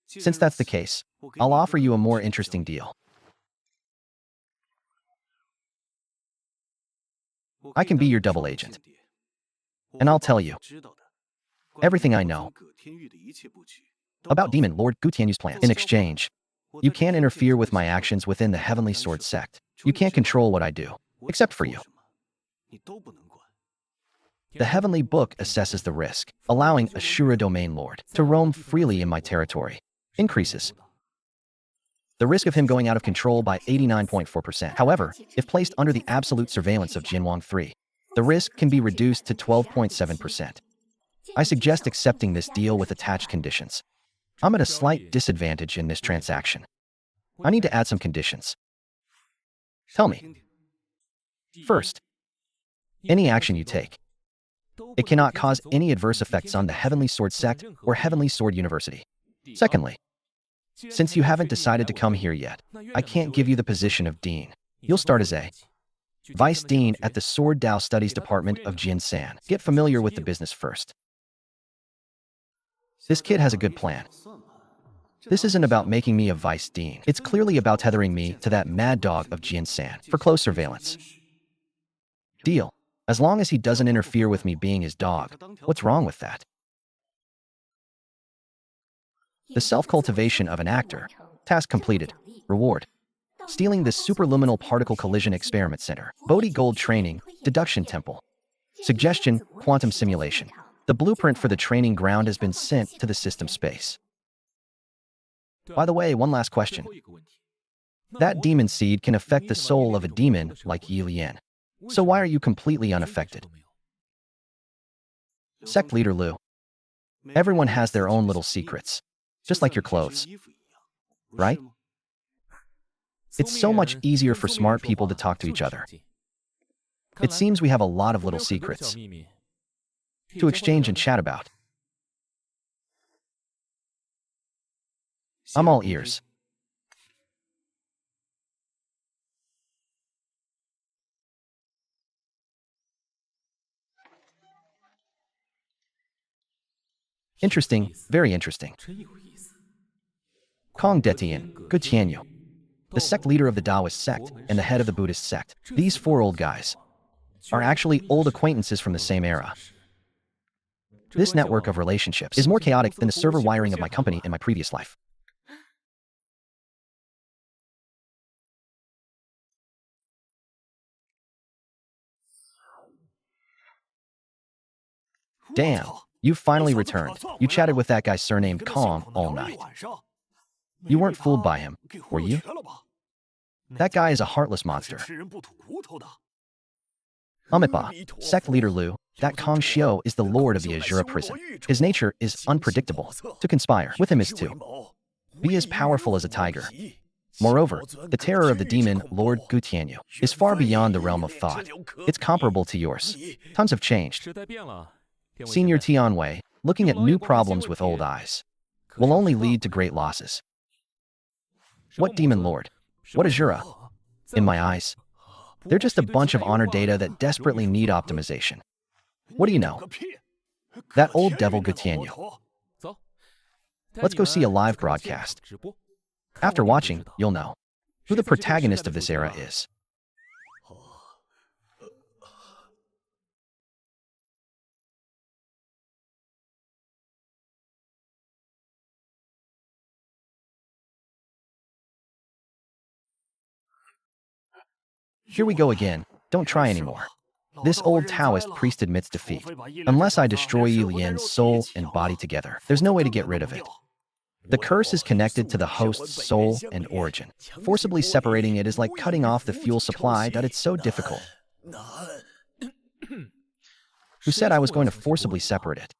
Speaker 1: Since that's the case, I'll offer you a more interesting deal. I can be your double agent. And I'll tell you everything I know about Demon Lord Gu Tianyu's plans. In exchange, you can't interfere with my actions within the Heavenly Sword Sect. You can't control what I do, except for you. The Heavenly Book assesses the risk, allowing a Shura Domain Lord to roam freely in my territory. Increases the risk of him going out of control by 89.4%. However, if placed under the absolute surveillance of Jinwang 3, the risk can be reduced to 12.7%. I suggest accepting this deal with attached conditions. I'm at a slight disadvantage in this transaction. I need to add some conditions. Tell me. First, any action you take, it cannot cause any adverse effects on the Heavenly Sword Sect or Heavenly Sword University. Secondly, since you haven't decided to come here yet, I can't give you the position of Dean. You'll start as a Vice Dean at the Sword Dao Studies Department of Jinsan. Get familiar with the business first. This kid has a good plan. This isn't about making me a Vice Dean. It's clearly about tethering me to that mad dog of Jinsan for close surveillance. Deal. As long as he doesn't interfere with me being his dog, what's wrong with that? The self-cultivation of an actor. Task completed. Reward. Stealing the Superluminal Particle Collision Experiment Center. Bodhi Gold Training. Deduction Temple. Suggestion. Quantum Simulation. The blueprint for the training ground has been sent to the system space. By the way, one last question. That demon seed can affect the soul of a demon like Yi Lian. So why are you completely unaffected? Sect leader Liu. Everyone has their own little secrets. Just like your clothes. Right? It's so much easier for smart people to talk to each other. It seems we have a lot of little secrets to exchange and chat about. I'm all ears. Interesting, very interesting. Kong Detian, good Tianyu, the sect leader of the Daoist sect and the head of the Buddhist sect. These four old guys are actually old acquaintances from the same era. This network of relationships is more chaotic than the server wiring of my company in my previous life. Damn, you finally returned. You chatted with that guy surnamed Kong all night. You weren't fooled by him, were you? That guy is a heartless monster. Antimatter, sect leader Liu, that Kong Xiu is the lord of the Azura prison. His nature is unpredictable. To conspire with him is to be as powerful as a tiger. Moreover, the terror of the demon Lord Gu Tianyu is far beyond the realm of thought. It's comparable to yours. Tons have changed. Senior Tianyu, looking at new problems with old eyes, will only lead to great losses. What demon lord? What Azura? In my eyes, they're just a bunch of honor data that desperately need optimization. What do you know? That old devil Gu Tianyu. Let's go see a live broadcast. After watching, you'll know who the protagonist of this era is. Here we go again. Don't try anymore. This old Taoist priest admits defeat. Unless I destroy Yi Lian's soul and body together, there's no way to get rid of it. The curse is connected to the host's soul and origin. Forcibly separating it is like cutting off the fuel supply that it's so difficult. Who said I was going to forcibly separate it?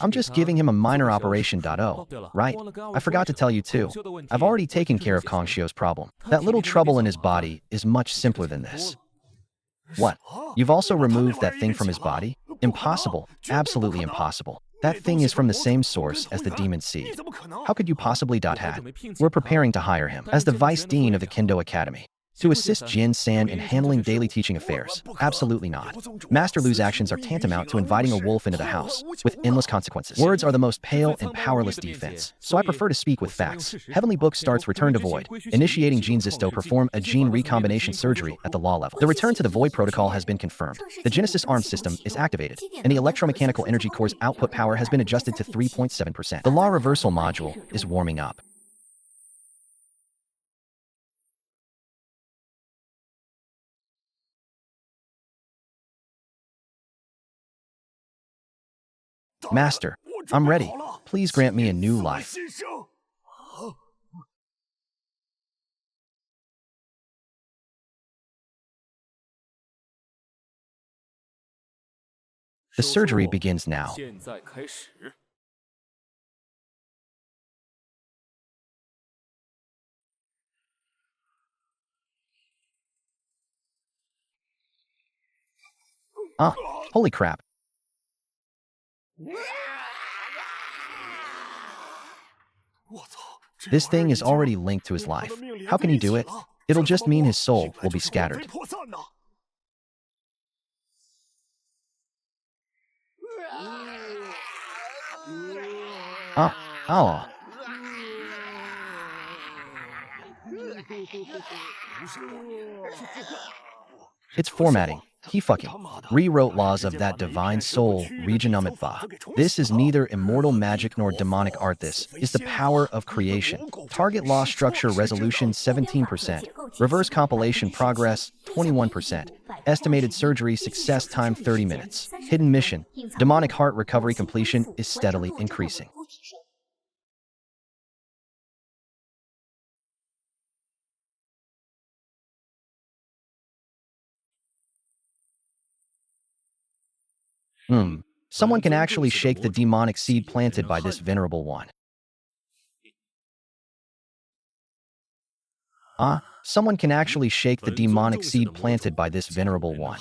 Speaker 1: I'm just giving him a minor operation.0, right? I forgot to tell you too. I've already taken care of Kong Xiu's problem. That little trouble in his body is much simpler than this. What? You've also removed that thing from his body? Impossible. Absolutely impossible. That thing is from the same source as the demon seed. How could you possibly hat? We're preparing to hire him as the vice dean of the Kendo Academy to assist Jin San in handling daily teaching affairs. Absolutely not. Master Lu's actions are tantamount to inviting a wolf into the house, with endless consequences. Words are the most pale and powerless defense, so I prefer to speak with facts. Heavenly Book starts Return to Void, initiating Gene Zisto perform a gene recombination surgery at the law level. The return to the Void protocol has been confirmed. The Genesis arms system is activated, and the electromechanical energy core's output power has been adjusted to 3.7%. The law reversal module is warming up. Master, I'm ready. Please grant me a new life. The surgery begins now. Ah, holy crap. This thing is already linked to his life. How can he do it? It'll just mean his soul will be scattered. Ah, oh. It's formatting. He fucking rewrote laws of that divine soul, Regionumitba. This is neither immortal magic nor demonic art. This is the power of creation. Target law structure resolution 17%. Reverse compilation progress 21%. Estimated surgery success time 30 minutes. Hidden mission. Demonic heart recovery completion is steadily increasing. Someone can actually shake the demonic seed planted by this venerable one. Someone can actually shake the demonic seed planted by this venerable one.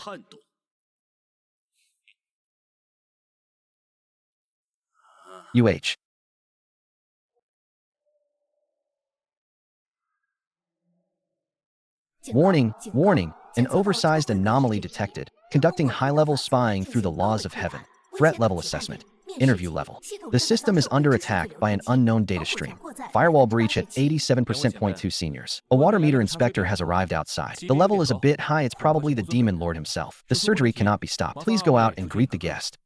Speaker 1: Warning, warning, an oversized anomaly detected, conducting high-level spying through the laws of heaven. Threat level assessment. Interview level. The system is under attack by an unknown data stream. Firewall breach at 87%.2 seniors. A water meter inspector has arrived outside. The level is a bit high, it's probably the demon lord himself. The surgery cannot be stopped. Please go out and greet the guest.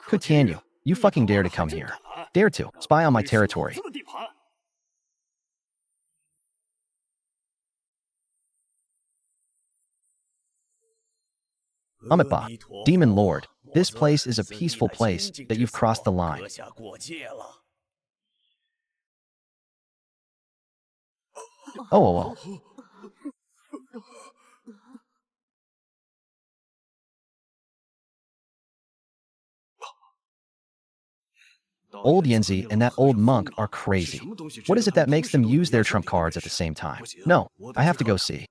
Speaker 1: Tianyu, you fucking dare to come here. Dare to spy on my territory. Abbot, Demon Lord, this place is a peaceful place that you've crossed the line. Oh. Old Yanzi and that old monk are crazy. What is it that makes them use their trump cards at the same time? No, I have to go see.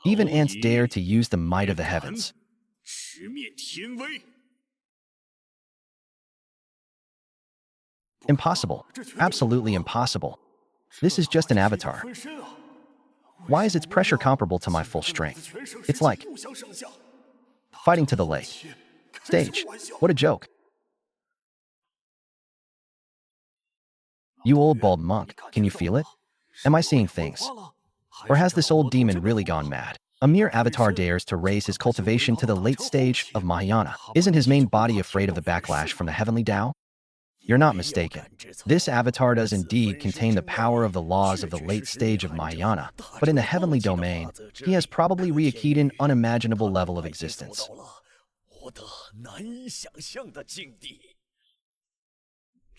Speaker 1: Even ants dare to use the might of the heavens. Impossible. Absolutely impossible. This is just an avatar. Why is its pressure comparable to my full strength? It's like fighting to the late stage. What a joke. You old bald monk, can you feel it? Am I seeing things? Or has this old demon really gone mad? A mere avatar dares to raise his cultivation to the late stage of Mahayana. Isn't his main body afraid of the backlash from the heavenly Tao? You're not mistaken. This avatar does indeed contain the power of the laws of the late stage of Mahayana, but in the heavenly domain, he has probably re-keyed an unimaginable level of existence.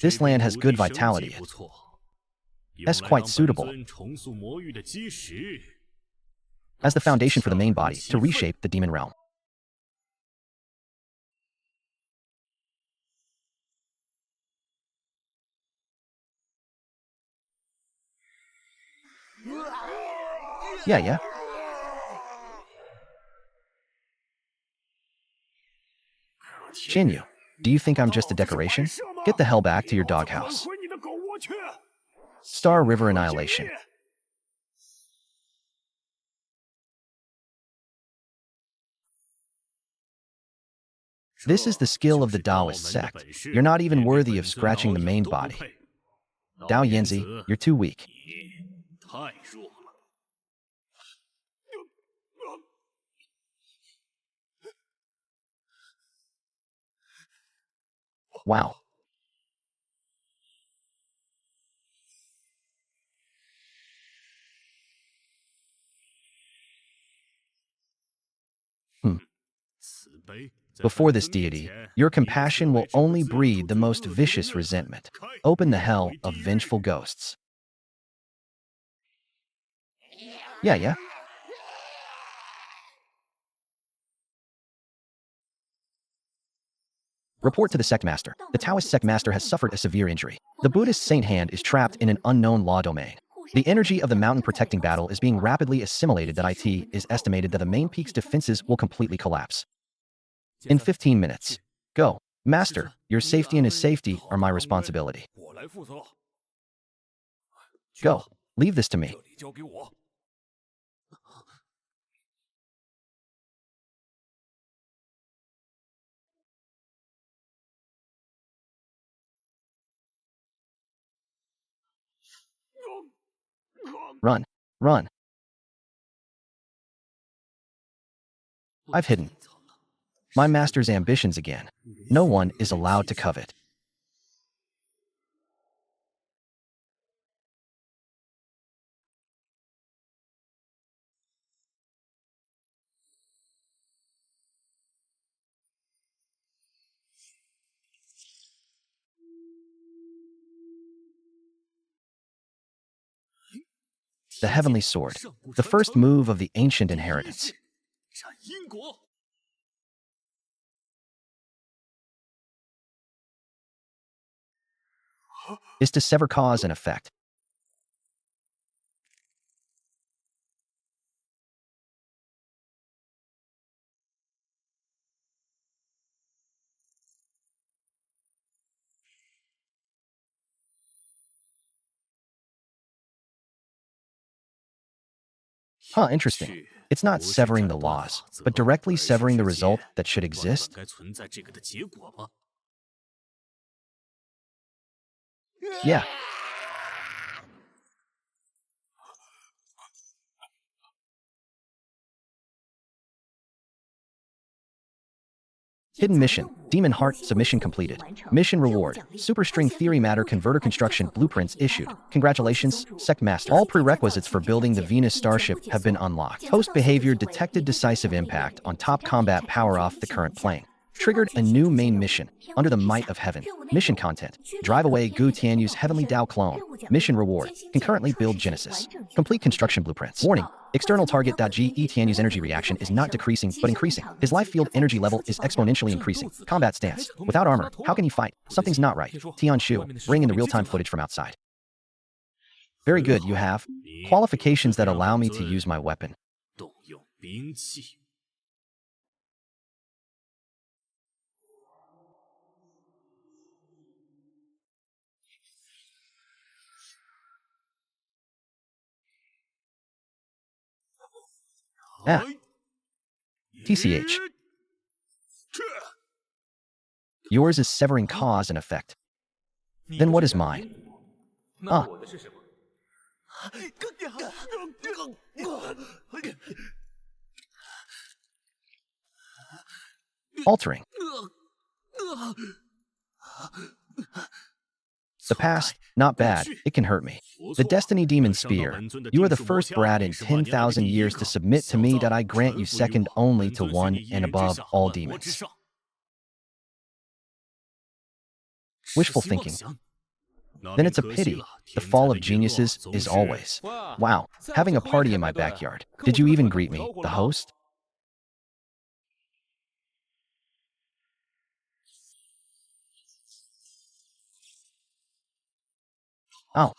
Speaker 1: This land has good vitality. That's quite suitable as the foundation for the main body to reshape the demon realm. Yeah. Tianyu, do you think I'm just a decoration? Get the hell back to your doghouse. Star River Annihilation. This is the skill of the Daoist sect. You're not even worthy of scratching the main body. Dao Yanzi, you're too weak. Wow. Before this deity, your compassion will only breed the most vicious resentment. Open the hell of vengeful ghosts. Yeah. Report to the sect master. The Taoist sect master has suffered a severe injury. The Buddhist saint hand is trapped in an unknown law domain. The energy of the mountain protecting battle is being rapidly assimilated that it is estimated that the main peak's defenses will completely collapse. In 15 minutes. Go. Master, your safety and his safety are my responsibility. Go. Leave this to me. Run. Run. I've hidden my master's ambitions again. No one is allowed to covet. the heavenly sword, the first move of the ancient inheritance, is to sever cause and effect. Huh, interesting. It's not severing the laws, but directly severing the result that should exist? Yeah. Hidden mission. Demon Heart submission completed. Mission reward. Superstring theory matter converter construction blueprints issued. Congratulations, Sect Master. All prerequisites for building the Venus Starship have been unlocked. Host behavior detected decisive impact on top combat power off the current plane. Triggered a new main mission. Under the might of heaven. Mission content. Drive away Gu Tianyu's heavenly Dao clone. Mission reward. Concurrently build Genesis. Complete construction blueprints. Warning. External target. Ge Tianyu's energy reaction is not decreasing, but increasing. His life field energy level is exponentially increasing. Combat stance. Without armor, how can he fight? Something's not right. Tianyu, bring in the real-time footage from outside. Very good, you have qualifications that allow me to use my weapon. Ah. TCH. Yours is severing cause and effect. Then what is mine? Ah. Altering. The past, not bad, it can hurt me. The Destiny Demon Spear. You are the first brat in 10,000 years to submit to me that I grant you second only to one and above all demons. Wishful thinking. Then it's a pity. The fall of geniuses is always. Wow, having a party in my backyard. Did you even greet me, the host? Oh.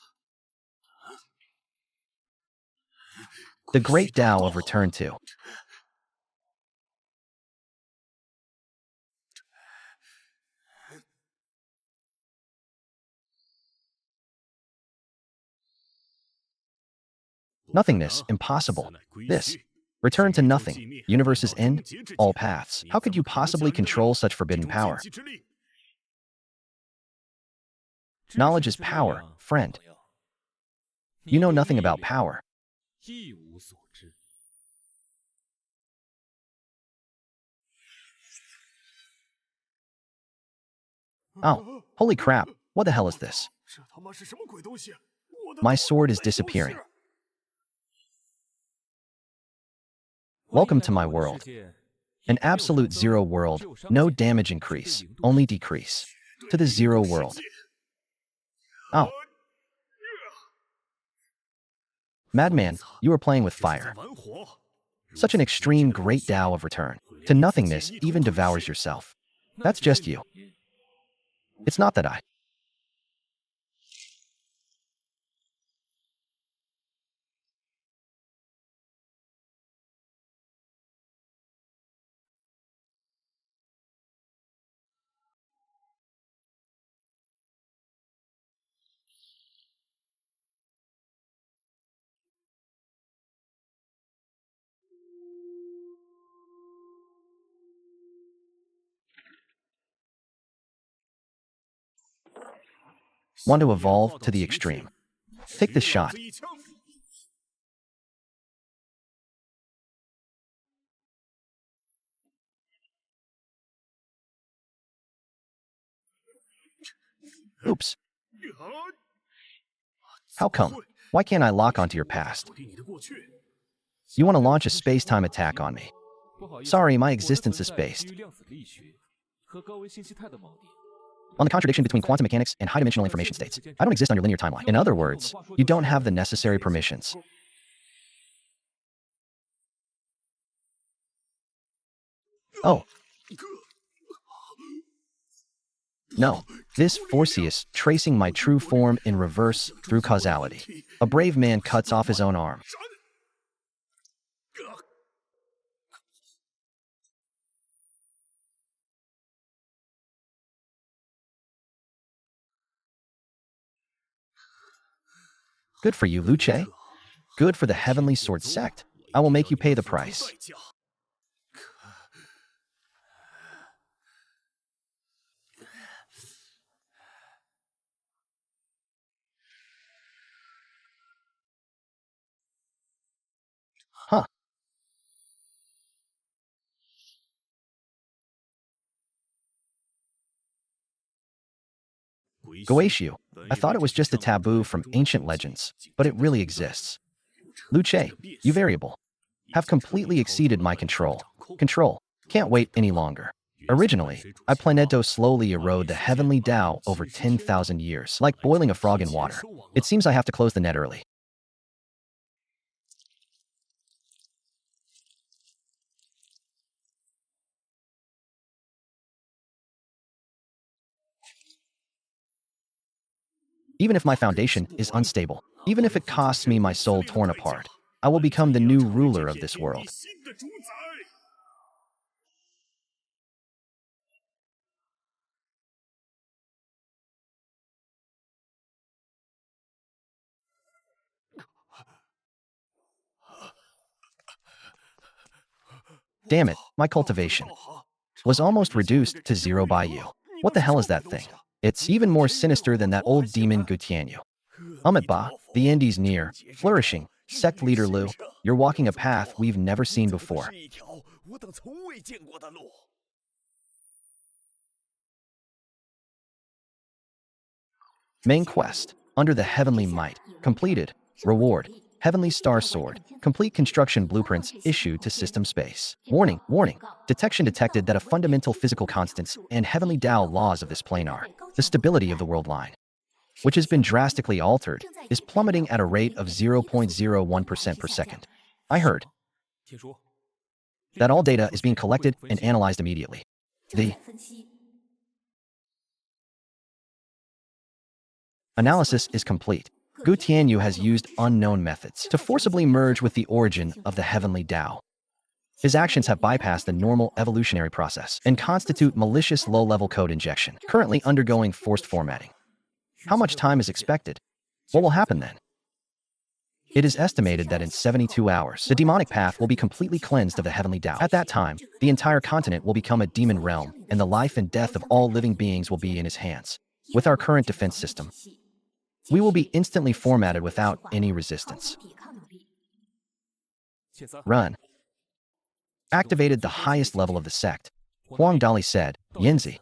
Speaker 1: The great Tao of return to. Nothingness, impossible. This. Return to nothing. Universe's end. All paths. How could you possibly control such forbidden power? Knowledge is power, friend. You know nothing about power. Oh, holy crap. What the hell is this? My sword is disappearing. Welcome to my world. An absolute zero world, no damage increase, only decrease. To the zero world. Oh. Madman, you are playing with fire. Such an extreme great Tao of return. To nothingness even devours yourself. That's just you. It's not that I. Want to evolve to the extreme. Take this shot. Oops. How come? Why can't I lock onto your past? You want to launch a space-time attack on me. Sorry, my existence is based on the contradiction between quantum mechanics and high-dimensional information states. I don't exist on your linear timeline. In other words, you don't have the necessary permissions. Oh, no. This Forceus tracing my true form in reverse through causality. A brave man cuts off his own arm. Good for you, Liu Che. Good for the Heavenly Sword Sect. I will make you pay the price. Huh. Goetiu. I thought it was just a taboo from ancient legends, but it really exists. Liu Che, you variable, have completely exceeded my control. Control. Can't wait any longer. Originally, I planned to slowly erode the heavenly Tao over 10,000 years, like boiling a frog in water. It seems I have to close the net early. Even if my foundation is unstable, even if it costs me my soul torn apart, I will become the new ruler of this world. Damn it, my cultivation was almost reduced to zero by you. What the hell is that thing? It's even more sinister than that old demon Tianyu. Ba, the end is near, flourishing. Sect leader Liu, you're walking a path we've never seen before. Main quest, under the heavenly might, completed. Reward, Heavenly Star Sword, complete construction blueprints issued to system space. Warning, warning. Detection detected that a fundamental physical constants and heavenly Tao laws of this plane are the stability of the world line, which has been drastically altered, is plummeting at a rate of 0.01% per second. I heard that all data is being collected and analyzed immediately. The analysis is complete. Tianyu has used unknown methods to forcibly merge with the origin of the heavenly Tao. His actions have bypassed the normal evolutionary process and constitute malicious low-level code injection, currently undergoing forced formatting. How much time is expected? What will happen then? It is estimated that in 72 hours, the demonic path will be completely cleansed of the heavenly Tao. At that time, the entire continent will become a demon realm, and the life and death of all living beings will be in his hands. With our current defense system, we will be instantly formatted without any resistance. Run. Activated the highest level of the sect. Huang Dali said, Yanzi,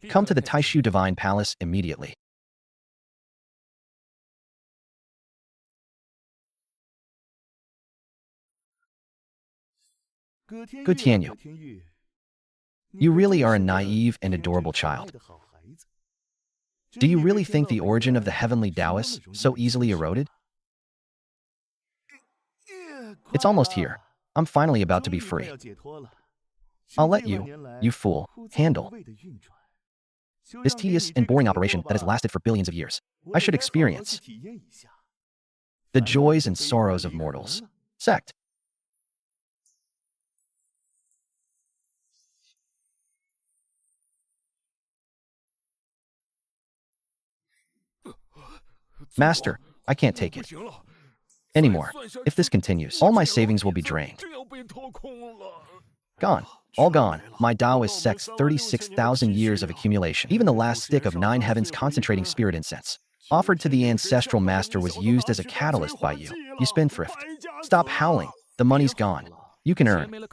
Speaker 1: come to the Taishu Divine Palace immediately. Good Tianyu, you really are a naive and adorable child. Do you really think the origin of the heavenly Daoist so easily eroded? It's almost here. I'm finally about to be free. I'll let you fool, handle this tedious and boring operation that has lasted for billions of years. I should experience the joys and sorrows of mortals. Sect. Master, I can't take it anymore. If this continues, all my savings will be drained. Gone. All gone. My Daoist sect's 36,000 years of accumulation. Even the last stick of 9 heavens concentrating spirit incense offered to the ancestral master was used as a catalyst by you. You spendthrift. Stop howling. The money's gone. You can earn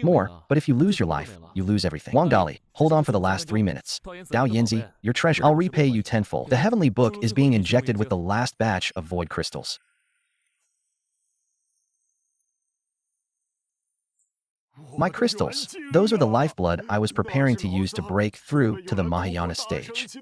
Speaker 1: more, but if you lose your life, you lose everything. Wang Dali, hold on for the last 3 minutes. Dao Yanzi, your treasure. I'll repay you tenfold. The heavenly book is being injected with the last batch of void crystals. My crystals, those are the lifeblood I was preparing to use to break through to the Mahayana stage.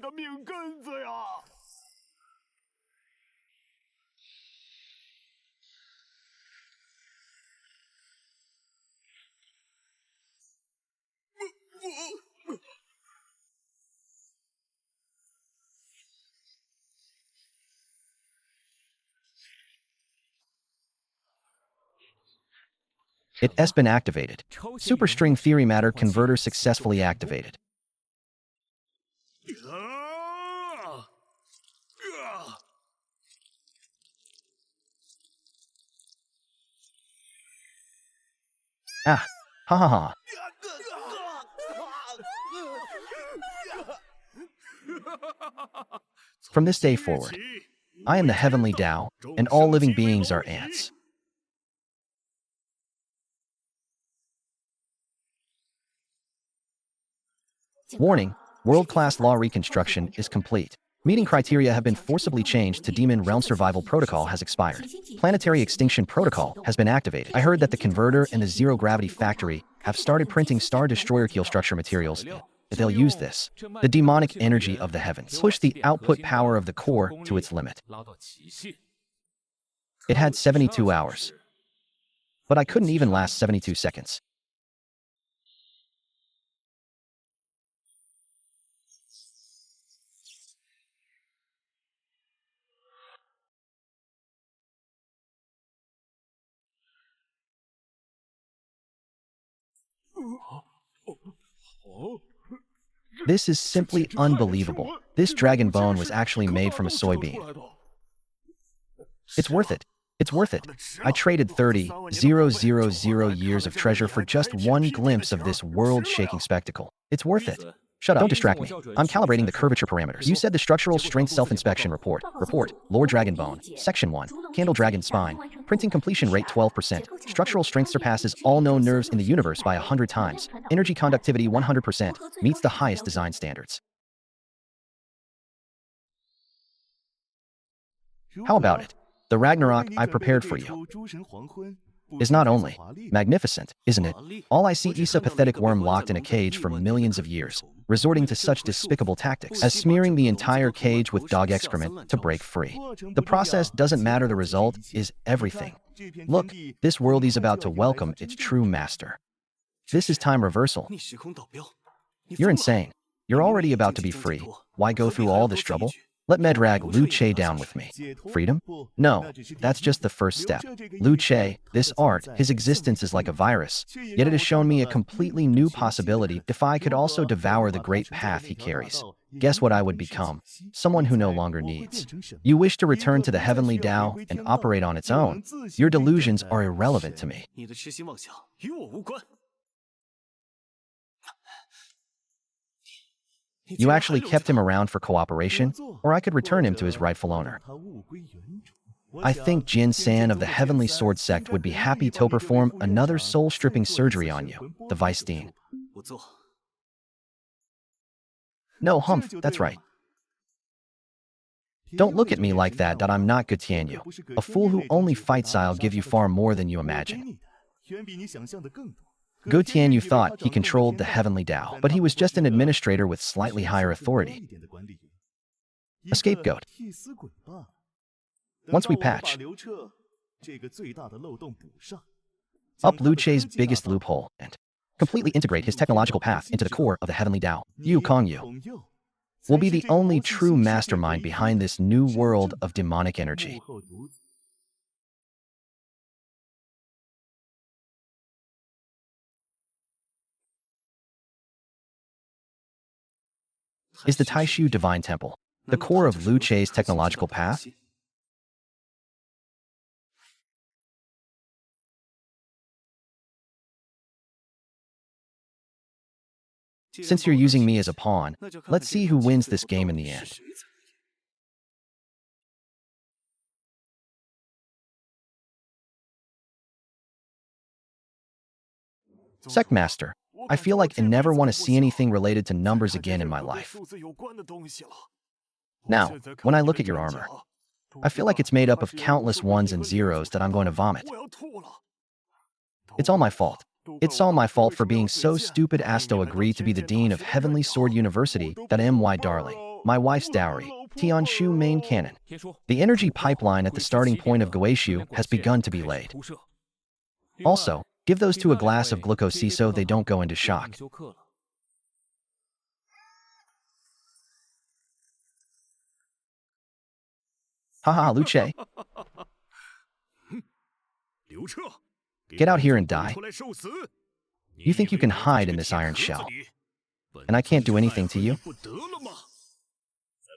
Speaker 1: It has been activated. Superstring theory matter converter successfully activated. Ah, ha ha ha. From this day forward, I am the heavenly Tao, and all living beings are ants. Warning, world-class law reconstruction is complete. Meeting criteria have been forcibly changed to Demon Realm Survival Protocol has expired. Planetary Extinction Protocol has been activated. I heard that the Converter and the Zero Gravity Factory have started printing Star Destroyer keel structure materials. They'll use this, the demonic energy of the heavens, push the output power of the core to its limit. It had 72 hours. But I couldn't even last 72 seconds. This is simply unbelievable. This dragon bone was actually made from a soybean. It's worth it. It's worth it. I traded 30,000 years of treasure for just one glimpse of this world-shaking spectacle. It's worth it. Shut up. Don't distract me. I'm calibrating the curvature parameters. You said the structural strength self-inspection report. Lord Dragon Bone. Section 1. Candle Dragon Spine. Printing completion rate 12%. Structural strength surpasses all known nerves in the universe by 100 times. Energy conductivity 100%. Meets the highest design standards. How about it? The Ragnarok I prepared for you is not only magnificent, isn't it? All I see is a pathetic worm locked in a cage for millions of years, resorting to such despicable tactics as smearing the entire cage with dog excrement to break free. The process doesn't matter, the result is everything. Look, this world is about to welcome its true master. This is time reversal. You're insane. You're already about to be free. Why go through all this trouble? Let me drag Liu Che down with me. Freedom? No, that's just the first step. Liu Che, this art, his existence is like a virus, yet it has shown me a completely new possibility if I could also devour the great path he carries. Guess what I would become? Someone who no longer needs. You wish to return to the heavenly Tao and operate on its own. Your delusions are irrelevant to me. You actually kept him around for cooperation, or I could return him to his rightful owner. I think Jin San of the Heavenly Sword Sect would be happy to perform another soul-stripping surgery on you, the Vice Dean. No, humph, that's right. Don't look at me like that, I'm not good Tianyu. A fool who only fights I'll give you far more than you imagine. Go Tianyu thought he controlled the heavenly Tao, but he was just an administrator with slightly higher authority. A scapegoat. Once we patch up Liu Che's biggest loophole and completely integrate his technological path into the core of the heavenly Tao, Yu Kongyu will be the only true mastermind behind this new world of demonic energy. Is the Taishu Divine Temple the core of Liu Che's technological path? Since you're using me as a pawn, let's see who wins this game in the end. Sect Master, I feel like I never want to see anything related to numbers again in my life. Now, when I look at your armor, I feel like it's made up of countless ones and zeros that I'm going to vomit. It's all my fault. It's all my fault for being so stupid as to agree to be the Dean of Heavenly Sword University, that my darling, my wife's dowry, Tianyu main cannon. The energy pipeline at the starting point of Goeishu has begun to be laid. Also, give those two a glass of glucose so they don't go into shock. Haha, Liu Che. Get out here and die. You think you can hide in this iron shell, and I can't do anything to you?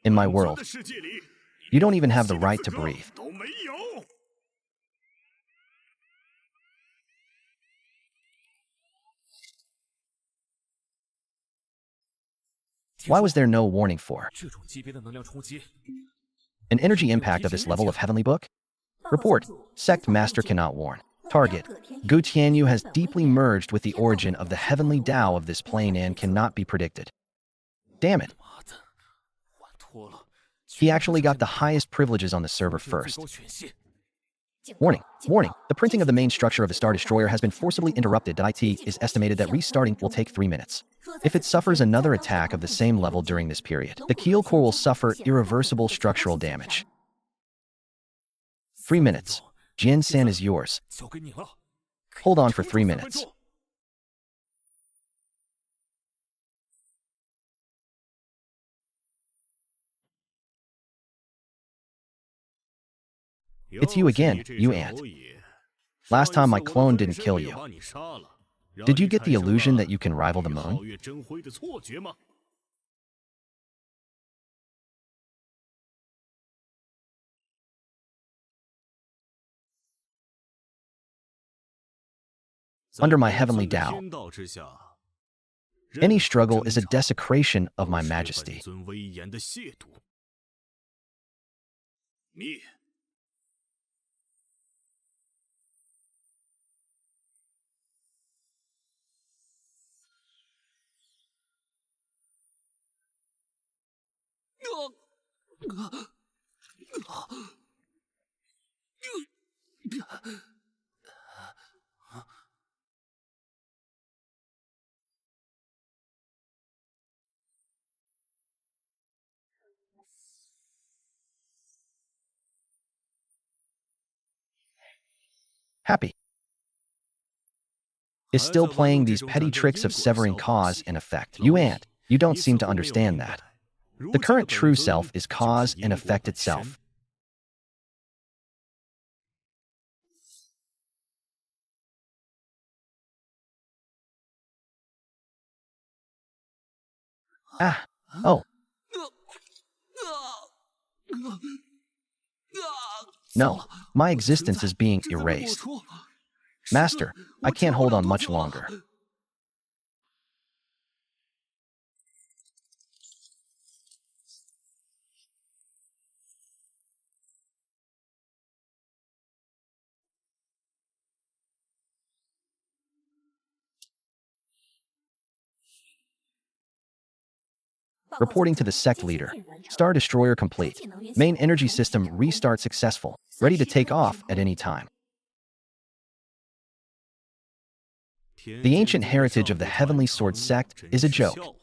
Speaker 1: In my world, you don't even have the right to breathe. Why was there no warning for an energy impact of this level of heavenly book? Report, Sect Master cannot warn. Target, Tianyu has deeply merged with the origin of the heavenly Tao of this plane and cannot be predicted. Damn it. He actually got the highest privileges on the server first. Warning, warning, the printing of the main structure of the Star Destroyer has been forcibly interrupted. It is estimated that restarting will take 3 minutes. If it suffers another attack of the same level during this period, the keel core will suffer irreversible structural damage. 3 minutes. Jin-san is yours. Hold on for 3 minutes. It's you again, you ant. Last time my clone didn't kill you. Did you get the illusion that you can rival the moon? Under my heavenly Tao, any struggle is a desecration of my majesty. Happy is still playing these petty tricks of severing cause and effect. You ant, you don't seem to understand that. The current true self is cause and effect itself. Ah, oh. No, my existence is being erased. Master, I can't hold on much longer. Reporting to the sect leader. Star Destroyer complete. Main energy system restart successful. Ready to take off at any time. The ancient heritage of the Heavenly Sword Sect is a joke.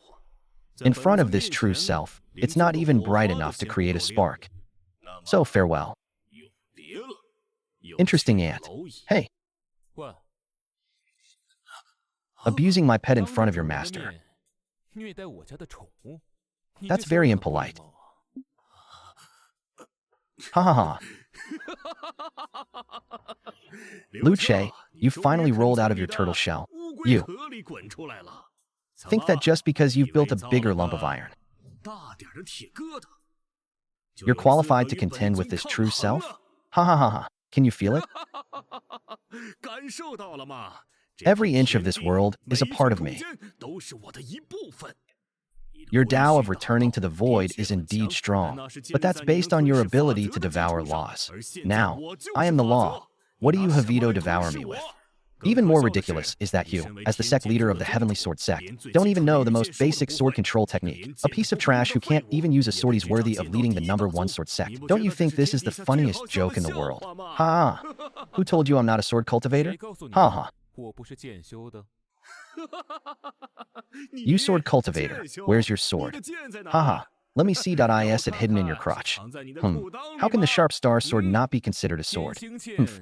Speaker 1: In front of this true self, it's not even bright enough to create a spark. So farewell. Interesting ant. Hey. Abusing my pet in front of your master. That's very impolite. Ha ha ha. Liu Che, you finally rolled out of your turtle shell. You think that just because you've built a bigger lump of iron, you're qualified to contend with this true self? Ha ha ha ha. Can you feel it? Every inch of this world is a part of me. Your Tao of returning to the void is indeed strong, but that's based on your ability to devour laws. Now, I am the law. What do you Havito devour me with? Even more ridiculous is that you, as the sect leader of the Heavenly Sword Sect, don't even know the most basic sword control technique. A piece of trash who can't even use a sword he's worthy of leading the #1 sword sect. Don't you think this is the funniest joke in the world? Ha! Who told you I'm not a sword cultivator? Ha ha. You sword cultivator, where's your sword? Haha, let me see .is it hidden in your crotch. How can the sharp star sword not be considered a sword? Humph.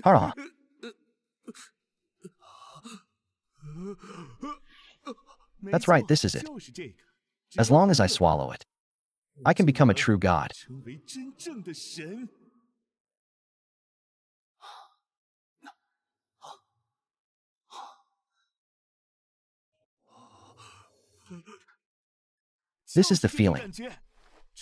Speaker 1: Ha. That's right, this is it. As long as I swallow it, I can become a true god. This is the feeling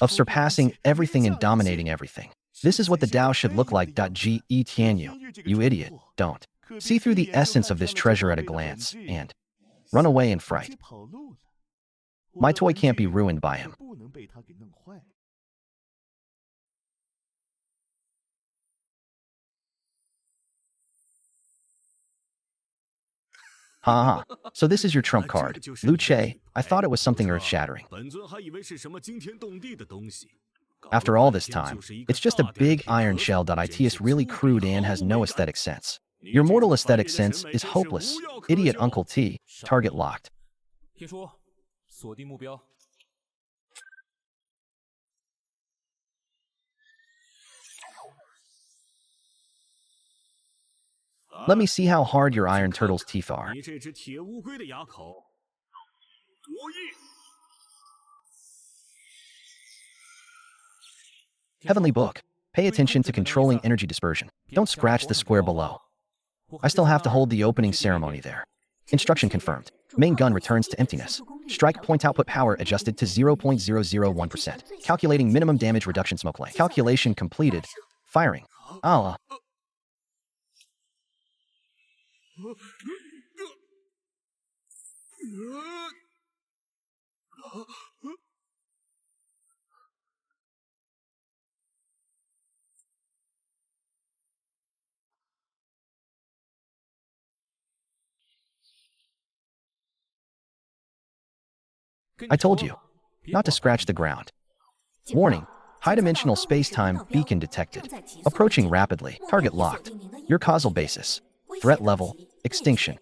Speaker 1: of surpassing everything and dominating everything. This is what the Tao should look like. Ge Tianyu, you idiot, don't. See through the essence of this treasure at a glance, and run away in fright. My toy can't be ruined by him. Ha ha. So this is your trump card. Liu Che, I thought it was something earth-shattering. After all this time, it's just a big iron shell. It is really crude and has no aesthetic sense. Your mortal aesthetic sense is hopeless. Idiot Uncle T, target locked. Let me see how hard your iron turtle's teeth are. Heavenly Book. Pay attention to controlling energy dispersion. Don't scratch the square below. I still have to hold the opening ceremony there. Instruction confirmed. Main gun returns to emptiness. Strike point output power adjusted to 0.001%. Calculating minimum damage reduction smoke light. Calculation completed. Firing. Allah. I told you, not to scratch the ground. Warning, high-dimensional space-time beacon detected. Approaching rapidly, target locked. Your causal basis. Threat level, extinction.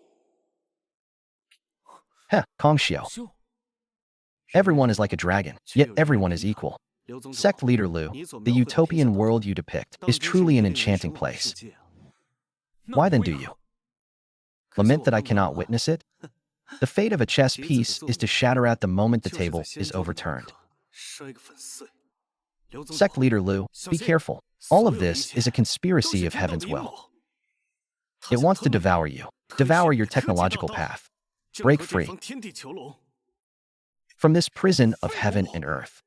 Speaker 1: Heh, Kongxiu. Everyone is like a dragon, yet everyone is equal. Sect leader Liu, the utopian world you depict, is truly an enchanting place. Why then do you lament that I cannot witness it? The fate of a chess piece is to shatter at the moment the table is overturned. Sect leader Liu, be careful. All of this is a conspiracy of heaven's will. It wants to devour you, devour your technological path. Break free from this prison of heaven and earth.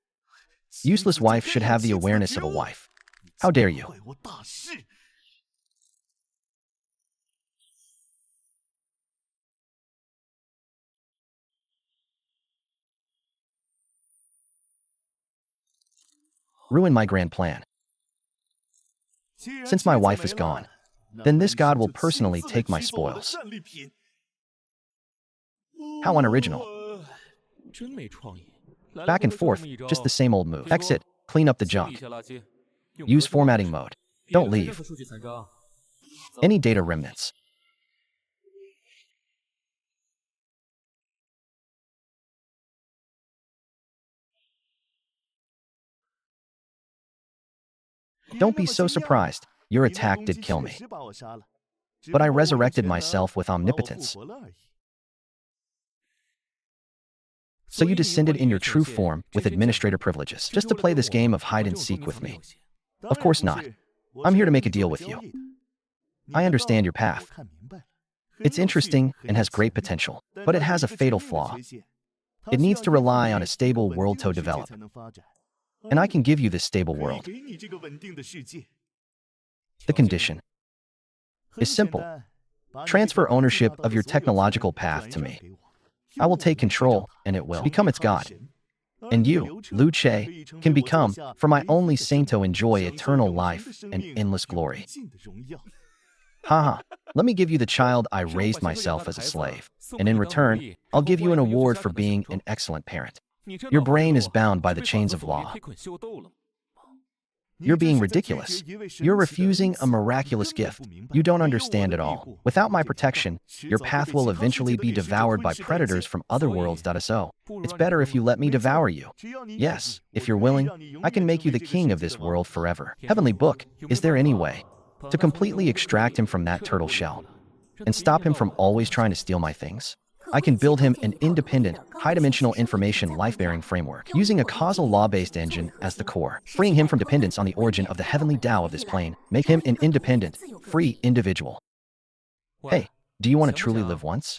Speaker 1: Useless wife should have the awareness of a wife. How dare you? Ruin my grand plan. Since my wife is gone, then this god will personally take my spoils. How unoriginal. Back and forth, just the same old move. Exit, clean up the junk. Use formatting mode. Don't leave any data remnants. Don't be so surprised. Your attack did kill me. But I resurrected myself with omnipotence. So you descended in your true form with administrator privileges, just to play this game of hide-and-seek with me. Of course not. I'm here to make a deal with you. I understand your path. It's interesting and has great potential, but it has a fatal flaw. It needs to rely on a stable world to develop. And I can give you this stable world. The condition is simple. Transfer ownership of your technological path to me. I will take control, and it will become its god. And you, Liu Che, can become, for my only saint to enjoy eternal life and endless glory. Haha, let me give you the child I raised myself as a slave. And in return, I'll give you an award for being an excellent parent. Your brain is bound by the chains of law. You're being ridiculous. You're refusing a miraculous gift. You don't understand at all. Without my protection, your path will eventually be devoured by predators from other worlds. So, it's better if you let me devour you. Yes, if you're willing, I can make you the king of this world forever. Heavenly Book, is there any way? To completely extract him from that turtle shell and stop him from always trying to steal my things, I can build him an independent, high-dimensional information life-bearing framework using a causal law-based engine as the core, freeing him from dependence on the origin of the heavenly Tao of this plane, make him an independent, free individual. Hey, do you want to truly live once?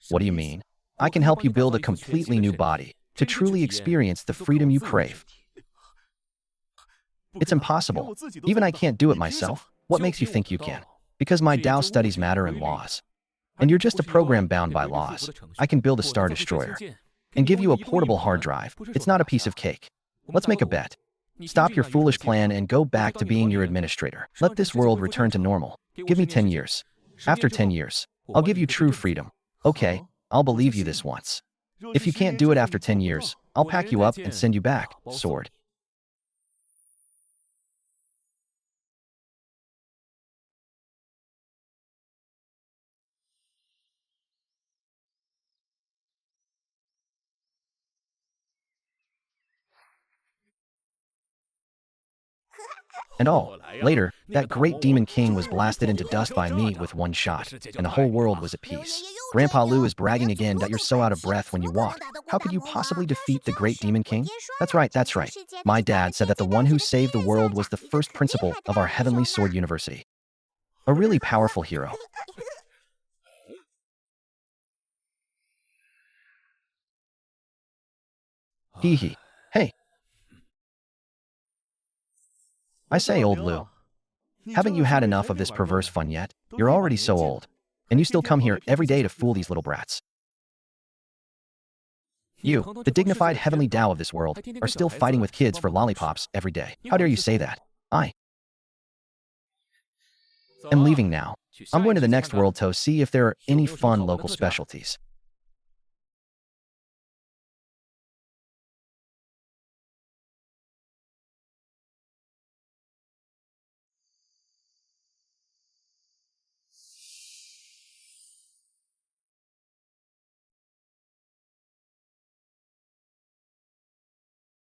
Speaker 1: What do you mean? I can help you build a completely new body to truly experience the freedom you crave. It's impossible. Even I can't do it myself. What makes you think you can? Because my Tao studies matter and laws. And you're just a program bound by laws. I can build a Star Destroyer and give you a portable hard drive. It's not a piece of cake. Let's make a bet. Stop your foolish plan and go back to being your administrator. Let this world return to normal. Give me 10 years. After 10 years, I'll give you true freedom. Okay, I'll believe you this once. If you can't do it after 10 years, I'll pack you up and send you back, sword. And all. Later, that great demon king was blasted into dust by me with one shot, and the whole world was at peace. Grandpa Liu is bragging again that you're so out of breath when you walk. How could you possibly defeat the great demon king? That's right, that's right. My dad said that the one who saved the world was the first principal of our Heavenly Sword University. A really powerful hero. Hee hee. Hey. I say, old Liu. Haven't you had enough of this perverse fun yet? You're already so old. And you still come here every day to fool these little brats. You, the dignified heavenly Tao of this world, are still fighting with kids for lollipops every day. How dare you say that? I am leaving now. I'm going to the next world to see if there are any fun local specialties.